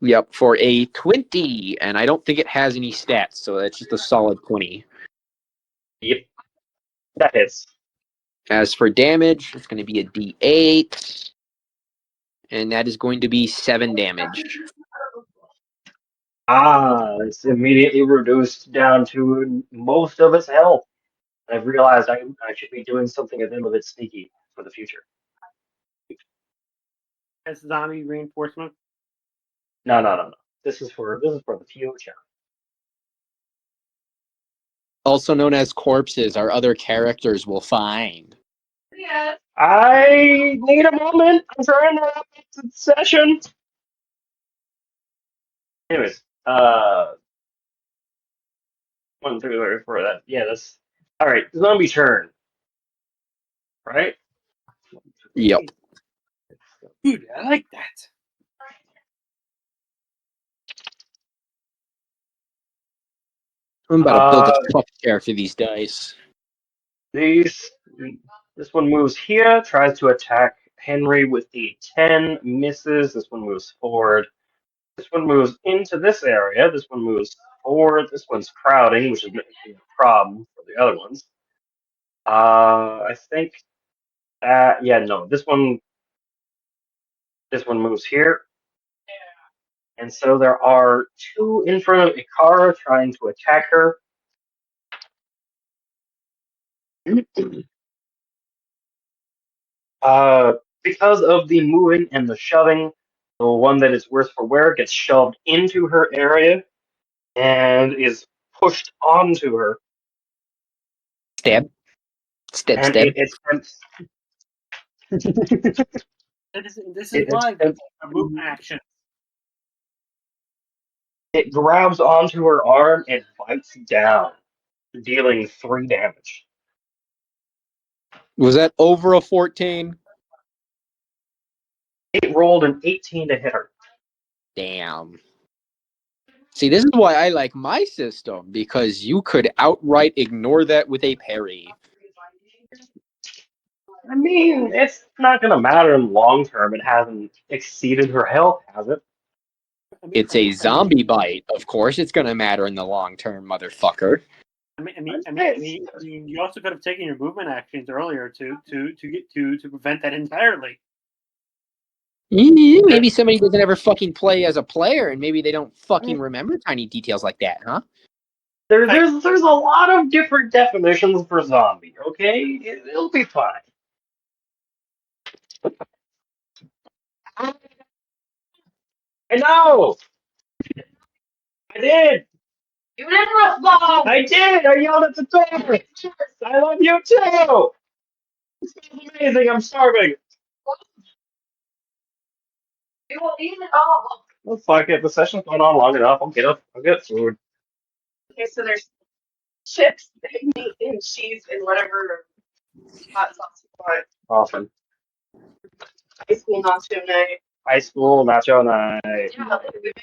Yep, for a 20. And I don't think it has any stats, so that's just a solid 20. Yep. That hits. As for damage, it's going to be a d8. And that is going to be 7 damage. It's immediately reduced down to most of its health. I've realized I should be doing something a little bit sneaky for the future. As zombie reinforcement. No. This is for the future. Also known as corpses, our other characters will find. I need a moment. I'm trying to wrap up the session. Anyways, 1, 2, 3, 4. That yeah, that's all right. Zombie turn, right? Yep. Dude, I like that. I'm about to build Uh, this fucking character these dice. these this one moves here, tries to attack Henry with the 10, misses. This one moves forward. This one moves into this area. This one moves forward. This one's crowding, which is making a problem for the other ones. I think yeah, no. This one moves here. And so there are two in front of Ikara trying to attack her. Because of the moving and the shoving, the one that is worse for wear gets shoved into her area and is pushed onto her. Stab. Stab, And stab. it attempts. This is it why attempts. a move action. It grabs onto her arm and bites down, dealing 3 damage. Was that over a 14? It rolled an 18 to hit her. Damn. See, this is why I like my system, because you could outright ignore that with a parry. I mean, it's not going to matter in the long term. It hasn't exceeded her health, has it? It's a zombie bite. Of course it's gonna matter in the long term, motherfucker. You also could have taken your movement actions earlier to prevent that entirely. Maybe somebody doesn't ever fucking play as a player, and maybe they don't fucking remember tiny details like that, huh? There's a lot of different definitions for zombie. Okay, it'll be fine. I know. I did. You didn't respond! I did! I yelled at the door! I love you too! This is amazing, I'm starving! You will eat it all! Well, fuck it, the session's going on long enough. I'll get food. Okay, so there's chips, meat, and cheese, and whatever hot sauce you want. Awesome. High school nacho night. High school nacho night. Yeah, we made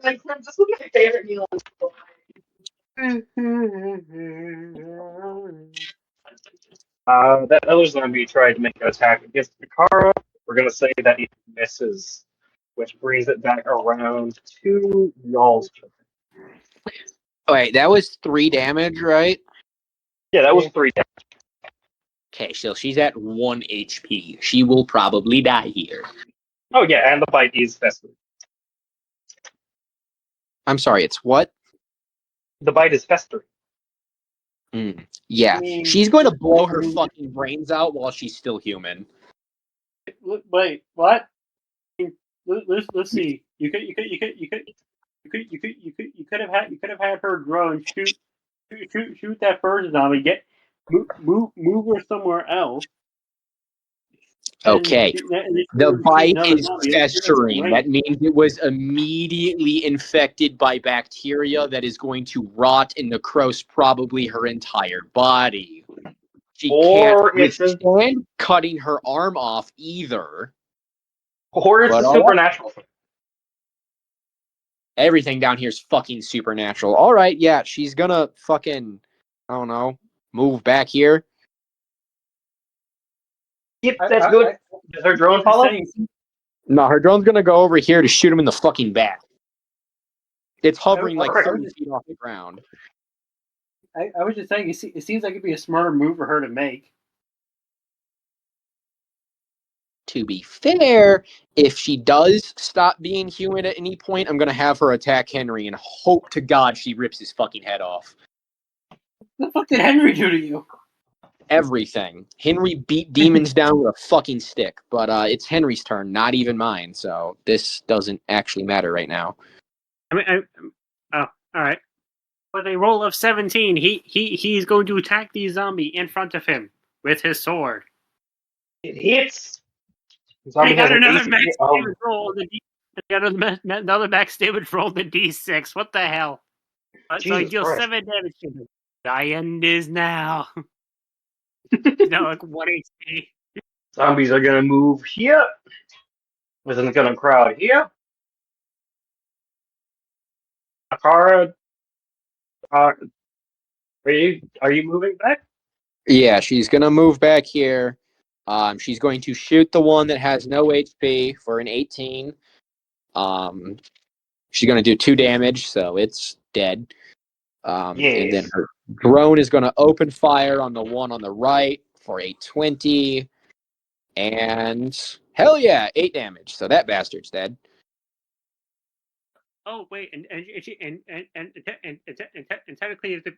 like this was my favorite meal in school. That other zombie tried to make an attack against Takara. We're gonna say that he misses, which brings it back around to y'all's turn. Wait, that was 3 damage, right? Yeah, that was 3 damage. Okay, so she's at 1 HP. She will probably die here. Oh yeah, and the bite is festering. I'm sorry, it's what? The bite is festering. Yeah, I mean, she's going to blow her fucking brains out while she's still human. Wait, what? Let's see. You could have had her drone shoot that first zombie. Move her somewhere else. Okay, the bite is festering. That means it was immediately infected by bacteria that is going to rot and necrose probably her entire body. She Or can't it's a, withstand cutting her arm off either. or it's But a supernatural thing. Everything down here is fucking supernatural. All right, yeah, she's gonna fucking, I don't know, move back here. Yep, that's good. Does her drone follow? No, her drone's gonna go over here to shoot him in the fucking back. It's hovering like Okay. 30 feet off the ground. I was just saying, it seems like it'd be a smarter move for her to make. To be fair, if she does stop being human at any point, I'm gonna have her attack Henry and hope to God she rips his fucking head off. What the fuck did Henry do to you? Everything. Henry beat demons down with a fucking stick, but it's Henry's turn, not even mine, so this doesn't actually matter right now. All right. With a roll of 17, he's going to attack the zombie in front of him with his sword. It hits. He got another AC max of- damage roll. Another max damage roll. The D6. What the hell? So he Jesus deals Christ. 7 damage to him. The end is now. Now like 1 HP. Zombies are gonna move here. This is gonna crowd here. Akara, are you moving back? Yeah, she's gonna move back here. She's going to shoot the one that has no HP for an 18. She's gonna do 2 damage, so it's dead. And then her drone is gonna open fire on the one on the right for a 20. And hell yeah, 8 damage. So that bastard's dead. Oh wait, and technically, if the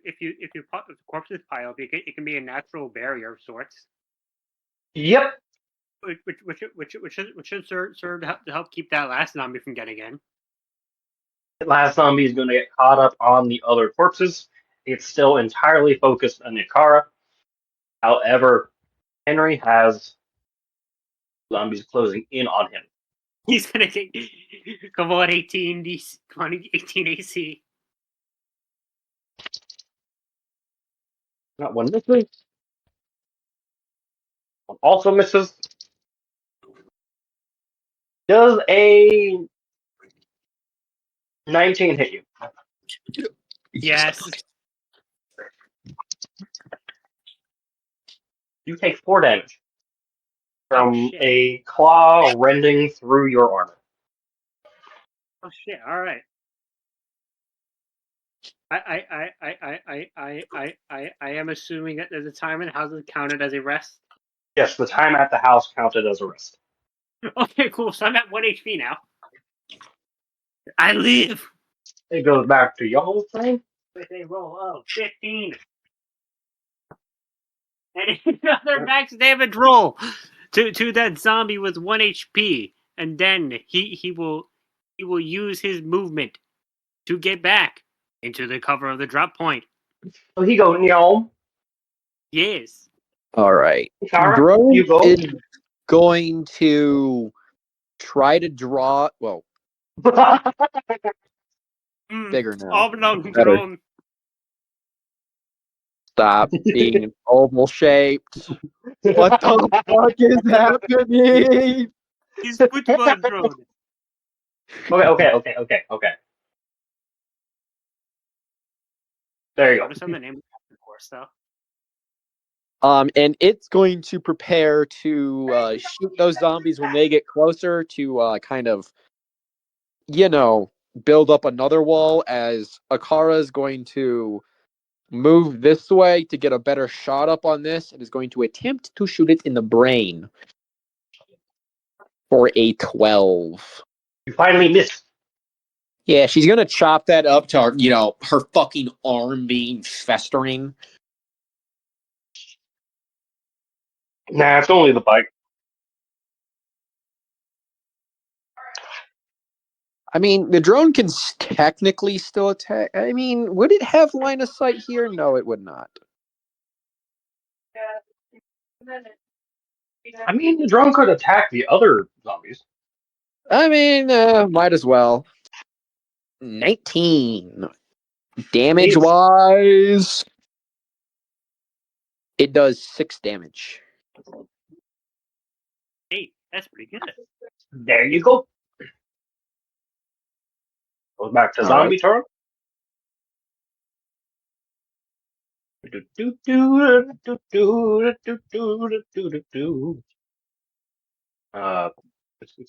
corpses pile up, it can be a natural barrier of sorts. Yep. Which should serve to help keep that last zombie from getting in. The last zombie is gonna get caught up on the other corpses. It's still entirely focused on Akara. However, Henry has zombies closing in on him. He's gonna get come on 18 DC, 18 AC. Not one misses. One also misses. Does a 19 hit you? Yes. You take 4 damage from shit. a claw rending through your armor. Oh shit! All right. I am assuming that there's a time and how's it counted as a rest? Yes, the time at the house counted as a rest. Okay, cool. So I'm at 1 HP now. I live It goes back to y'all's thing. with a roll of 15. And another max damage roll to that zombie with 1 HP. And then he will use his movement to get back Into the cover of the drop point. So he go, no. Yes. All right. Kara, Drone you go. is going to try to draw. Well, bigger now. Oblong Better. drone. Stop being oval shaped. What the fuck is happening? His football drone. Okay. There you go. Notice on the name of the course, though. And it's going to prepare to shoot those zombies when they get closer to kind of, build up another wall as Akara is going to move this way to get a better shot up on this and is going to attempt to shoot it in the brain for a 12. You finally missed. Yeah, she's going to chop that up to, her fucking arm being festering. Nah, it's only the bike. I mean, the drone can technically still attack. I mean, would it have line of sight here? No, it would not. I mean, the drone could attack the other zombies. I mean, might as well. 19. Damage wise, it does 6 damage. 8. That's pretty good. There you go. Goes back to All zombie turn. It's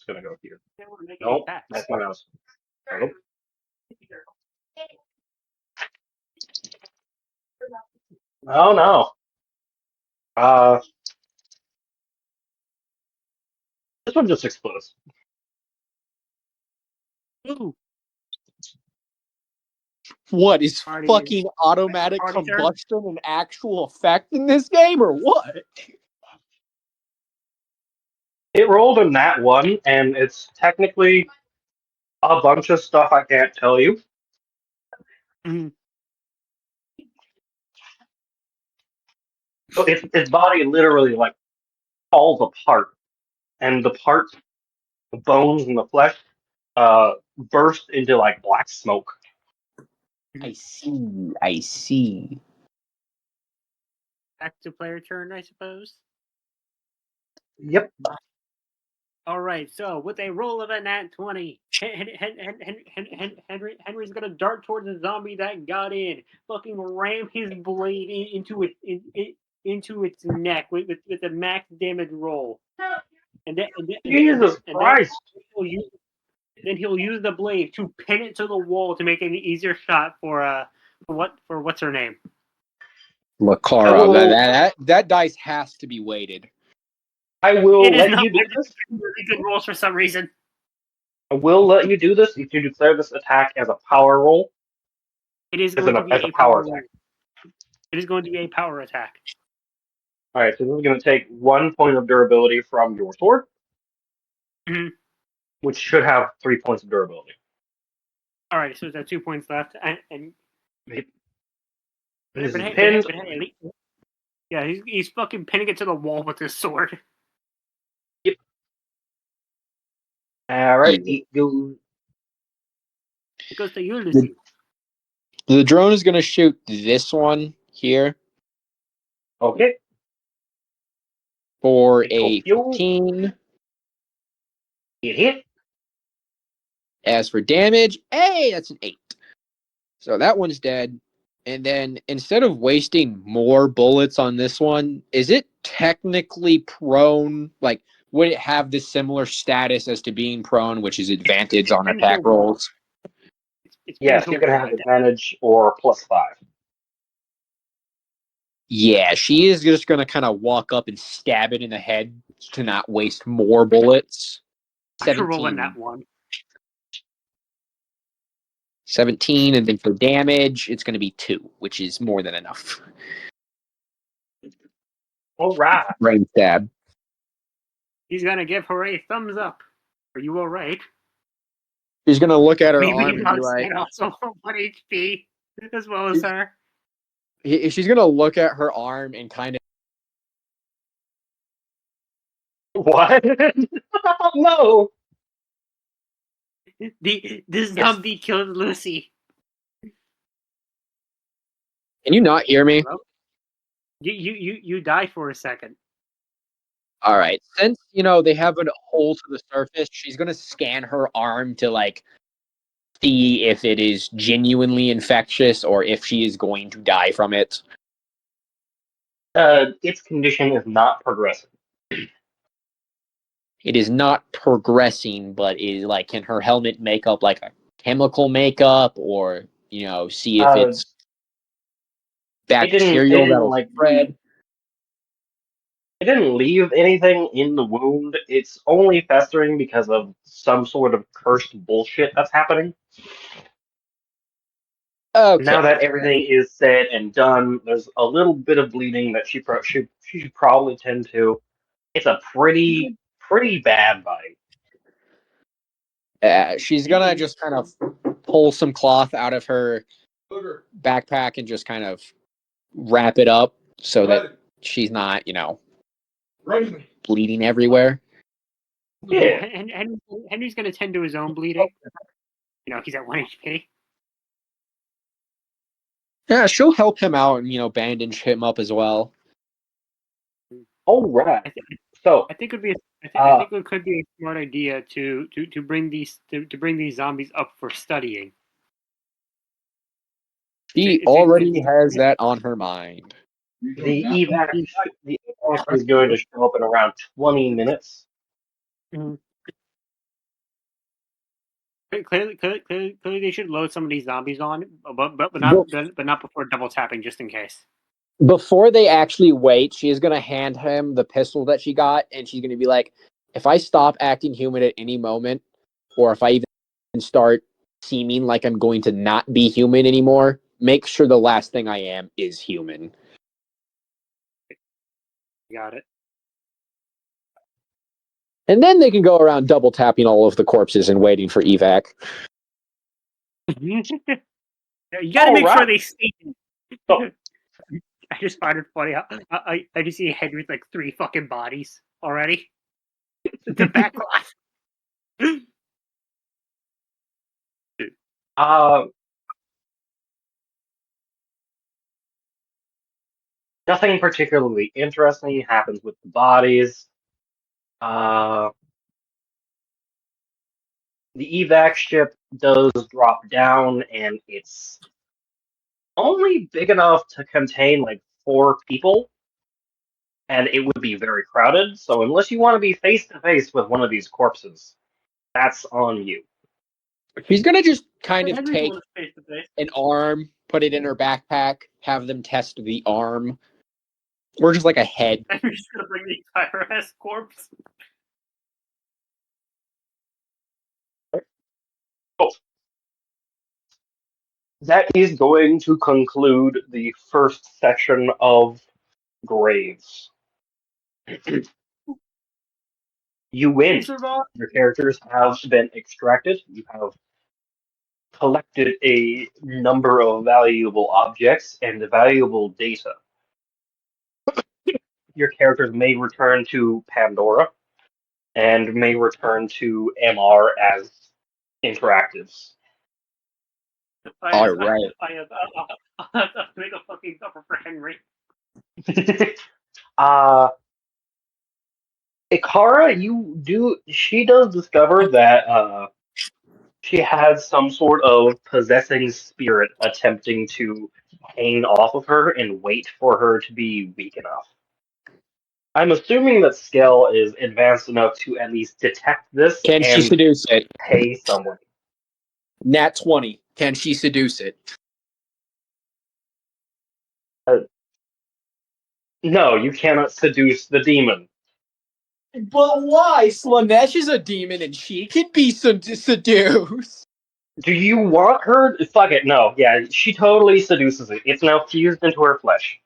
gonna go here. They were making Nope, attacks. that's my mouse. Nope. Oh no. This one just explodes. Ooh. What is Party- fucking automatic party turn? combustion an actual effect in this game, or what? It rolled a nat 1, and it's technically a bunch of stuff I can't tell you. Mhm. So its body literally like falls apart, and the parts, the bones and the flesh, burst into like black smoke. I see. Back to player turn, I suppose. Yep. All right. So with a roll of a nat 20, Henry's gonna dart towards the zombie that got in. Fucking ram his blade into its neck with a max damage roll, and then Jesus Christ! he'll use the blade to pin it to the wall to make it an easier shot for what's her name. Lakara. That dice has to be weighted. I will It is let not you do this. really good rolls for some reason. I will let you do this if you declare this attack as a power roll. It is As going to be a a power power attack. It is going to be a power attack. All right, so this is going to take 1 point of durability from your sword, Mhm. which should have 3 points of durability. All right, so there's 2 points left, and This but is hey, pinned. yeah, he's fucking pinning it to the wall with his sword. Yep. All right, Yeah. it goes. It goes to you, Lucy. The drone is going to shoot this one here Okay. for It a goes fuel. 15. It hit. As for damage, hey, that's an 8. So that one's dead. And then instead of wasting more bullets on this one, is it technically prone? Like, would it have this similar status as to being prone, which is advantage on attack rolls? It's Yes, you can have advantage or +5. Yeah, she is just going to kind of walk up and stab it in the head to not waste more bullets. rolling that one. 17, and then for damage, it's going to be 2, which is more than enough. All right. Brain stab. He's gonna give her a thumbs up. Are you all right? She's going to look at her Maybe arm and be like, and also 1 HP. as well as her. She's gonna look at her arm and kind of. What? No. This zombie killed Lucy. Can you not hear me? Hello? You die for a second. All right. Since they have a hole to the surface, she's gonna scan her arm to see if it is genuinely infectious or if she is going to die from it. Its condition is not progressive. It is not progressing, but is can her helmet make up a chemical makeup or see if it's bacterial that'll spread? It didn't leave anything in the wound. It's only festering because of some sort of cursed bullshit that's happening. Okay. Now that everything is said and done, there's a little bit of bleeding that she should probably tend to. It's a pretty bad bite. She's gonna just kind of pull some cloth out of her backpack and just kind of wrap it up so that she's not, bleeding everywhere. Yeah. Henry's gonna tend to his own bleeding. He's at 1 HP. Yeah, she'll help him out and bandage him up as well. All right. So I think it could be a smart idea to bring these zombies up for studying. She already has that on her mind. the evac is going to show up in around 20 minutes. Clearly, they should load some of these zombies on, but not before double tapping, just in case. Before they actually wait, she is going to hand him the pistol that she got, and she's going to be like, if I stop acting human at any moment, or if I even start seeming like I'm going to not be human anymore, make sure the last thing I am is human. Got it. And then they can go around double tapping all of the corpses and waiting for evac. You gotta make sure they stay. Oh. I just find it funny how I just see a head with 3 fucking bodies already. The backlash. Nothing particularly interesting happens with the bodies. The evac ship does drop down, and it's only big enough to contain 4 people, and it would be very crowded. So unless you want to be face to face with one of these corpses, that's on you. She's gonna just kind of Henry's take an arm, put it in her backpack, have them test the arm, or just a head. Henry's just gonna bring the entire ass corpse. Oh. That is going to conclude the first section of Graves. You win. Your characters have been extracted. You have collected a number of valuable objects and valuable data. Your characters may return to Pandora and may return to MR as interactives. All right. I have to make a fucking cover for Henry. Ikara, she does discover that she has some sort of possessing spirit attempting to hang off of her and wait for her to be weak enough. I'm assuming that Skell is advanced enough to at least detect this Can she and seduce it? pay someone. Nat 20. Can she seduce it? No, you cannot seduce the demon. But why? Slanesh is a demon and she can be seduced. Do you want her? Fuck it, no. Yeah, she totally seduces it. It's now fused into her flesh.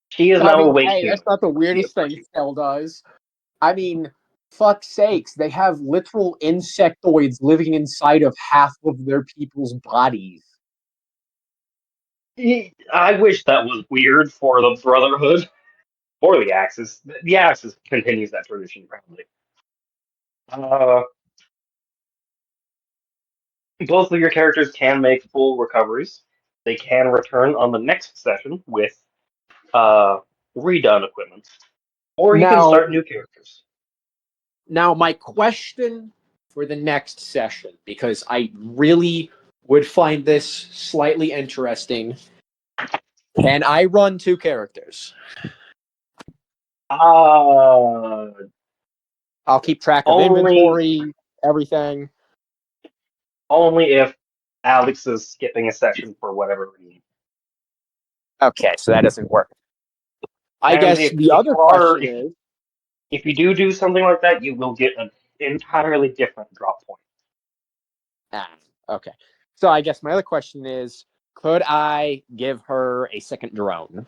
She is now awake. Hey, that's not the weirdest thing Skell does. I mean, Fuck's sakes, they have literal insectoids living inside of half of their people's bodies. I wish that was weird for the Brotherhood or the Axis. The Axis continues that tradition, probably. Uh, both of your characters can make full recoveries. They can return on the next session with uh, redone equipment, or you can Now, start new characters. now my question for the next session, because I really would find this slightly interesting. Can I run 2 characters? Uh, I'll keep track of only inventory, everything. only if Alex is skipping a session for whatever reason. Okay, so that doesn't work. I And guess the other question is, if you do something like that, you will get an entirely different drop point. okay. So I guess my other question is, could I give her a second drone?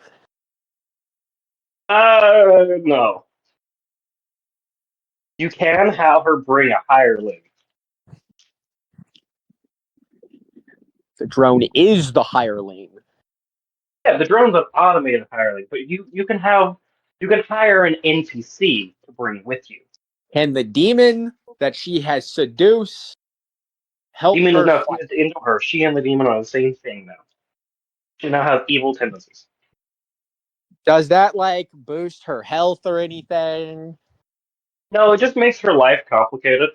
No. You can have her bring a hireling. The drone is the hireling. Yeah, the drone's an automated hireling, but you can hire an NPC to bring with you. Can the demon that she has seduced help Demon is her now fight? fused into her. She and the demon are the same thing now. She now has evil tendencies. Does that like boost her health or anything? No, it just makes her life complicated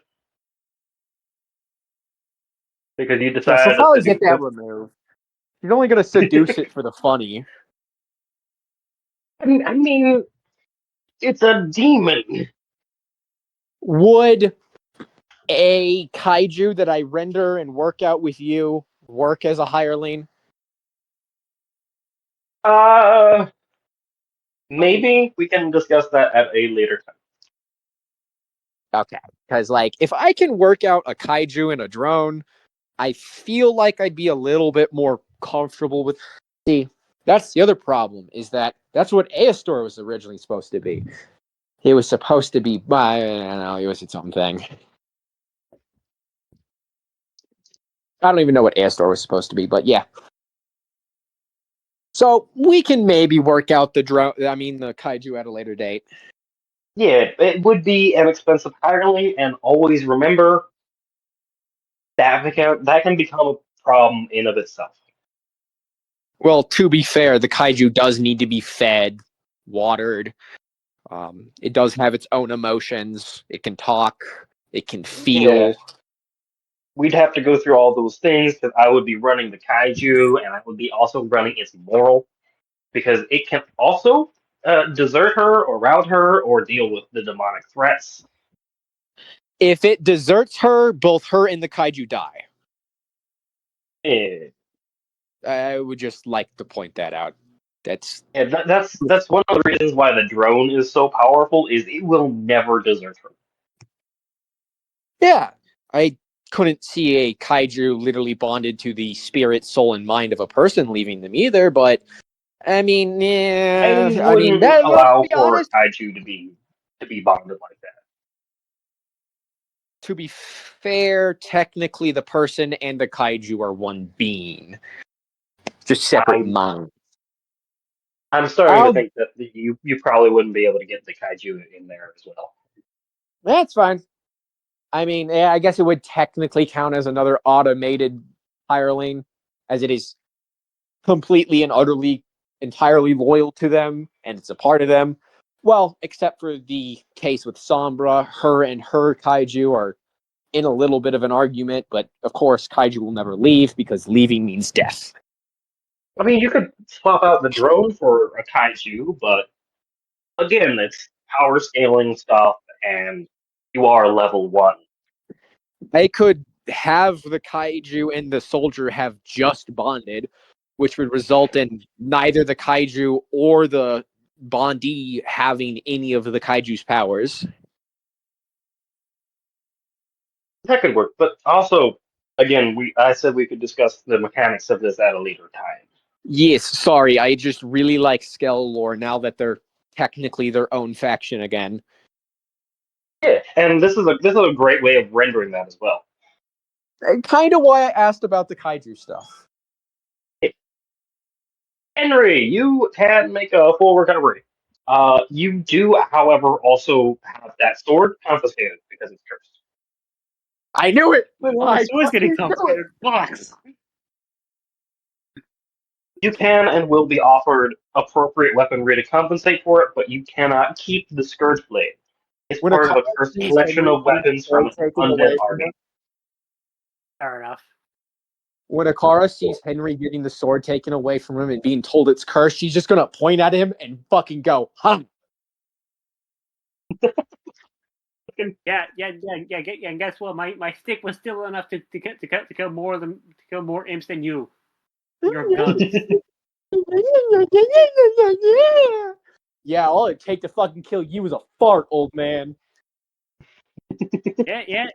because you Yeah, she'll decided to probably get seduce that it. removed. She's only gonna seduce it for the funny. I mean, it's a demon. Would a kaiju that I render and work out with you work as a hireling? Uh, Maybe we can discuss that at a later time. Okay, because like if I can work out a kaiju and a drone, I feel like I'd be a little bit more comfortable with. See, that's the other problem is that that's what Aestor was originally supposed to be. He was supposed to be, I don't know, he was its own thing. I don't even know what Aestor was supposed to be, but yeah. So we can maybe work out the drone. I mean, the kaiju at a later date. Yeah, it would be an expensive hireling, and always remember that can become a problem in of itself. Well, to be fair, the kaiju does need to be fed, watered. It does have its own emotions. It can talk. It can Yeah, feel. we'd have to go through all those things because I would be running the kaiju, and I would be also running its moral because it can also desert her or rout her or deal with the demonic threats. If it deserts her, both her and the kaiju die. Yeah, I would just like to point that out. That's that's one of the reasons why the drone is so powerful. Is it will never desert her. yeah. I couldn't see a kaiju literally bonded to the spirit, soul, and mind of a person leaving them either. But I mean, yeah. I I mean, wouldn't well, to allow be for a honest, kaiju to be bonded like that. to be fair, technically the person and the kaiju are one being, just separate I'm minds. I'm starting to I'll. think that you probably wouldn't be able to get the kaiju in there as well. That's fine. I mean, yeah, I guess it would technically count as another automated hireling, as it is completely and utterly, entirely loyal to them, and it's a part of them. Well, except for the case with Sombra, her and her kaiju are in a little bit of an argument, but of course, kaiju will never leave because leaving means death. I mean, you could swap out the drone for a kaiju, but again, it's power scaling stuff, and you are level 1. They could have the kaiju and the soldier have just bonded, which would result in neither the kaiju or the bondee having any of the kaiju's powers. That could work, but also, again, I said we could discuss the mechanics of this at a later time. Yes, sorry, I just really like Skell lore now that they're technically their own faction again. Yeah, and this is a great way of rendering that as well. Kind of why I asked about the kaiju stuff. Henry, you can make a full recovery. You do, however, also have that sword confiscated because it's cursed. I knew it. Well, I the sword's getting fucking knew it. confiscated. Box. You can and will be offered appropriate weaponry to compensate for it, but you cannot keep the Scourge Blade. It's When a part of car a cursed sees collection Henry of getting the weapons from sword an taken undead away from army. him, Fair enough. when Akara sees Henry getting the sword taken away from him and being told it's cursed, she's just gonna point at him and fucking go, "Hum." Yeah. And guess what? My stick was still enough to kill more imps than you. Your guns. Yeah, all it take to fucking kill you is a fart, old man. Yeah.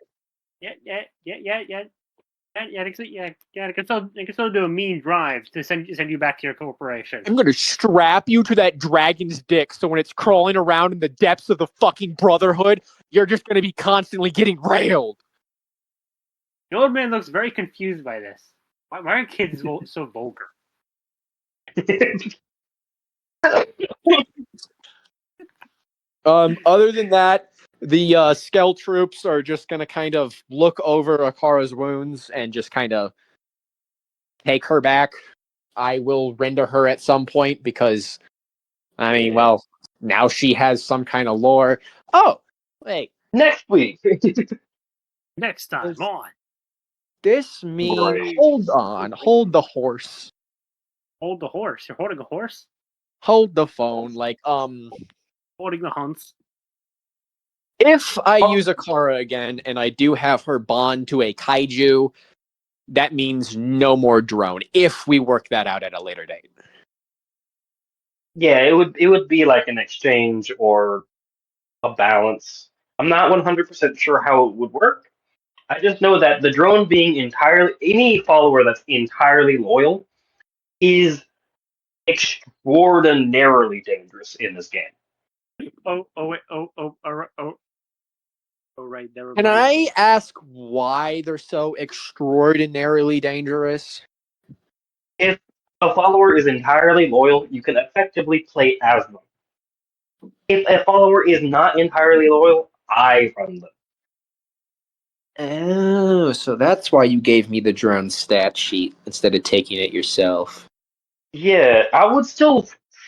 I can still do a mean drive to send you back to your corporation. I'm gonna strap you to that dragon's dick so when it's crawling around in the depths of the fucking Brotherhood, you're just gonna be constantly getting railed. The old man looks very confused by this. Why are kids so vulgar? Other than that, the Skell troops are just gonna kind of look over Akara's wounds and just kind of take her back. I will render her at some point because, I mean, well, now she has some kind of lore. Oh, wait. Next week. Next time Does on this mean, Right. hold on, hold the horse, Hold the Horse. You're holding a horse? hold the phone. Like, Holding the hunts. if I Oh, use Akara again and I do have her bond to a kaiju, that means no more drone. If we work that out at a later date. yeah, it would be like an exchange or a balance. I'm not 100% sure how it would work. I just know that the drone being entirely any follower that's entirely loyal is extraordinarily dangerous in this game. Wait, right, never Can mind. I ask why they're so extraordinarily dangerous? If a follower is entirely loyal, you can effectively play as them. If a follower is not entirely loyal, I run them. Oh, so that's why you gave me the drone stat sheet instead of taking it yourself. Yeah, I would still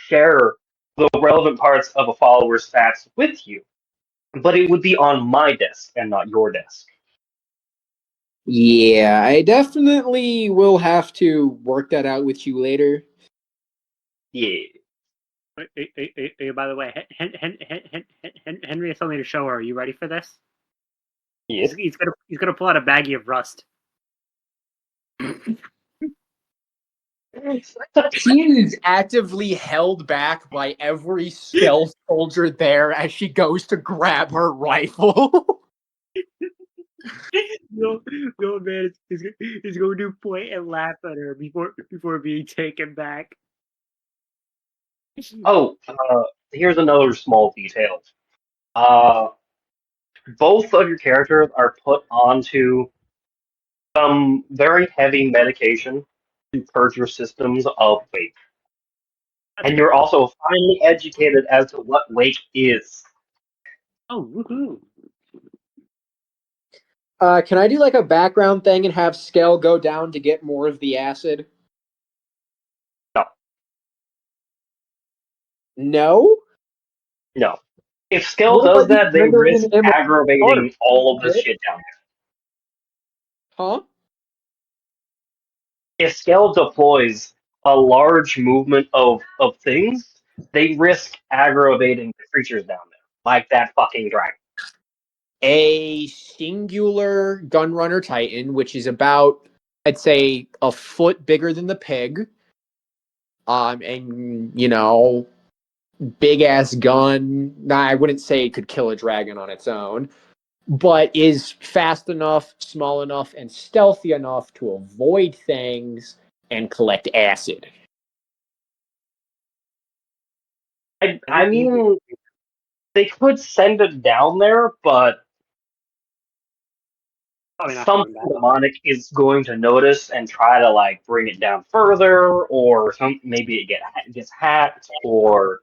share the relevant parts of a follower's stats with you, but it would be on my desk and not your desk. Yeah, I definitely will have to work that out with you later. Yeah. By the way, Henry has something to show her. Are you ready for this? Yes. He's gonna pull out a baggie of rust. She is actively held back by every stealth soldier there as she goes to grab her rifle. No, no man, he's going to point and laugh at her before being taken back. Oh, here's another small detail. Uh, both of your characters are put onto some very heavy medication to purge your systems of weight. That's And you're great. also finally educated as to what weight is. Oh, woohoo! Can I do like a background thing and have Skell go down to get more of the acid? No, No? no. If Skell What if I does just that, they render an risk image aggravating all of this shit down Huh? there. If Skell deploys a large movement of things, they risk aggravating the creatures down there, like that fucking dragon. A singular Gunrunner Titan, which is about, I'd say, a foot bigger than the pig. And big ass gun. Nah, I wouldn't say it could kill a dragon on its own, but is fast enough, small enough, and stealthy enough to avoid things and collect acid. I mean, They could send it down there, but Probably not something coming back. demonic is going to notice and try to like bring it down further, or maybe it gets hacked, or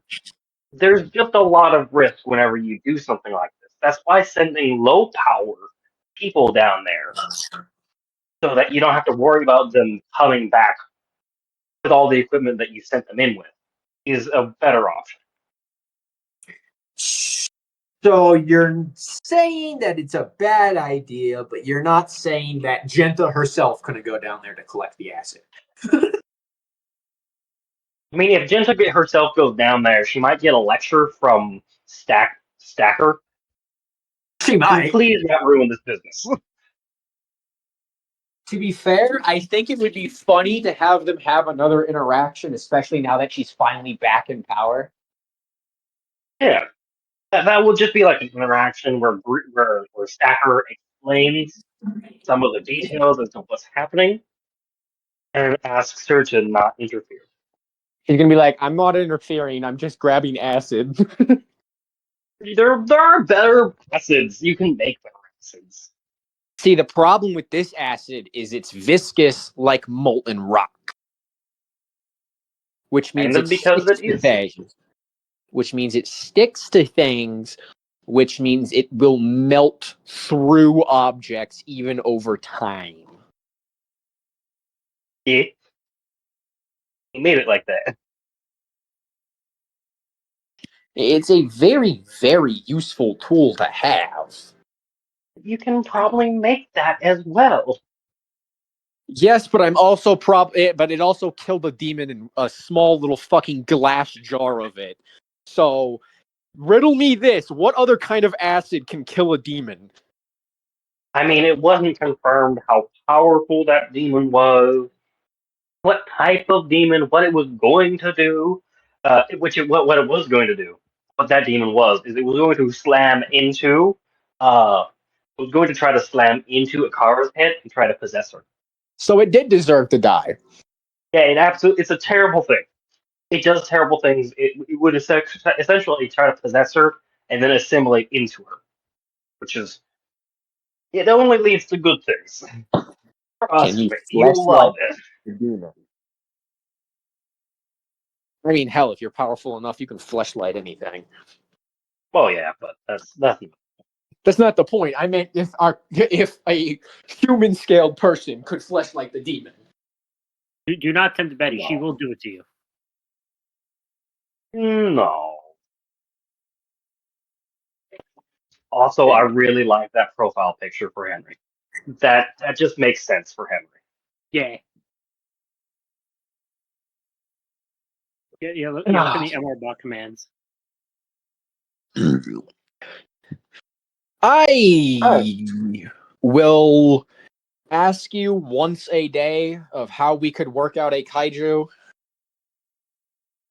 there's just a lot of risk whenever you do something like this. That's why sending low power people down there, so that you don't have to worry about them coming back with all the equipment that you sent them in with, is a better option. So you're saying that it's a bad idea, but you're not saying that Genta herself couldn't go down there to collect the acid. I mean, if Jinta herself goes down there, she might get a lecture from Stacker. She might. Please not ruin this business. To be fair, I think it would be funny to have them have another interaction, especially now that she's finally back in power. Yeah, that will just be like an interaction where Stacker explains some of the details as to what's happening and asks her to not interfere. She's gonna be like, "I'm not interfering. I'm just grabbing acid." There are better acids. You can make better acids. See, the problem with this acid is it's viscous like molten rock, which means And it because sticks it to is. things. Which means it sticks to things. Which means it will melt through objects even over time. He made it like that. It's a very, very useful tool to have. You can probably make that as well. Yes, but but it also killed a demon in a small little fucking glass jar of it. So, riddle me this: what other kind of acid can kill a demon? I mean, it wasn't confirmed how powerful that demon was, what type of demon, what it was going to do, what it was going to do. What that demon was is it was going to slam into, it was going to try to slam into Akara's head and try to possess her. So it did deserve to die. Yeah, it's a terrible thing. It does terrible things. It would essentially try to possess her and then assimilate into her, which is it only leads to good things. Can Trust you me, you'll fleshlight love it. the demon? I mean, hell, if you're powerful enough, you can fleshlight anything. Well, yeah, but that's That's not the point. I meant if a human scaled person could fleshlight the demon. Do not tempt Betty. No. She will do it to you. no. Also, I really like that profile picture for Henry. That just makes sense for Henry. Yeah. Yeah, look in the MR bot commands. I will ask you once a day of how we could work out a kaiju.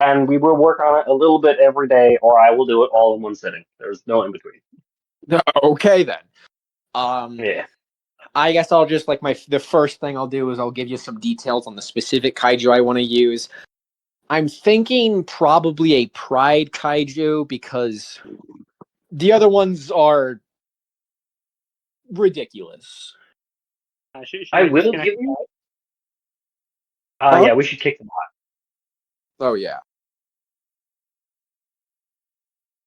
And we will work on it a little bit every day, or I will do it all in one sitting. There's no in between. Okay then. Yeah. I guess I'll just the first thing I'll do is I'll give you some details on the specific kaiju I want to use. I'm thinking probably a pride kaiju because the other ones are ridiculous. Should I I will disconnect? give you. Huh? Yeah, we should kick them out. Oh yeah.